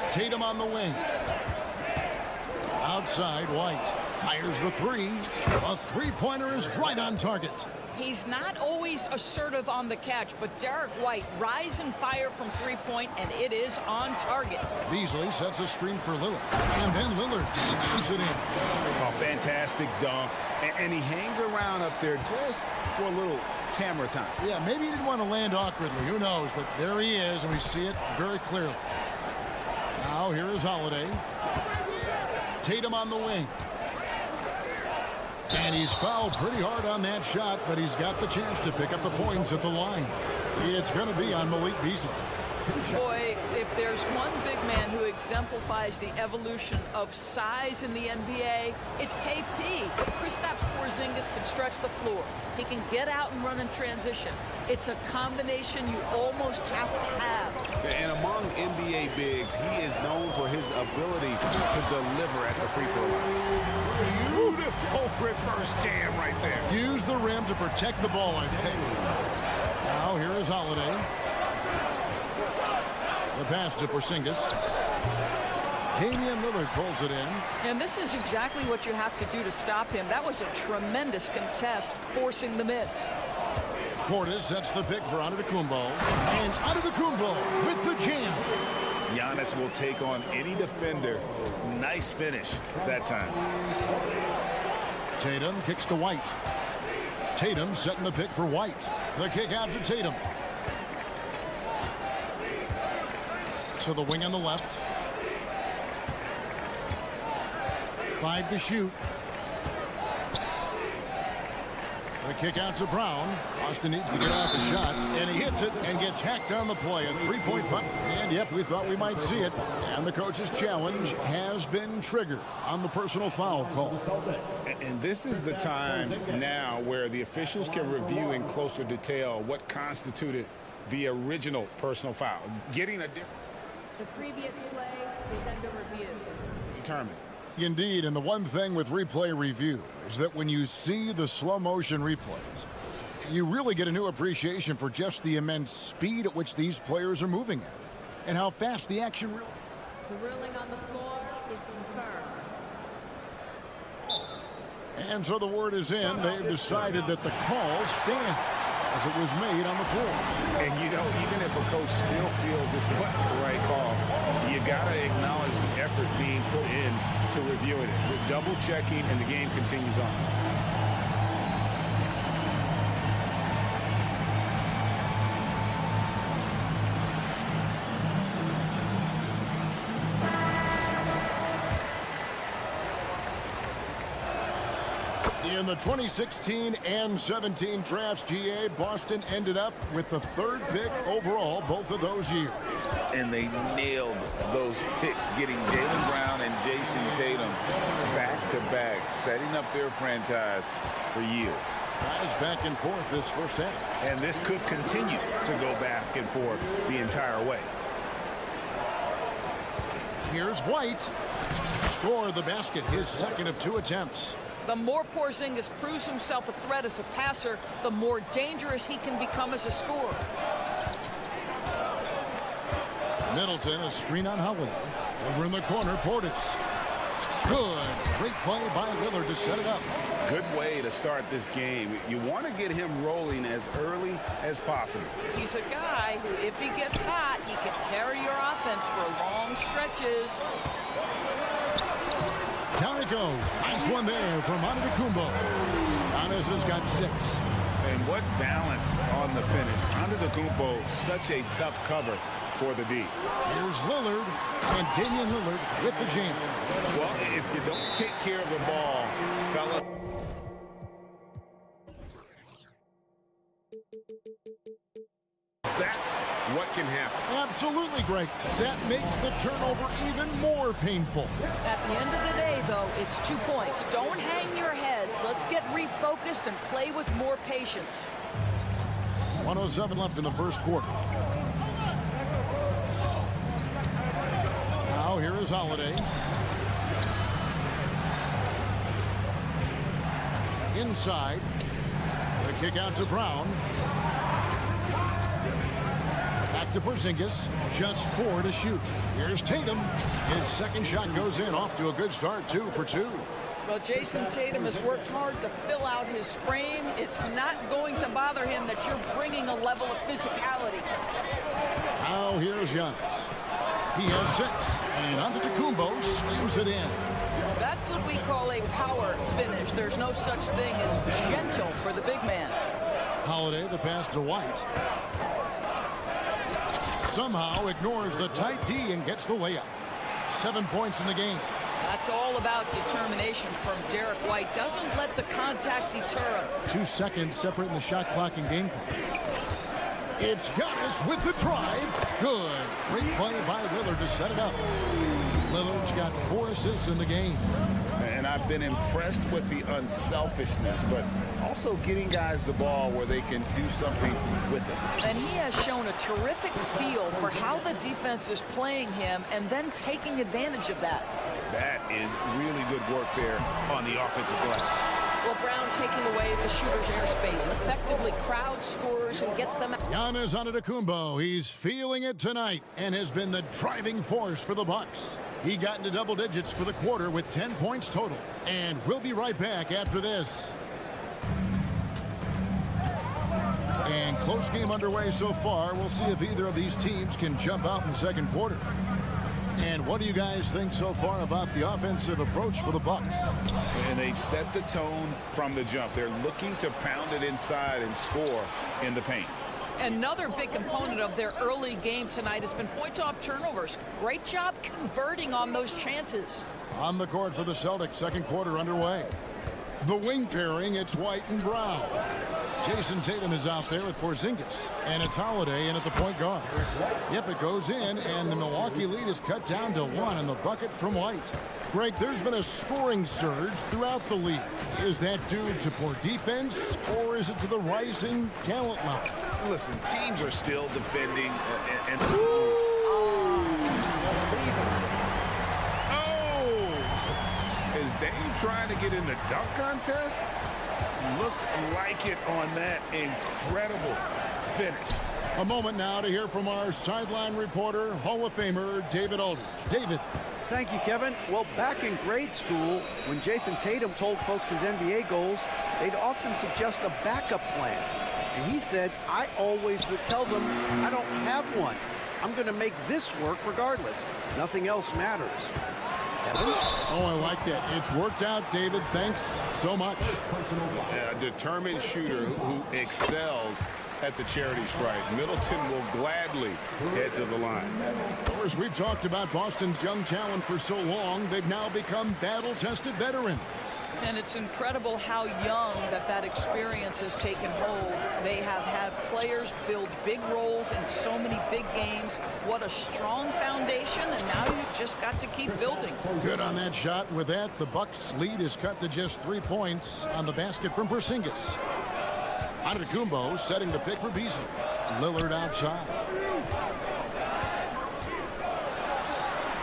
Tatum on the wing. Outside, White fires the three. A three-pointer is right on target. He's not always assertive on the catch, but Derek White rise and fire from three-point, and it is on target. Beasley sets a screen for Lillard, and then Lillard slams it in. Oh, fantastic dunk. And he hangs around up there just for a little camera time. Yeah, maybe he didn't want to land awkwardly. Who knows? But there he is, and we see it very clearly. Now here is Holiday. Tatum on the wing. And he's fouled pretty hard on that shot, but he's got the chance to pick up the points at the line. It's going to be on Malik Beasley. Boy, if there's one big man who exemplifies the evolution of size in the NBA, it's KP. Kristaps Porzingis can stretch the floor. He can get out and run in transition. It's a combination you almost have to have. And among NBA bigs, he is known for his ability to deliver at the free throw line. Beautiful reverse jam right there. Use the rim to protect the ball, I think. Now here is Holiday. The pass to Porzingis. Damian Lillard pulls it in. And this is exactly what you have to do to stop him. That was a tremendous contest, forcing the miss. Portis sets the pick for Antetokounmpo. And Antetokounmpo with the jam. Giannis will take on any defender. Nice finish that time. Tatum kicks to White. Tatum setting the pick for White. The kick out to Tatum. To the wing on the left. 5 to shoot. The kick out to Brown. Austin needs to get off the shot, and he hits it and gets hacked on the play. A 3-point. And yep, we thought we might see it. And the coach's challenge has been triggered on the personal foul call. And this is the time now where the officials can review in closer detail what constituted the original personal foul. Getting a different... The previous play is under review. Determined. Indeed, and the one thing with replay review is that when you see the slow motion replays, you really get a new appreciation for just the immense speed at which these players are moving at and how fast the action really... The ruling on the floor is confirmed. And so the word is in. They've decided that the call stands as it was made on the floor. And you know, even if a coach still feels this wasn't the right call, you gotta acknowledge the effort being put in to reviewing it. We're double checking, and the game continues on. In the 2016 and 17 drafts, GA, Boston ended up with the 3rd pick overall both of those years. And they nailed those picks, getting Jaylen Brown and Jason Tatum back-to-back, setting up their franchise for years. Guys back and forth this first half. And this could continue to go back and forth the entire way. Here's White. Score the basket, his second of 2 attempts. The more Porzingis proves himself a threat as a passer, the more dangerous he can become as a scorer. Middleton, a screen on Holiday. Over in the corner, Portis. Good. Great play by Lillard to set it up. Good way to start this game. You want to get him rolling as early as possible. He's a guy who, if he gets hot, he can carry your offense for long stretches. Down it goes. Nice one there from Antetokounmpo. Giannis has got 6. And what balance on the finish. Antetokounmpo, such a tough cover for the D. Here's Lillard, and Damian Lillard with the jam. Well, if you don't take care of the ball, fella. That's what can happen. Absolutely, Greg. That makes the turnover even more painful. At the end of the day, though, it's 2 points. Don't hang your heads. Let's get refocused and play with more patience. 1:07 left in the first quarter. Now here is Holiday. Inside. The kick out to Brown. Back to Porzingis. Just 4 to shoot. Here's Tatum. His second shot goes in. Off to a good start. 2 for 2. Well, Jason Tatum has worked hard to fill out his frame. It's not going to bother him that you're bringing a level of physicality. Now here's Giannis. He has 6. And Antetokounmpo slams it in. That's what we call a power finish. There's no such thing as gentle for the big man. Holiday, the pass to White. Somehow ignores the tight D and gets the layup. 7 points in the game. That's all about determination from Derek White. Doesn't let the contact deter him. 2 seconds separating the shot clock and game clock. It's Giannis with the drive. Good. Great play by Lillard to set it up. Lillard's got 4 assists in the game. And I've been impressed with the unselfishness, but also getting guys the ball where they can do something with it. And he has shown a terrific feel for how the defense is playing him and then taking advantage of that. That is really good work there on the offensive glass. Well, Brown taking away the shooter's airspace, effectively crowd scores and gets them. Giannis Antetokounmpo, he's feeling it tonight and has been the driving force for the Bucks. He got into double digits for the quarter with 10 points total. And we'll be right back after this. And close game underway so far. We'll see if either of these teams can jump out in the second quarter. And what do you guys think so far about the offensive approach for the Bucks? And they've set the tone from the jump. They're looking to pound it inside and score in the paint. Another big component of their early game tonight has been points off turnovers. Great job converting on those chances. On the court for the Celtics, second quarter underway. The wing pairing, it's White and Brown. Jason Tatum is out there with Porzingis. And it's Holiday in at the point guard. Yep, it goes in, and the Milwaukee lead is cut down to 1 on the bucket from White. Greg, there's been a scoring surge throughout the league. Is that due to poor defense, or is it to the rising talent level? Listen, teams are still defending and is Dame trying to get in the dunk contest? Looked like it on that incredible finish. A moment now to hear from our sideline reporter, Hall of Famer David Aldridge. David. Thank you, Kevin. Well, back in grade school, when Jason Tatum told folks his NBA goals, they'd often suggest a backup plan. And he said, I always would tell them, I don't have one. I'm going to make this work regardless. Nothing else matters. Kevin? Oh, I like that. It's worked out, David. Thanks so much. A determined shooter who excels at the charity stripe. Middleton will gladly head to the line. Of course, we've talked about Boston's young talent for so long. They've now become battle-tested veterans. And it's incredible how young that experience has taken hold. They have had players build big roles in so many big games. What a strong foundation, and now you've just got to keep building. Good on that shot. With that, the Bucks' lead is cut to just 3 points on the basket from Porzingis. Antetokounmpo setting the pick for Beasley. Lillard outside.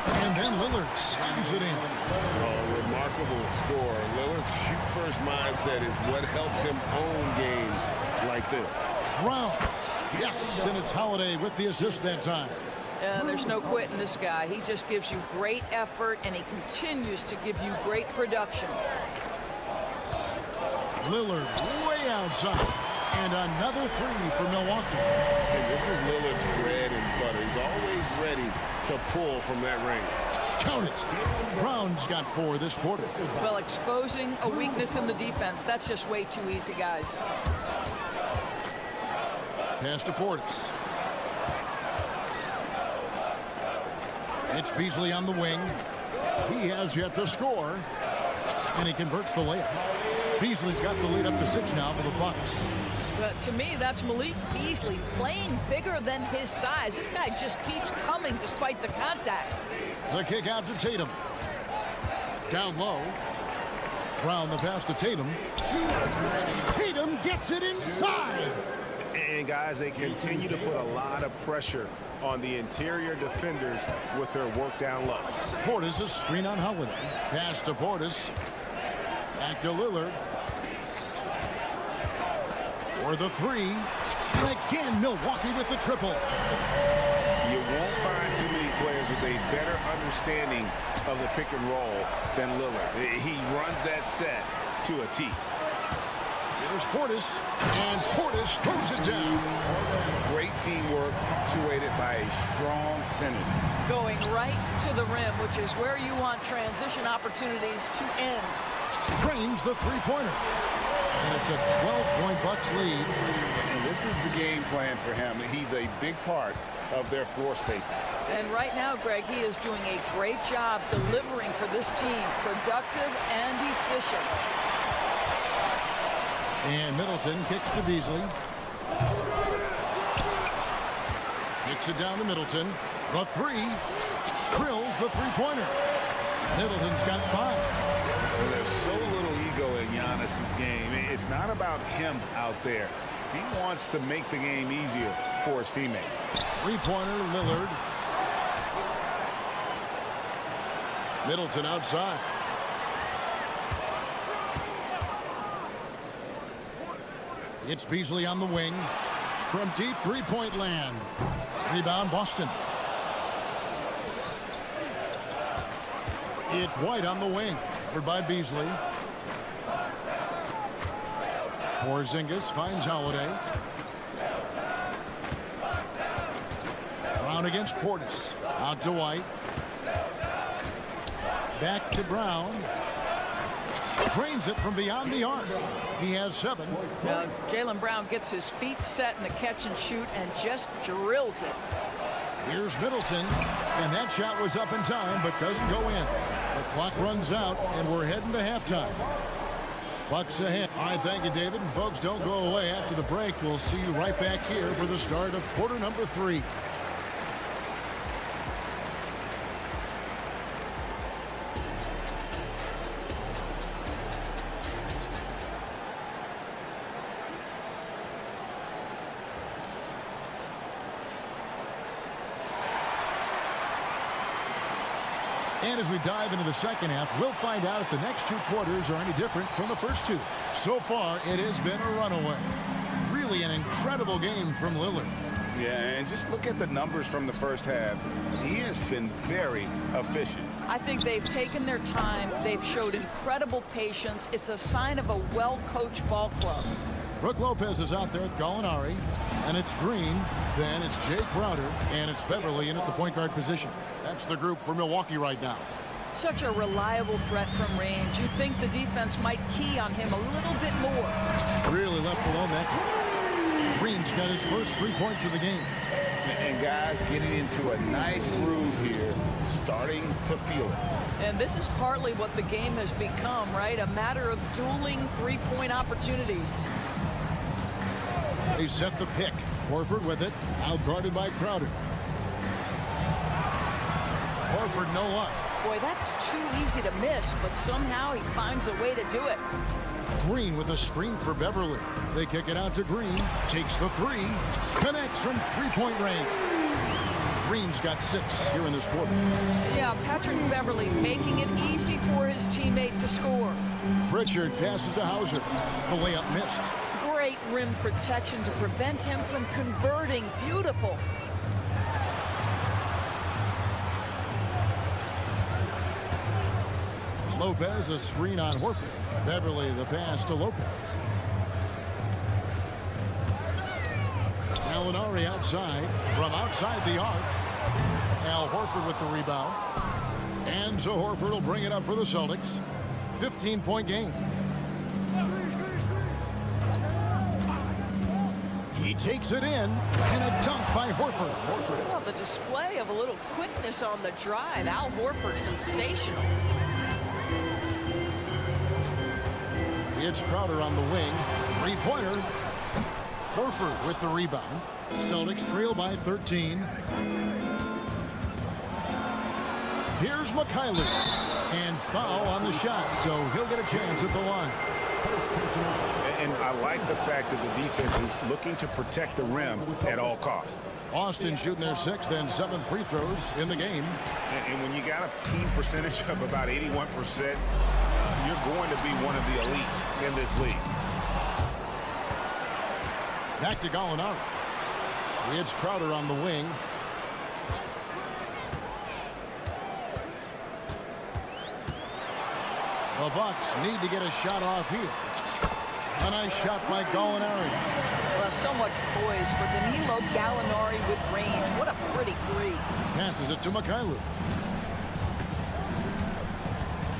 And then Lillard slams it in. Remarkable score. Lillard's shoot-first mindset is what helps him own games like this. Brown. Yes, and it's Holiday with the assist that time. There's no quitting this guy. He just gives you great effort, and he continues to give you great production. Lillard way outside. And another three for Milwaukee. And this is Lillard's bread and butter. He's always ready to pull from that range. Count it. Brown's got 4 this quarter. Well, exposing a weakness in the defense, that's just way too easy, guys. Pass to Portis. It's Beasley on the wing. He has yet to score. And he converts the layup. Beasley's got the lead up to 6 now for the Bucks. But to me, that's Malik Beasley playing bigger than his size. This guy just keeps coming despite the contact. The kick out to Tatum. Down low. Brown the pass to Tatum. Tatum gets it inside. And guys, they continue to put a lot of pressure on the interior defenders with their work down low. Portis a screen on Holiday. Pass to Portis. Back to Lillard. For the 3. And again, Milwaukee with the triple. You won't find too many players with a better understanding of the pick and roll than Lillard. He runs that set to a T. Here's Portis, and Portis throws it down. Great teamwork punctuated by a strong finish. Going right to the rim, which is where you want transition opportunities to end. Drains the three-pointer. And it's a 12-point Bucks lead. And this is the game plan for him. He's a big part of their floor spacing. And right now, Greg, he is doing a great job delivering for this team. Productive and efficient. And Middleton kicks to Beasley. Kicks it down to Middleton. The 3. Drills the three-pointer. Middleton's got 5. Well, there's so little ego in Giannis's game. It's not about him out there. He wants to make the game easier for his teammates. Three-pointer, Lillard. Middleton outside. It's Beasley on the wing. From deep three-point land. Rebound, Boston. It's White on the wing. Covered by Beasley. Porzingis finds Holiday. Brown against Portis. Out to White. Back to Brown. Drains it from beyond the arc. He has 7. Jaylen Brown gets his feet set in the catch and shoot and just drills it. Here's Middleton. And that shot was up in time, but doesn't go in. The clock runs out, and we're heading to halftime. Bucks ahead. All right, thank you, David. And folks, don't go away after the break. We'll see you right back here for the start of quarter number 3. And as we dive into the second half, we'll find out if the next 2 quarters are any different from the first 2. So far, it has been a runaway. Really an incredible game from Lillard. Yeah, and just look at the numbers from the first half. He has been very efficient. I think they've taken their time. They've showed incredible patience. It's a sign of a well-coached ball club. Brook Lopez is out there with Gallinari, and it's Green, then it's Jay Crowder, and it's Beverly in at the point guard position. That's the group for Milwaukee right now. Such a reliable threat from range. You'd think the defense might key on him a little bit more. Really left alone that time. Green's got his first 3 points of the game. And guys getting into a nice groove here, starting to feel it. And this is partly what the game has become, right? A matter of dueling three-point opportunities. They set the pick. Horford with it, out guarded by Crowder. Horford, no luck. Boy, that's too easy to miss, but somehow he finds a way to do it. Green with a screen for Beverly. They kick it out to Green. Takes the 3. Connects from three-point range. Green's got 6 here in this quarter. Yeah, Patrick Beverley making it easy for his teammate to score. Pritchard passes to Hauser. The layup missed. Great rim protection to prevent him from converting. Beautiful. Lopez, a screen on Horford. Beverly, the pass to Lopez. Gallinari outside. From outside the arc. Al Horford with the rebound. And so Horford will bring it up for the Celtics. 15-point game. He takes it in, and a dunk by Horford. Well, the display of a little quickness on the drive. Al Horford, sensational. It's Crowder on the wing. Three-pointer. Horford with the rebound. Celtics trail by 13. Here's Mikhailiuk. And foul on the shot, so he'll get a chance at the line. And I like the fact that the defense is looking to protect the rim at all costs. Austin shooting their 6th and 7th free throws in the game. And when you got a team percentage of about 81%, you're going to be one of the elites in this league. Back to Gallinari. It's Crowder on the wing. The Bucks need to get a shot off here. A nice shot by Gallinari. Well, so much poise for Danilo Gallinari with range. What a pretty three. Passes it to Mikhailiuk.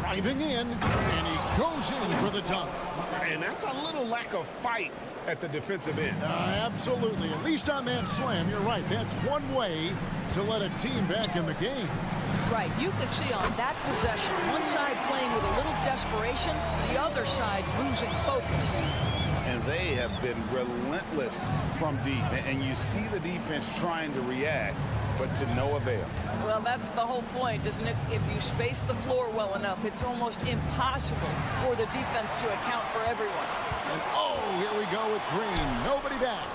Driving in, and he goes in for the dunk. And that's a little lack of fight at the defensive end. Absolutely. At least on that slam, you're right. That's one way to let a team back in the game. Right, you can see on that possession, one side playing with a little desperation, the other side losing focus. And they have been relentless from deep. And you see the defense trying to react, but to no avail. Well, that's the whole point, isn't it? If you space the floor well enough, it's almost impossible for the defense to account for everyone. And oh, here we go with Green. Nobody back.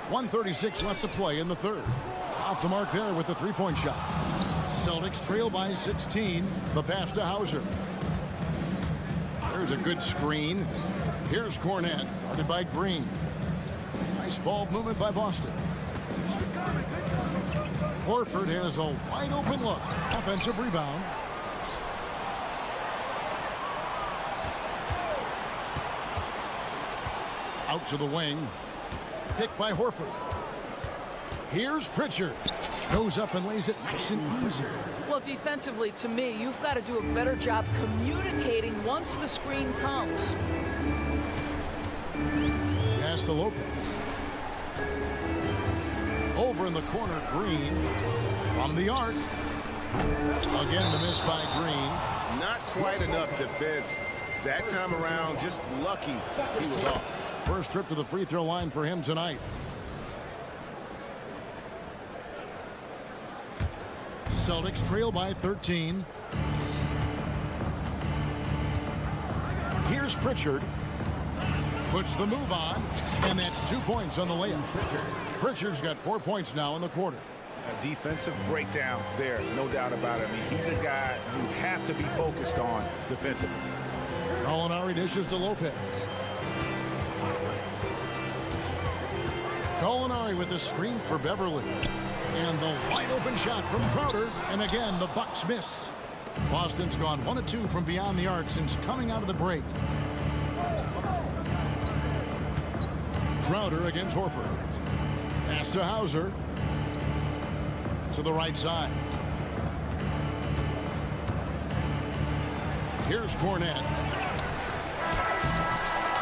1:36 left to play in the third. Off the mark there with the three-point shot. Celtics trail by 16. The pass to Hauser. There's a good screen. Here's Cornette, guarded by Green. Nice ball movement by Boston. Horford has a wide open look. Offensive rebound. Out to the wing. Picked by Horford. Here's Pritchard. Goes up and lays it nice and easy. Well, defensively, to me, you've got to do a better job communicating once the screen comes. Pass to Lopez. Over in the corner, Green. From the arc. Again, the miss by Green. Not quite enough defense that time around. Just lucky he was off. First trip to the free throw line for him tonight. Celtics trail by 13. Here's Pritchard. Puts the move on, and that's 2 points on the layup. Pritchard's got 4 points now in the quarter. A defensive breakdown there, no doubt about it. I mean, he's a guy you have to be focused on defensively. Gallinari dishes to Lopez. Gallinari with the screen for Beverly. And the wide open shot from Crowder. And again, the Bucks miss. Boston's gone 1 of 2 from beyond the arc since coming out of the break. Crowder against Horford. Pass to Hauser. To the right side. Here's Cornette.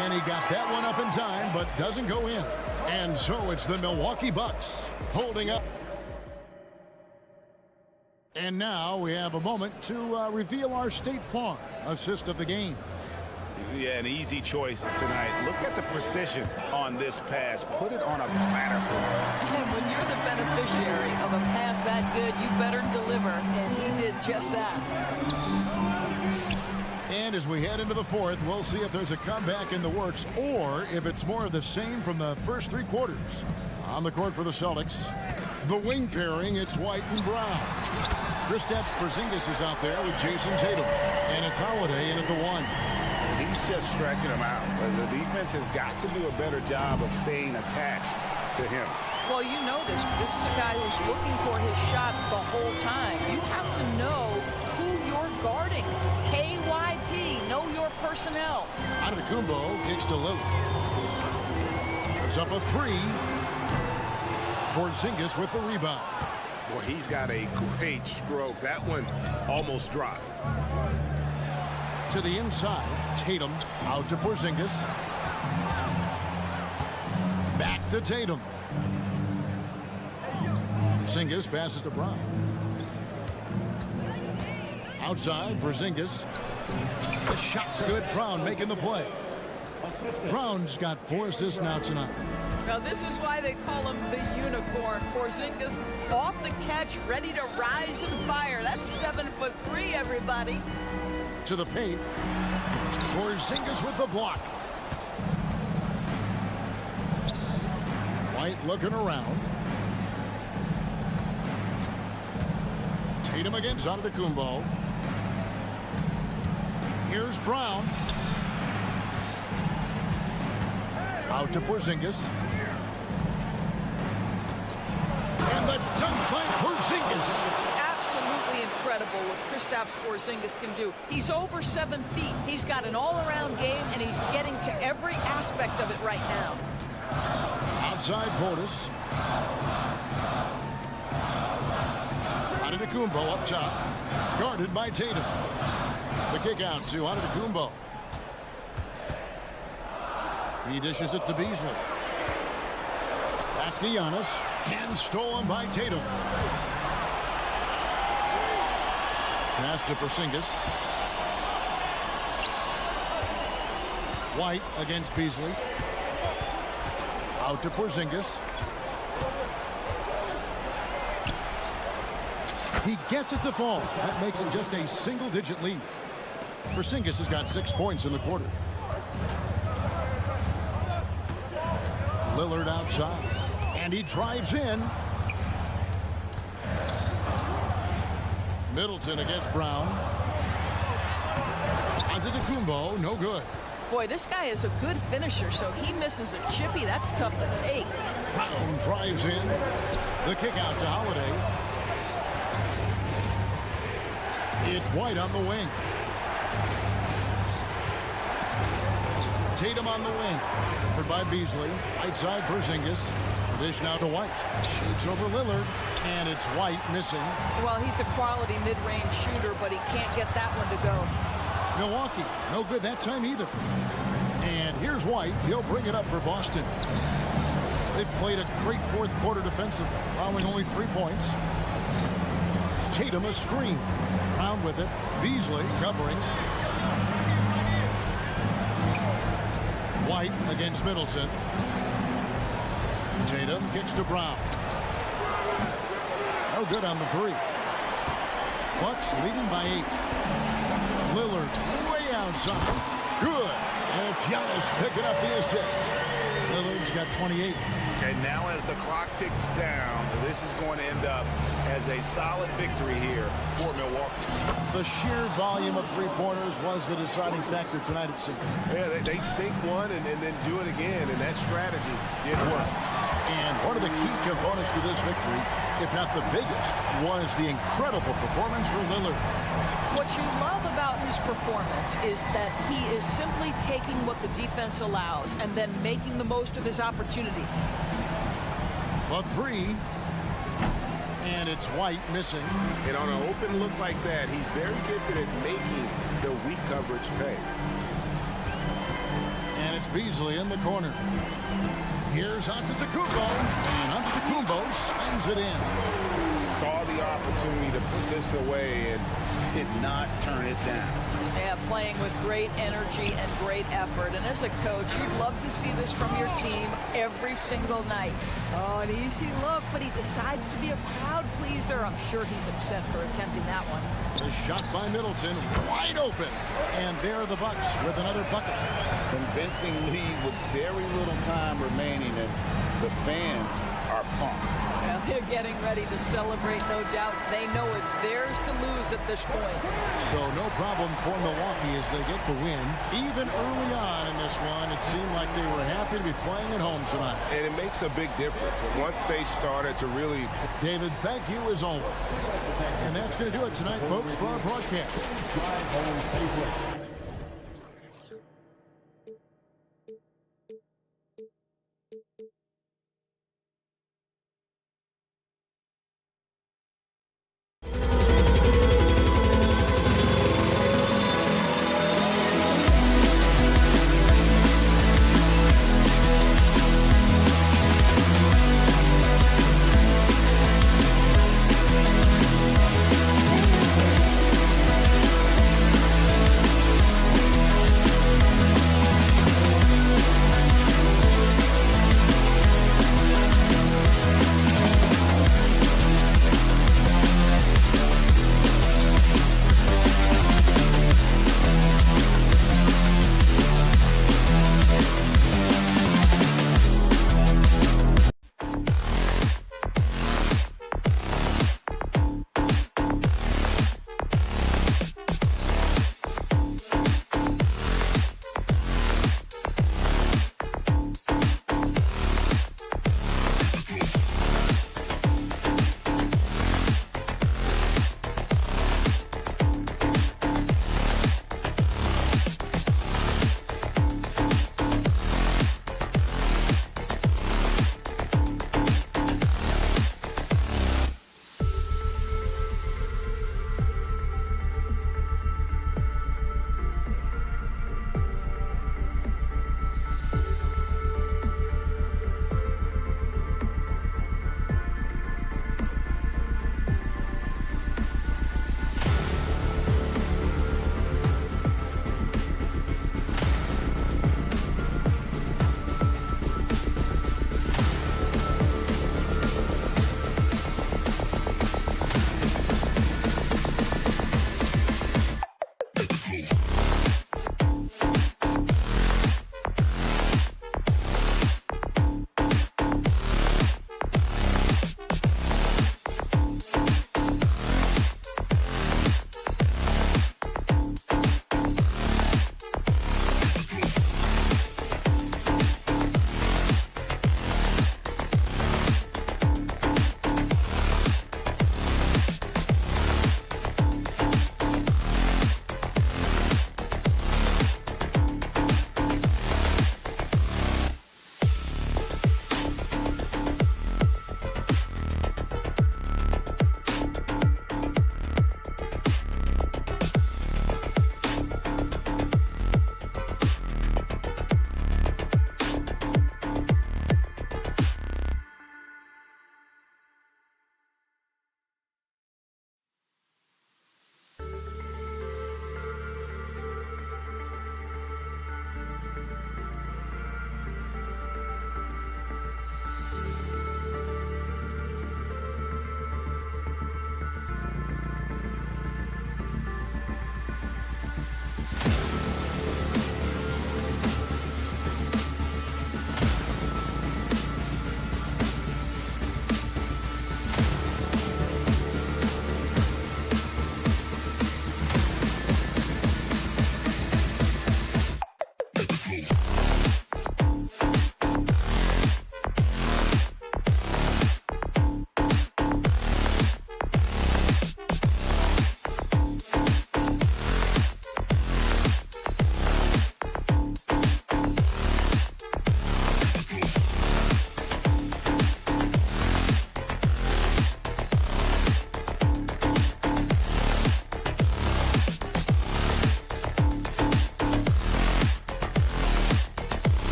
And he got that one up in time, but doesn't go in. And so it's the Milwaukee Bucks holding up. And now we have a moment to reveal our State Farm assist of the game. Yeah, an easy choice tonight. Look at the precision on this pass. Put it on a platter for him. And when you're the beneficiary of a pass that good, you better deliver. And he did just that. And as we head into the fourth, we'll see if there's a comeback in the works or if it's more of the same from the first three quarters. On the court for the Celtics, the wing pairing, it's White and Brown. Kristaps Porzingis is out there with Jason Tatum. And it's Holiday in at the 1. He's just stretching him out. The defense has got to do a better job of staying attached to him. Well, you know this. This is a guy who's looking for his shot the whole time. You have to know who you're guarding. KYP, know your personnel. Antetokounmpo kicks to Lillard. Puts up a 3. Porzingis with the rebound. Boy, he's got a great stroke. That one almost dropped. To the inside, Tatum out to Porzingis. Back to Tatum. Porzingis passes to Brown. Outside, Porzingis. The shot's good. Brown making the play. Brown's got 4 assists now tonight. Now, this is why they call him the unicorn. Porzingis off the catch, ready to rise and fire. That's 7'3", everybody. To the paint. Porzingis with the block. White looking around. Tatum against Antetokounmpo. Here's Brown. Out to Porzingis. And the dunk by Porzingis. Absolutely incredible what Kristaps Porzingis can do. He's over 7 feet. He's got an all-around game, and he's getting to every aspect of it right now. Outside Portis. Antetokounmpo up top. Guarded by Tatum. The kick out to Antetokounmpo. He dishes it to Beasley. Back to Giannis. And stolen by Tatum. Pass to Porzingis. White against Beasley. Out to Porzingis. He gets it to fall. That makes it just a single-digit lead. Porzingis has got 6 points in the quarter. Lillard outside. And he drives in. Middleton against Brown. Antetokounmpo, no good. Boy, this guy is a good finisher, so he misses a chippy. That's tough to take. Brown drives in. The kick out to Holiday. It's White on the wing. Tatum on the wing. Covered by Beasley. Right side Porzingis. Dish now to White. Shoots over Lillard. And it's White missing. Well, he's a quality mid-range shooter, but he can't get that one to go. Milwaukee, no good that time either. And here's White. He'll bring it up for Boston. They've played a great fourth quarter defensively, allowing only 3 points. Tatum a screen. Brown with it. Beasley covering. White against Middleton. Tatum kicks to Brown. No good on the 3. Bucks leading by 8. Lillard way outside. Good. And it's Giannis picking up the assist. Lillard's got 28. And now as the clock ticks down, this is going to end up as a solid victory here for Milwaukee. The sheer volume of three-pointers was the deciding factor tonight, it seemed. Yeah, they sink one and then do it again, and that strategy did work. And one of the key components to this victory, if not the biggest, was the incredible performance from Lillard. What you love about his performance is that he is simply taking what the defense allows and then making the most of his opportunities. A 3. And it's White missing. And on an open look like that, he's very gifted at making the weak coverage pay. And it's Beasley in the corner. Here's Antetokounmpo. And Antetokounmpo slams it in. saw the opportunity to put this away and did not turn it down. Yeah, playing with great energy and great effort. And as a coach, you'd love to see this from your team every single night. Oh, an easy look, but he decides to be a crowd pleaser. I'm sure he's upset for attempting that one. The shot by Middleton, wide open. And there are the Bucks with another bucket. Convincing lead with very little time remaining, and the fans are pumped. Well, they're getting ready to celebrate, no doubt. They know it's theirs to lose at this point. So no problem for Milwaukee as they get the win. Even early on in this one, it seemed like they were happy to be playing at home tonight. And it makes a big difference. Once they started to really... David, thank you as always. And that's going to do it tonight, folks, for our broadcast. Drive home favorite.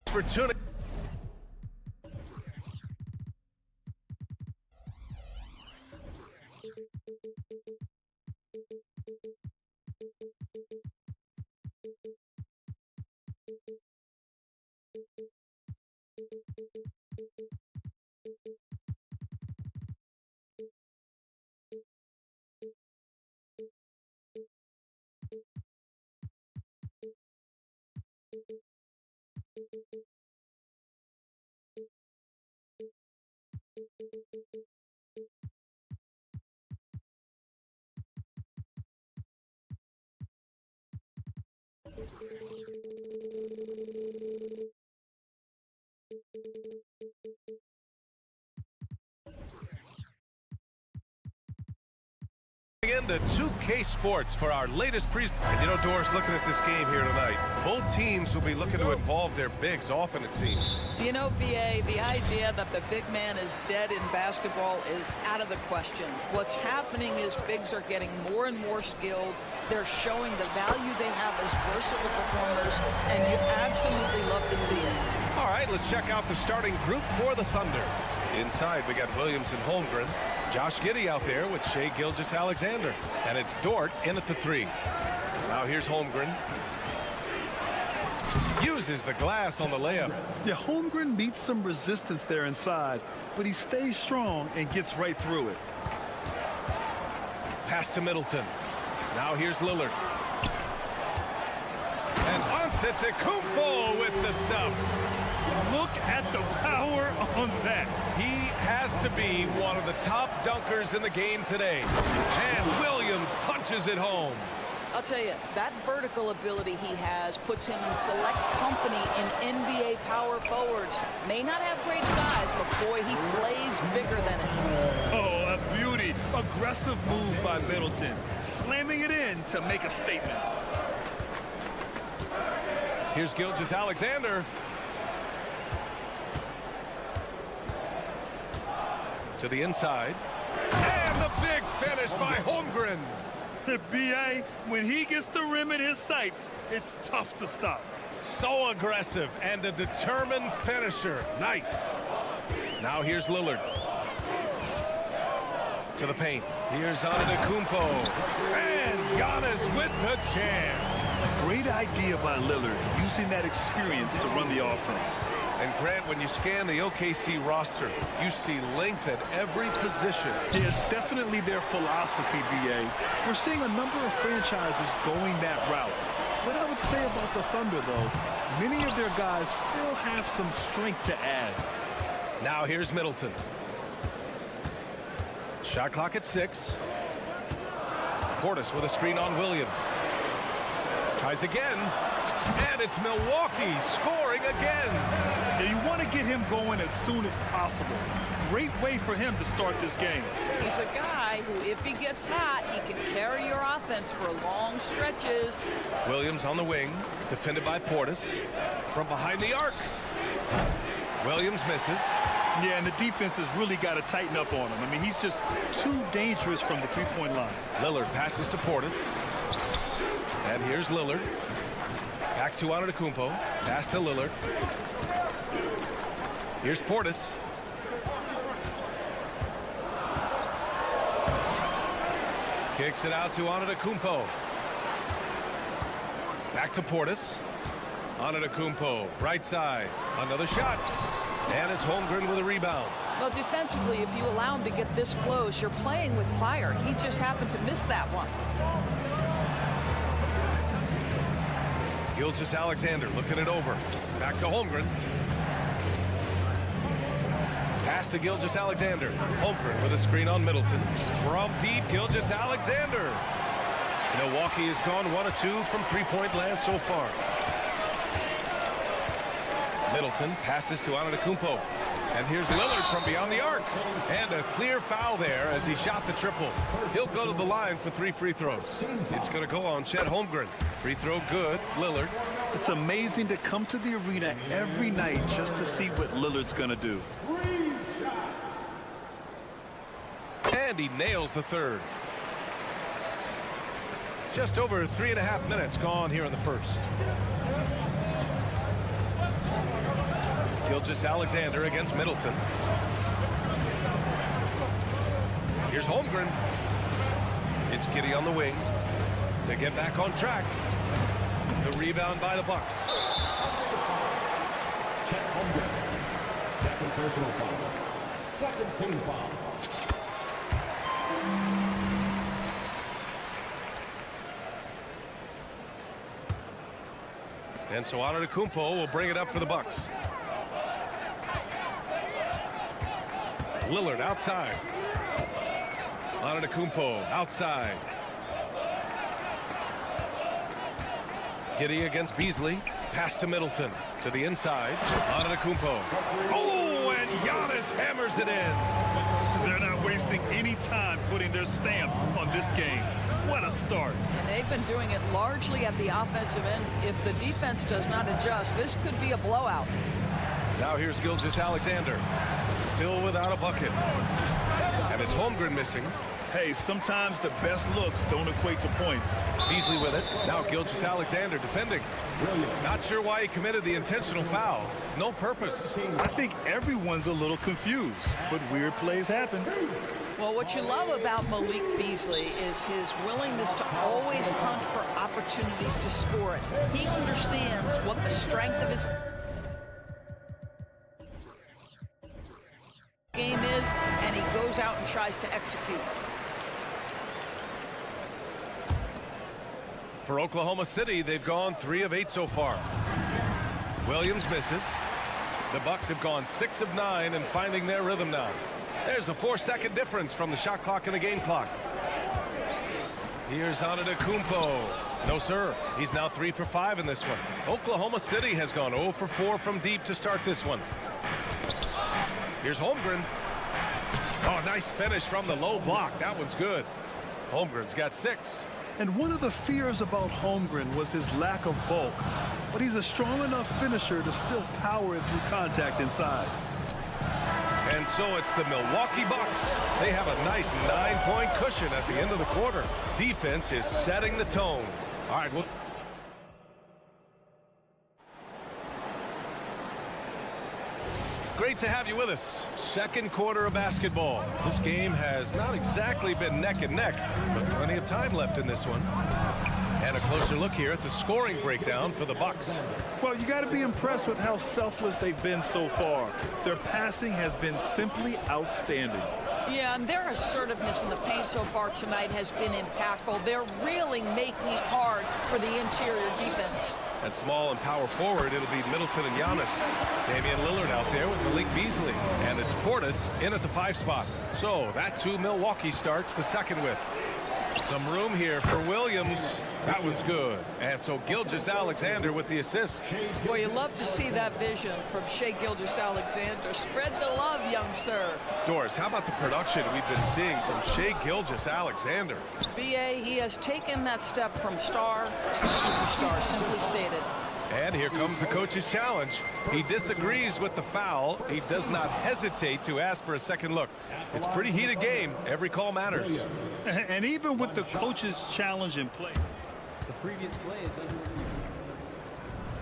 For tuning. Into 2K Sports for our latest And you know, Doris, looking at this game here tonight, both teams will be looking to involve their bigs often, it seems. You know, BA, the idea that the big man is dead in basketball is out of the question. What's happening is bigs are getting more and more skilled. They're showing the value they have as versatile performers, and you absolutely love to see it. All right, let's check out the starting group for the Thunder. Inside, we got Williams and Holmgren. Josh Giddey out there with Shai Gilgeous-Alexander. And it's Dort in at the 3. Now here's Holmgren. Uses the glass on the layup. Yeah, Holmgren meets some resistance there inside, but he stays strong and gets right through it. Pass to Middleton. Now here's Lillard. And Antetokounmpo with the stuff. Look at the power on that. He has to be one of the top dunkers in the game today. And Williams punches it home. I'll tell you, that vertical ability he has puts him in select company in NBA power forwards. May not have great size, but boy, he plays bigger than it. Oh, a beauty. Aggressive move by Middleton. Slamming it in to make a statement. Here's Gilgeous-Alexander. To the inside. And the big finish by Holmgren. B.A., when he gets the rim in his sights, it's tough to stop. So aggressive and a determined finisher. Nice. Now here's Lillard. To the paint. Here's Antetokounmpo. And Giannis with the jam. Great idea by Lillard, using that experience to run the offense. And Grant, when you scan the OKC roster, you see length at every position. Yeah, it's definitely their philosophy, B.A. We're seeing a number of franchises going that route. What I would say about the Thunder, though, many of their guys still have some strength to add. Now here's Middleton. Shot clock at 6. Portis with a screen on Williams. Tries again. And it's Milwaukee scoring again. Yeah, you want to get him going as soon as possible. Great way for him to start this game. He's a guy who, if he gets hot, he can carry your offense for long stretches. Williams on the wing, defended by Portis. From behind the arc. Williams misses. Yeah, and the defense has really got to tighten up on him. I mean, he's just too dangerous from the three-point line. Lillard passes to Portis. And here's Lillard. Back to Antetokounmpo. Pass to Lillard. Here's Portis. Kicks it out to Antetokounmpo. Back to Portis. Antetokounmpo, right side. Another shot. And it's Holmgren with a rebound. Well, defensively, if you allow him to get this close, you're playing with fire. He just happened to miss that one. Gilgeous-Alexander looking it over. Back to Holmgren. Pass to Gilgeous-Alexander. Holmgren with a screen on Middleton. From deep, Gilgeous-Alexander. Milwaukee has gone 1 of 2 from three-point land so far. Middleton passes to Antetokounmpo. And here's Lillard from beyond the arc. And a clear foul there as he shot the triple. He'll go to the line for 3 free throws. It's going to go on Chet Holmgren. Free throw good. Lillard. It's amazing to come to the arena every night just to see what Lillard's going to do. And he nails the third. Just over 3.5 minutes gone here in the first. Gilgeous-Alexander against Middleton. Here's Holmgren. It's Giddey on the wing to get back on track. The rebound by the Bucks. Chet Holmgren. Second personal foul. Second team foul. And so Antetokounmpo will bring it up for the Bucks. Lillard outside. Antetokounmpo outside. Giddey against Beasley. Pass to Middleton. To the inside. Antetokounmpo. Oh, and Giannis hammers it in. They're not wasting any time putting their stamp on this game. What a start. And they've been doing it largely at the offensive end. If the defense does not adjust, this could be a blowout. Now here's Gilgeous-Alexander. Still without a bucket. And it's Holmgren missing. Hey, sometimes the best looks don't equate to points. Beasley with it. Now Gilgeous-Alexander defending. Not sure why he committed the intentional foul. No purpose. I think everyone's a little confused, but weird plays happen. Well, what you love about Malik Beasley is his willingness to always hunt for opportunities to score it. He understands what the strength of his game is, and he goes out and tries to execute. For Oklahoma City, they've gone 3 of 8 so far. Williams misses. The Bucks have gone 6 of 9 and finding their rhythm now. There's a 4-second difference from the shot clock and the game clock. Here's Antetokounmpo. No, sir. He's now 3 for 5 in this one. Oklahoma City has gone 0 for 4 from deep to start this one. Here's Holmgren. Oh, nice finish from the low block. That one's good. Holmgren's got 6. And one of the fears about Holmgren was his lack of bulk. But he's a strong enough finisher to still power it through contact inside. And so it's the Milwaukee Bucks. They have a nice 9-point cushion at the end of the quarter. Defense is setting the tone. All right, well, great to have you with us. Second quarter of basketball. This game has not exactly been neck and neck, but plenty of time left in this one. And a closer look here at the scoring breakdown for the Bucks. Well, you got to be impressed with how selfless they've been so far. Their passing has been simply outstanding. Yeah, and their assertiveness in the paint so far tonight has been impactful. They're really making it hard for the interior defense. At small and power forward, it'll be Middleton and Giannis. Damian Lillard out there with Malik Beasley. And it's Portis in at the 5 spot. So that's who Milwaukee starts the second with. Some room here for Williams. That one's good. And so Gilgeous-Alexander with the assist. Boy, you love to see that vision from Shai Gilgeous-Alexander. Spread the love, young sir. Doris, how about the production we've been seeing from Shai Gilgeous-Alexander? B.A., he has taken that step from star to superstar, simply stated. And here comes the coach's challenge. He disagrees with the foul. He does not hesitate to ask for a second look. It's a pretty heated game. Every call matters. And even with the coach's challenge in play, The previous play is under review.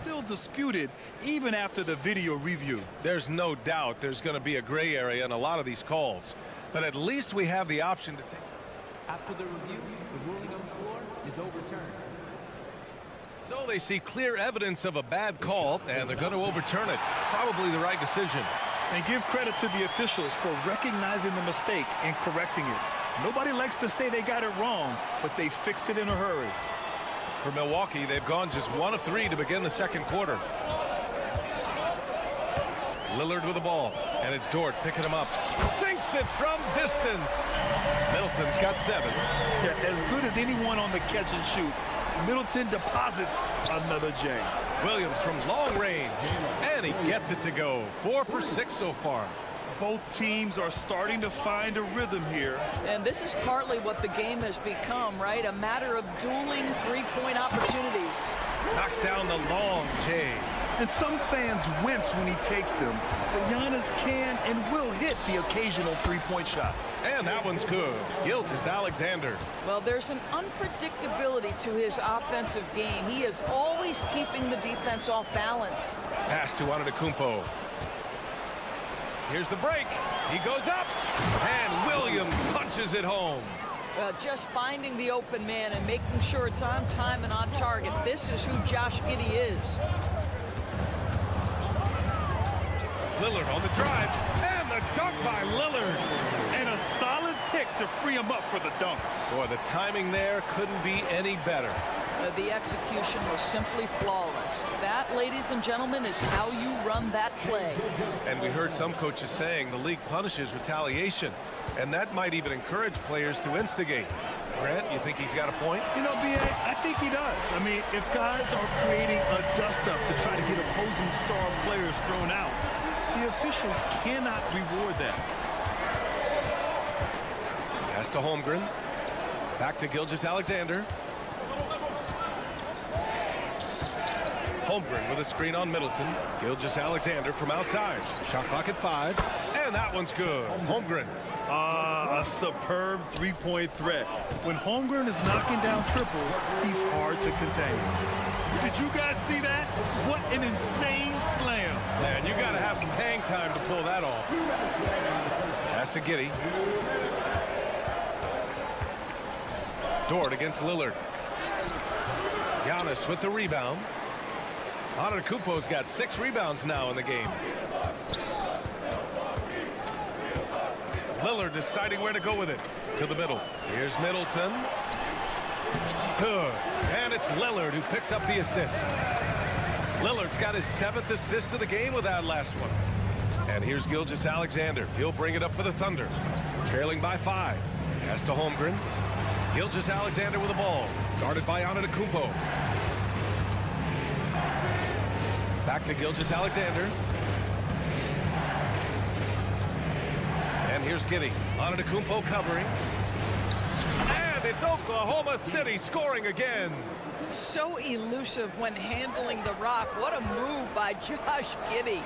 still disputed even after the video review. There's no doubt there's going to be a gray area in a lot of these calls. But at least we have the option to take. After the review, the ruling on the floor is overturned. So they see clear evidence of a bad call, and they're going to overturn it. Probably the right decision. And give credit to the officials for recognizing the mistake and correcting it. Nobody likes to say they got it wrong, but they fixed it in a hurry. For Milwaukee, they've gone just 1 of 3 to begin the second quarter. Lillard with the ball, and it's Dort picking him up. Sinks it from distance. Middleton's got 7. Yeah, as good as anyone on the catch and shoot, Middleton deposits another J. Williams from long range, and he gets it to go. 4 for 6 so far. Both teams are starting to find a rhythm here. And this is partly what the game has become, right? A matter of dueling three-point opportunities. Knocks down the long J. And some fans wince when he takes them, but Giannis can and will hit the occasional three-point shot. And that one's good. Gilgeous-Alexander. Well, there's an unpredictability to his offensive game. He is always keeping the defense off balance. Pass to Antetokounmpo. Here's the break. He goes up, and Williams punches it home. Just finding the open man and making sure it's on time and on target. This is who Josh Giddey is. Lillard on the drive, and the dunk by Lillard. And a solid pick to free him up for the dunk. Boy, the timing there couldn't be any better. The execution was simply flawless. That, ladies and gentlemen, is how you run that play. And we heard some coaches saying the league punishes retaliation, and that might even encourage players to instigate. Grant, you think he's got a point? You know, B.A., I think he does. I mean, if guys are creating a dust-up to try to get opposing star players thrown out, the officials cannot reward that. Pass to Holmgren. Back to Gilgeous-Alexander. Holmgren with a screen on Middleton. Gilgeous-Alexander from outside. Shot clock at 5. And that one's good. Holmgren. A superb three-point threat. When Holmgren is knocking down triples, he's hard to contain. Did you guys see that? What an insane slam. Man, you got to have some hang time to pull that off. Pass to Giddey. Dort against Lillard. Giannis with the rebound. Antetokounmpo's got 6 rebounds now in the game. Lillard deciding where to go with it. To the middle. Here's Middleton. Good. And it's Lillard who picks up the assist. Lillard's got his 7th assist of the game with that last one. And here's Gilgeous-Alexander. He'll bring it up for the Thunder. Trailing by 5. Pass to Holmgren. Gilgeous-Alexander with the ball. Guarded by Antetokounmpo. Back to Gilgeous-Alexander. And here's Giddey. Antetokounmpo covering. And it's Oklahoma City scoring again. So elusive when handling the rock. What a move by Josh Giddey.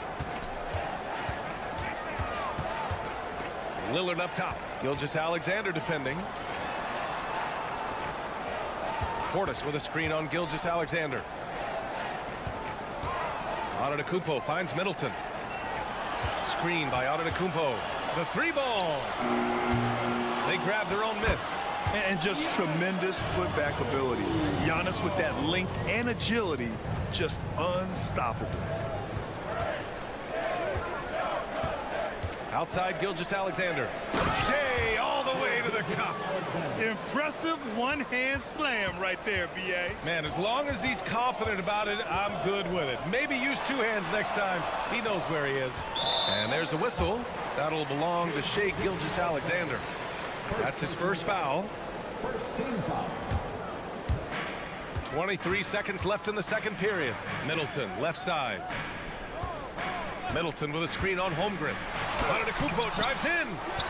Lillard up top. Gilgeous-Alexander defending. Portis with a screen on Gilgeous-Alexander. Antetokounmpo finds Middleton. Screen by Antetokounmpo. The 3-ball. They grab their own miss. And just tremendous putback ability. Giannis with that length and agility, just unstoppable. Outside Gilgeous-Alexander. Shea all the way to the cup. Impressive one-hand slam right there, B.A. Man, as long as he's confident about it, I'm good with it. Maybe use 2 hands next time. He knows where he is. And there's a whistle. That'll belong to Shea Gilgeous-Alexander. That's his first foul. First team foul. 23 seconds left in the second period. Middleton, left side. Middleton with a screen on Holmgren. Antetokounmpo drives in.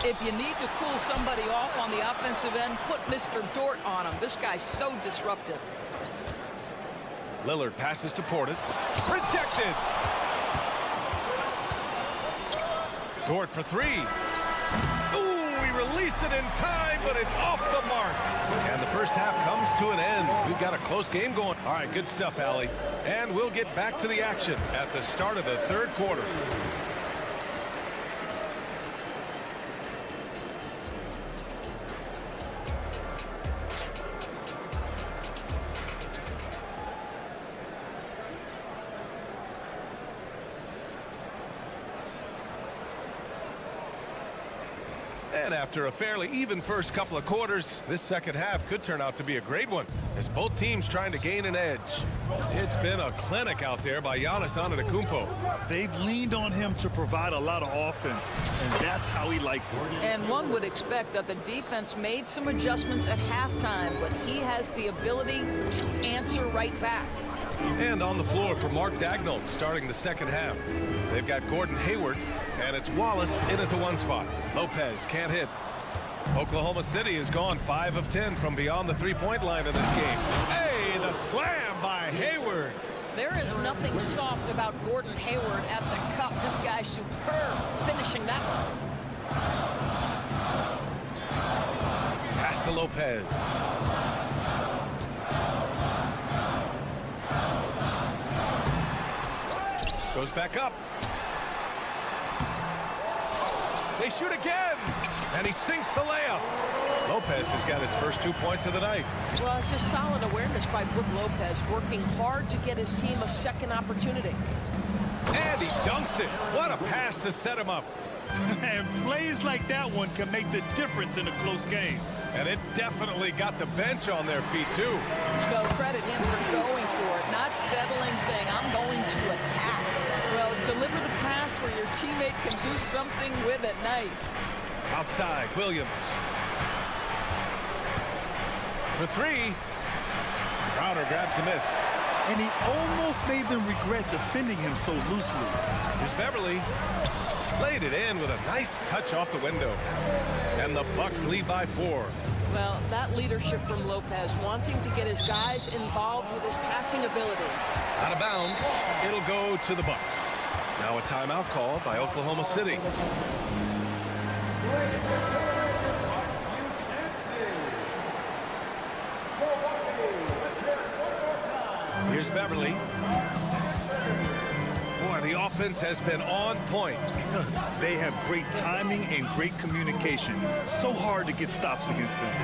If you need to cool somebody off on the offensive end, put Mr. Dort on him. This guy's so disruptive. Lillard passes to Portis. Rejected. Dort for 3. Ooh, he released it in time, but it's off the mark. And the first half comes to an end. We've got a close game going. All right, good stuff, Allie. And we'll get back to the action at the start of the third quarter. And after a fairly even first couple of quarters, this second half could turn out to be a great one as both teams trying to gain an edge. It's been a clinic out there by Giannis Antetokounmpo. They've leaned on him to provide a lot of offense, and that's how he likes it. And one would expect that the defense made some adjustments at halftime, but he has the ability to answer right back. And on the floor for Mark Daigneault starting the second half. They've got Gordon Hayward, and it's Wallace in at the 1 spot. Lopez can't hit. Oklahoma City has gone 5 of 10 from beyond the 3-point line in this game. Hey, the slam by Hayward. There is nothing soft about Gordon Hayward at the cup. This guy's superb finishing that one. Pass to Lopez. Goes back up. They shoot again, and he sinks the layup. Lopez has got his first 2 points of the night. Well, it's just solid awareness by Brook Lopez, working hard to get his team a second opportunity. And he dunks it. What a pass to set him up. And plays like that one can make the difference in a close game. And it definitely got the bench on their feet, too. No, credit him for going for it, not settling, saying, I'm going to attack. Well, deliver the pass where your teammate can do something with it. Nice. Outside, Williams. For three. Crowder grabs the miss. And he almost made them regret defending him so loosely. Here's Beverly. Laid it in with a nice touch off the window. And the Bucks lead by 4. Well, that leadership from Lopez, wanting to get his guys involved with his passing ability. Out of bounds, it'll go to the Bucks. Now a timeout call by Oklahoma City. Here's Beverly. Boy, the offense has been on point. They have great timing and great communication. So hard to get stops against them.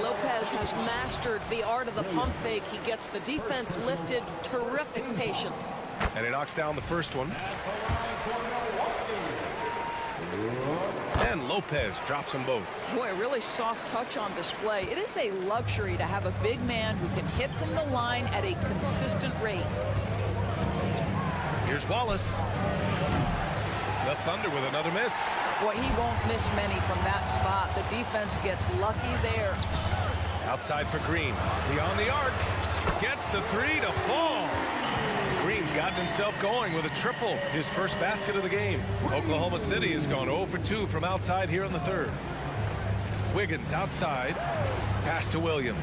Lopez has mastered the art of the pump fake. He gets the defense lifted. Terrific patience. And he knocks down the first one. And Lopez drops them both. Boy, a really soft touch on display. It is a luxury to have a big man who can hit from the line at a consistent rate. Here's Wallace. The Thunder with another miss. Boy, he won't miss many from that spot. The defense gets lucky there. Outside for Green. Beyond the arc. Gets the three to fall. Green's gotten himself going with a triple, his first basket of the game. Oklahoma City has gone 0 for 2 from outside here in the third. Wiggins outside. Pass to Williams.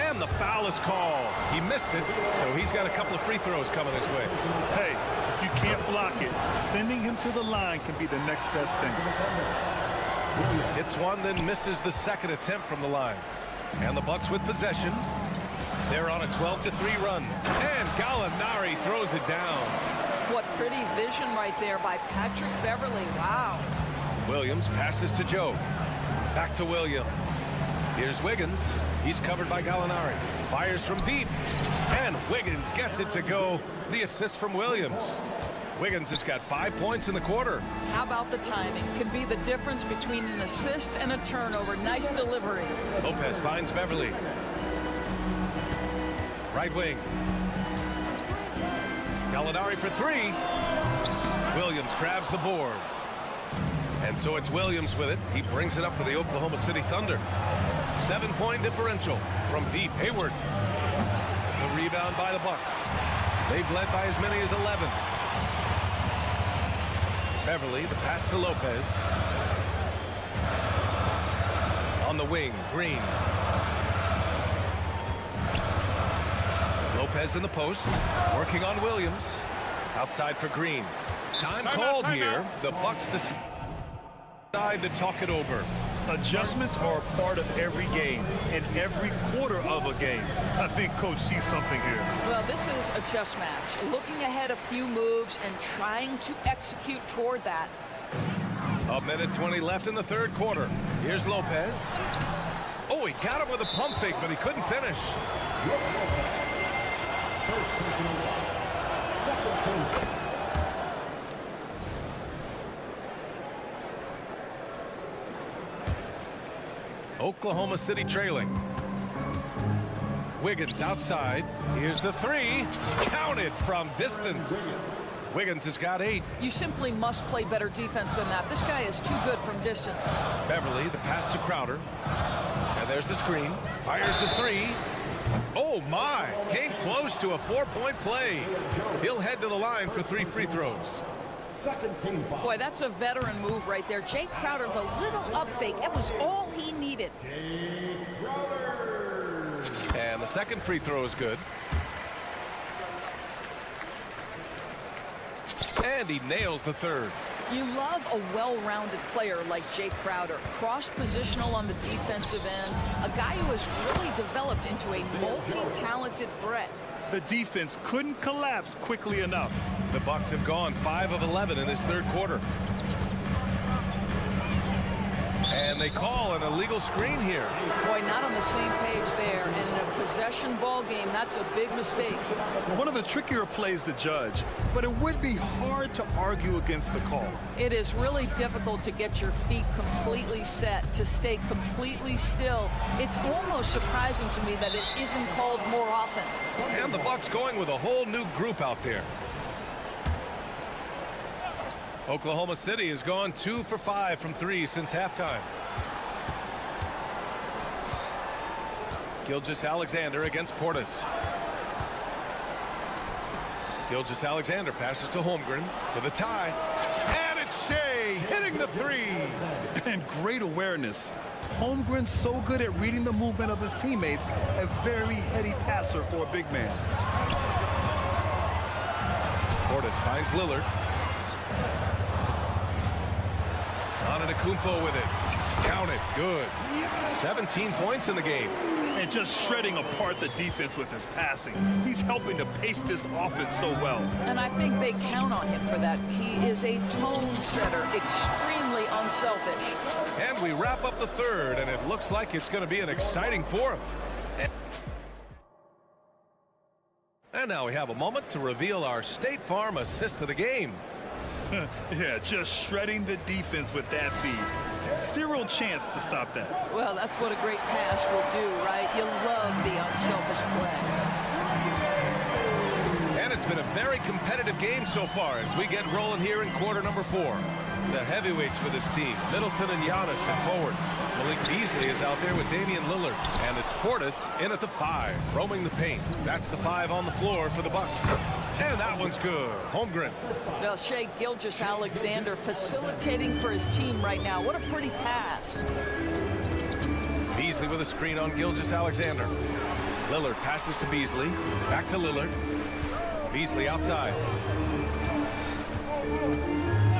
And the foul is called. He missed it, so he's got a couple of free throws coming his way. Hey, if you can't block it, sending him to the line can be the next best thing. Hits one, then misses the second attempt from the line. And the Bucks with possession. They're on a 12-3 run. And Gallinari throws it down. What pretty vision right there by Patrick Beverly. Wow. Williams passes to Joe. Back to Williams. Here's Wiggins. He's covered by Gallinari. Fires from deep. And Wiggins gets it to go. The assist from Williams. Wiggins has got 5 points in the quarter. How about the timing? Could be the difference between an assist and a turnover. Nice delivery. Lopez finds Beverly. Right wing. Gallinari for three. Williams grabs the board. And so it's Williams with it. He brings it up for the Oklahoma City Thunder. 7-point differential from deep. Hayward. The rebound by the Bucks. They've led by as many as 11. Beverly, the pass to Lopez. On the wing, Green. Lopez in the post, working on Williams. Outside for Green. Time called here. The Bucks decide to talk it over. Adjustments are a part of every game and every quarter of a game. I think Coach sees something here. Well, this is a chess match. Looking ahead a few moves and trying to execute toward that. A minute 20 left in the third quarter. Here's Lopez. Oh, he got him with a pump fake, but he couldn't finish. First personal foul. Second team. Oklahoma City trailing. Wiggins outside. Here's the three. Counted from distance. Wiggins has got 8. You simply must play better defense than that. This guy is too good from distance. Beverly, the pass to Crowder. And there's the screen. Fires the three. Oh, my. Came close to a 4-point play. He'll head to the line for 3 free throws. Second team foul. Boy, that's a veteran move right there. Jay Crowder, the little up fake. It was all he needed. And the second free throw is good. And he nails the third. You love a well-rounded player like Jay Crowder. Cross-positional on the defensive end. A guy who has really developed into a multi-talented threat. The defense couldn't collapse quickly enough. The Bucks have gone 5 of 11 in this third quarter. And they call an illegal screen here. Boy, not on the same page there. And in a possession ball game, that's a big mistake. One of the trickier plays to judge, but it would be hard to argue against the call. It is really difficult to get your feet completely set, to stay completely still. It's almost surprising to me that it isn't called more often. And the Bucks going with a whole new group out there. Oklahoma City has gone 2 for 5 from 3 since halftime. Gilgeous-Alexander against Portis. Gilgeous-Alexander passes to Holmgren for the tie. And it's Shea hitting the three. And great awareness. Holmgren's so good at reading the movement of his teammates, a very heady passer for a big man. Portis finds Lillard. Antetokounmpo with it. Count it. Good. 17 points in the game. And just shredding apart the defense with his passing. He's helping to pace this offense so well. And I think they count on him for that. He is a tone setter, extremely unselfish. And we wrap up the third, and it looks like it's going to be an exciting fourth. And now we have a moment to reveal our State Farm assist of the game. Yeah, just shredding the defense with that feed. Zero chance to stop that. Well, that's what a great pass will do, right? You love the unselfish play. And it's been a very competitive game so far as we get rolling here in quarter number 4. The heavyweights for this team, Middleton and Giannis at forward. Malik Beasley is out there with Damian Lillard. And it's Portis in at the 5, roaming the paint. That's the 5 on the floor for the Bucks. And that one's good. Holmgren. Well, Shea Gilgeous-Alexander facilitating for his team right now. What a pretty pass. Beasley with a screen on Gilgeous-Alexander. Lillard passes to Beasley. Back to Lillard. Beasley outside.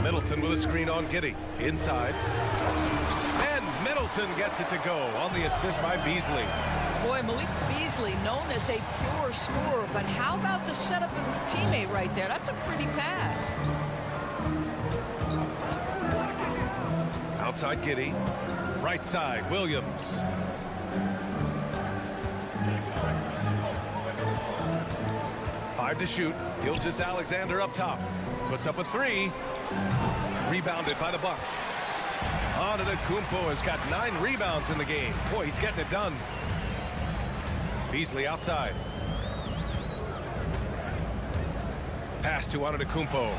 Middleton with a screen on Giddey. Inside. And Middleton gets it to go on the assist by Beasley. Boy, Malik Beasley known as a pure scorer, but how about the setup of his teammate right there? That's a pretty pass. Outside Giddey. Right side, Williams. Five to shoot. Gilgeous-Alexander up top. Puts up a 3. Rebounded by the Bucks. Antetokounmpo has got 9 rebounds in the game. Boy, he's getting it done. Beasley outside. Pass to Antetokounmpo.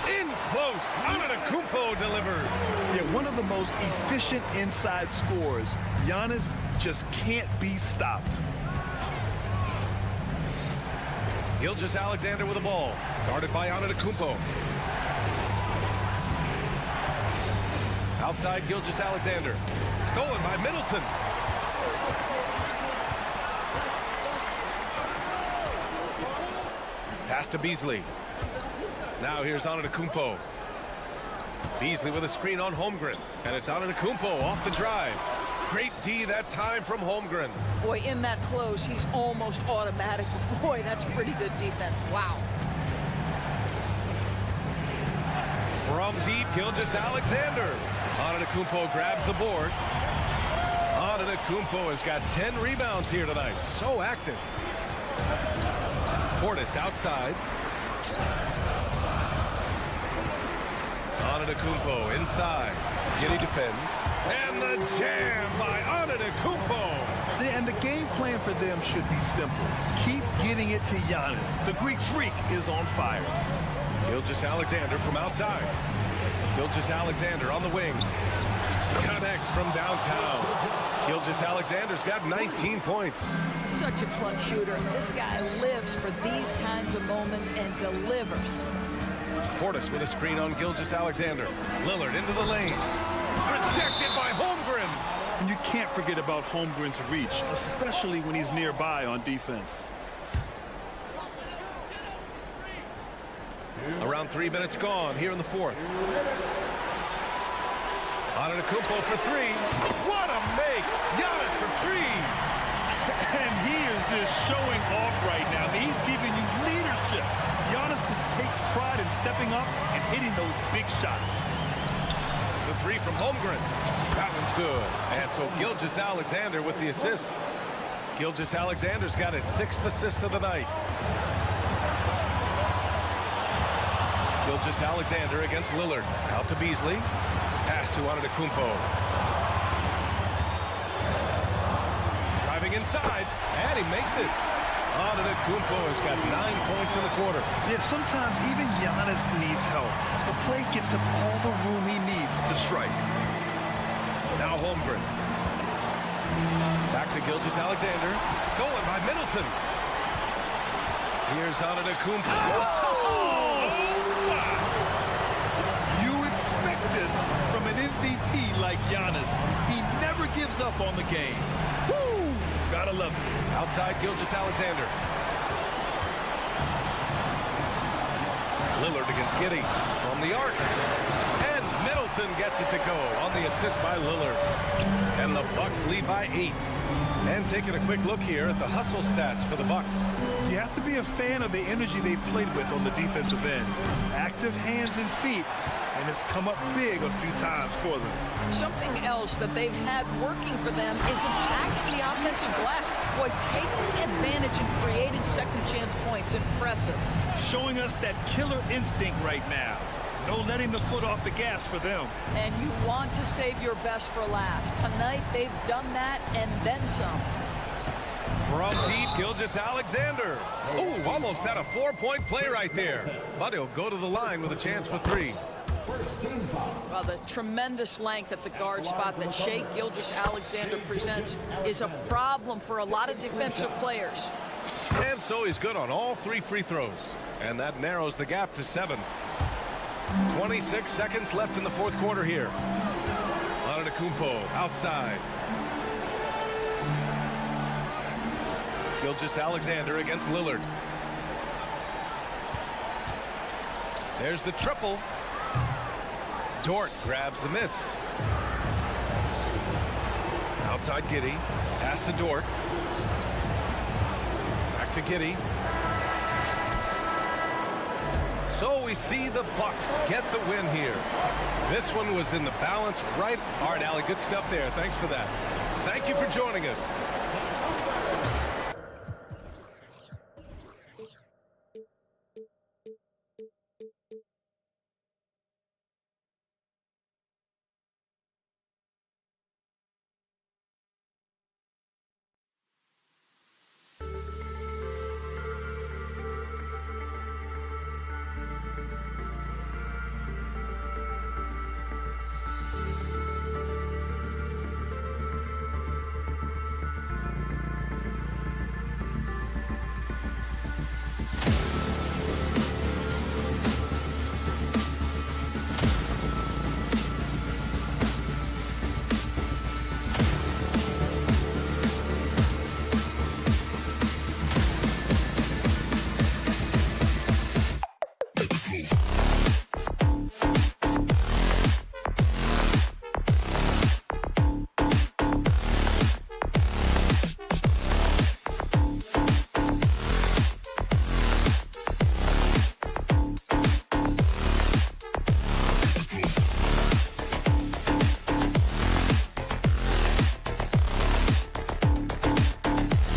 In close. Antetokounmpo delivers. Yeah, one of the most efficient inside scorers. Giannis just can't be stopped. Gilgeous-Alexander with the ball. Guarded by Antetokounmpo. Outside Gilgeous-Alexander. Stolen by Middleton. Pass to Beasley. Now here's Antetokounmpo. Beasley with a screen on Holmgren. And it's Antetokounmpo off the drive. Great D that time from Holmgren. Boy, in that close, he's almost automatic. Boy, that's pretty good defense. Wow. From deep, Gilgeous-Alexander. Antetokounmpo grabs the board. Antetokounmpo has got 10 rebounds here tonight. So active. Portis outside. Antetokounmpo inside. Giddey defends. And the jam by Antetokounmpo. And the game plan for them should be simple. Keep getting it to Giannis. The Greek freak is on fire. Gilgeous-Alexander from outside. Gilgeous-Alexander on the wing. Connects from downtown. Gilgeous-Alexander's got 19 points. Such a clutch shooter. This guy lives for these kinds of moments and delivers. Portis with a screen on Gilgeous-Alexander. Lillard into the lane. Rejected by Holmgren. And you can't forget about Holmgren's reach, especially when he's nearby on defense. Around 3 minutes gone here in the fourth. Antetokounmpo for 3. What a make! Giannis for 3. And he is just showing off right now. He's giving you leadership. Giannis just takes pride in stepping up and hitting those big shots. The three from Holmgren. That one's good. And so Gilgeous-Alexander with the assist. Gilgeous-Alexander's got his 6th assist of the night. Gilgeous-Alexander against Lillard. Out to Beasley. Pass to Antetokounmpo. Driving inside, and he makes it. Antetokounmpo has got 9 points in the quarter. Yeah, sometimes even Giannis needs help. The play gets him all the room he needs to strike. Now Holmgren. Back to Gilgeous-Alexander. Stolen by Middleton. Here's Antetokounmpo. You expect this from an MVP like Giannis. He never gives up on the game. Woo! Gotta love it. Outside Gilgeous-Alexander. Lillard against Giddey from the arc. And Middleton gets it to go on the assist by Lillard. And the Bucks lead by 8. And taking a quick look here at the hustle stats for the Bucks. You have to be a fan of the energy they've played with on the defensive end. Active hands and feet, and it's come up big a few times for them. Something else that they've had working for them is attacking the offensive glass. Boy, taking advantage and creating second chance points. Impressive. Showing us that killer instinct right now. No letting the foot off the gas for them. And you want to save your best for last. Tonight, they've done that and then some. From deep, Gilgeous-Alexander. Oh, almost had a 4-point play right there. But he'll go to the line with a chance for 3. Well, the tremendous length at the guard spot that Shai Gilgeous-Alexander presents is a problem for a lot of defensive players. And so he's good on all 3 free throws. And that narrows the gap to 7. 26 seconds left in the 4th quarter here. Antetokounmpo outside. Gilgeous-Alexander against Lillard. There's the triple. Dort grabs the miss. Outside Giddey. Pass to Dort. Back to Giddey. So we see the Bucks get the win here. This one was in the balance right. All right, Allie, good stuff there. Thanks for that. Thank you for joining us.